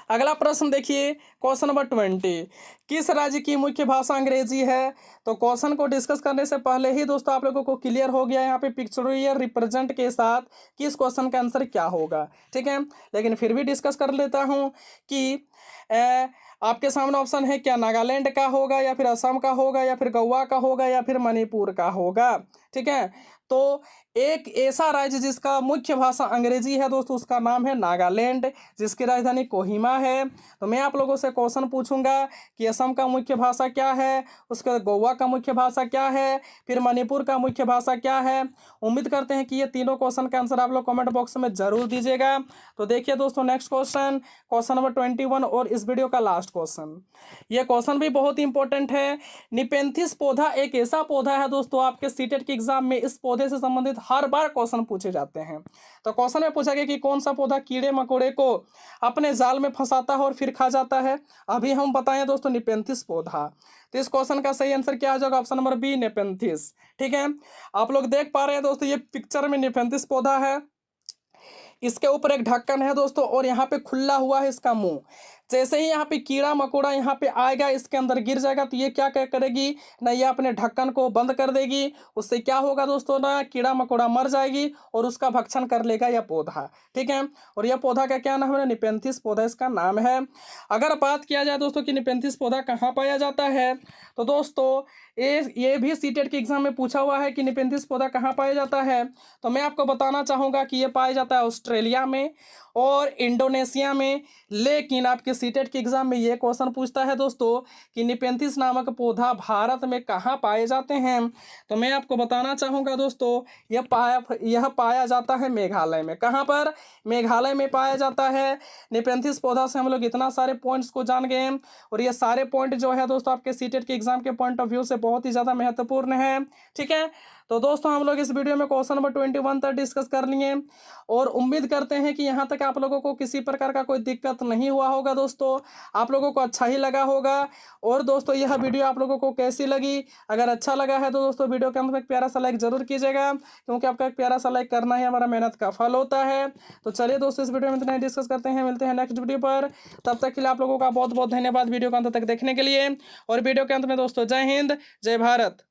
अगला प्रश्न देखिए क्वेश्चन नंबर 20। किस राज्य की मुख्य भाषा अंग्रेजी है। तो क्वेश्चन को डिस्कस करने से पहले ही दोस्तों आप लोगों को क्लियर हो गया यहाँ पे पिक्चोरियल रिप्रेजेंट के साथ कि इस क्वेश्चन का आंसर क्या होगा, ठीक है। लेकिन फिर भी डिस्कस कर लेता हूँ कि आपके सामने ऑप्शन है क्या नागालैंड का होगा या फिर असम का होगा या फिर गोवा का होगा या फिर मणिपुर का होगा, ठीक है। तो एक ऐसा राज्य जिसका मुख्य भाषा अंग्रेजी है दोस्तों उसका नाम है नागालैंड, जिसकी राजधानी कोहिमा है। तो मैं आप लोगों से क्वेश्चन पूछूंगा कि असम का मुख्य भाषा क्या है, उसके गोवा का मुख्य भाषा क्या है, फिर मणिपुर का मुख्य भाषा क्या है। उम्मीद करते हैं कि ये तीनों क्वेश्चन का आंसर आप लोग कमेंट बॉक्स में जरूर दीजिएगा। तो देखिए दोस्तों नेक्स्ट क्वेश्चन, क्वेश्चन नंबर 21 और इस वीडियो का लास्ट क्वेश्चन। ये क्वेश्चन भी बहुत इंपॉर्टेंट है। निपेंथिस पौधा एक ऐसा पौधा है दोस्तों आपके सीटेट के एग्जाम में इस पौधे से संबंधित हर बार क्वेश्चन पूछे जाते हैं। तो क्वेश्चन में पूछा गया कि कौन सा पौधा कीड़े मकोड़े को अपने जाल में फंसाता है और फिर खा जाता है। अभी हम बताएं दोस्तों निपेंथिस पौधा। तो इस क्वेश्चन का सही आंसर क्या आ जाएगा, ऑप्शन नंबर बी नेपेंथिस, ठीक है। आप लोग देख पा रहे हैं दोस्तों ये पिक्चर में निपेंथिस पौधा है, इसके ऊपर एक ढक्कन है दोस्तों और यहाँ पे खुला हुआ है इसका मुंह। जैसे ही यहाँ पे कीड़ा मकोड़ा यहाँ पे आएगा इसके अंदर गिर जाएगा तो ये क्या क्या करेगी ना, ये अपने ढक्कन को बंद कर देगी। उससे क्या होगा दोस्तों ना, कीड़ा मकोड़ा मर जाएगी और उसका भक्षण कर लेगा यह पौधा, ठीक है। और यह पौधा का क्या नाम है, निपेंथिस पौधा इसका नाम है। अगर बात किया जाए दोस्तों कि निपेंथिस पौधा कहाँ पाया जाता है, तो दोस्तों ये भी सीटेट के एग्जाम में पूछा हुआ है कि निपेंथिस पौधा कहाँ पाया जाता है। तो मैं आपको बताना चाहूँगा कि ये पाया जाता है ऑस्ट्रेलिया में और इंडोनेशिया में। लेकिन आपके सीटेट के एग्जाम में ये क्वेश्चन पूछता है दोस्तों कि निपेंथिस नामक पौधा भारत में कहाँ पाए जाते हैं। तो मैं आपको बताना चाहूँगा दोस्तों यह पाया जाता है मेघालय में। कहाँ पर, मेघालय में पाया जाता है। निपेंथिस पौधा से हम लोग इतना सारे पॉइंट्स को जान गए और ये सारे पॉइंट जो है दोस्तों आपके सीटेट के एग्जाम के पॉइंट ऑफ व्यू से बहुत ही ज़्यादा महत्वपूर्ण है, ठीक है। तो दोस्तों हम लोग इस वीडियो में क्वेश्चन नंबर 21 तक डिस्कस कर लिए और उम्मीद करते हैं कि यहाँ तक आप लोगों को किसी प्रकार का कोई दिक्कत नहीं हुआ होगा दोस्तों, आप लोगों को अच्छा ही लगा होगा। और दोस्तों यह वीडियो आप लोगों को कैसी लगी, अगर अच्छा लगा है तो दोस्तों वीडियो के अंत में एक प्यारा सा लाइक जरूर कीजिएगा, क्योंकि आपका एक प्यारा सा लाइक करना ही हमारा मेहनत का फल होता है। तो चलिए दोस्तों इस वीडियो में इतना ही डिस्कस करते हैं, मिलते हैं नेक्स्ट वीडियो पर। तब तक के लिए आप लोगों का बहुत बहुत धन्यवाद वीडियो को अंत तक देखने के लिए। और वीडियो के अंत में दोस्तों जय हिंद, जय भारत।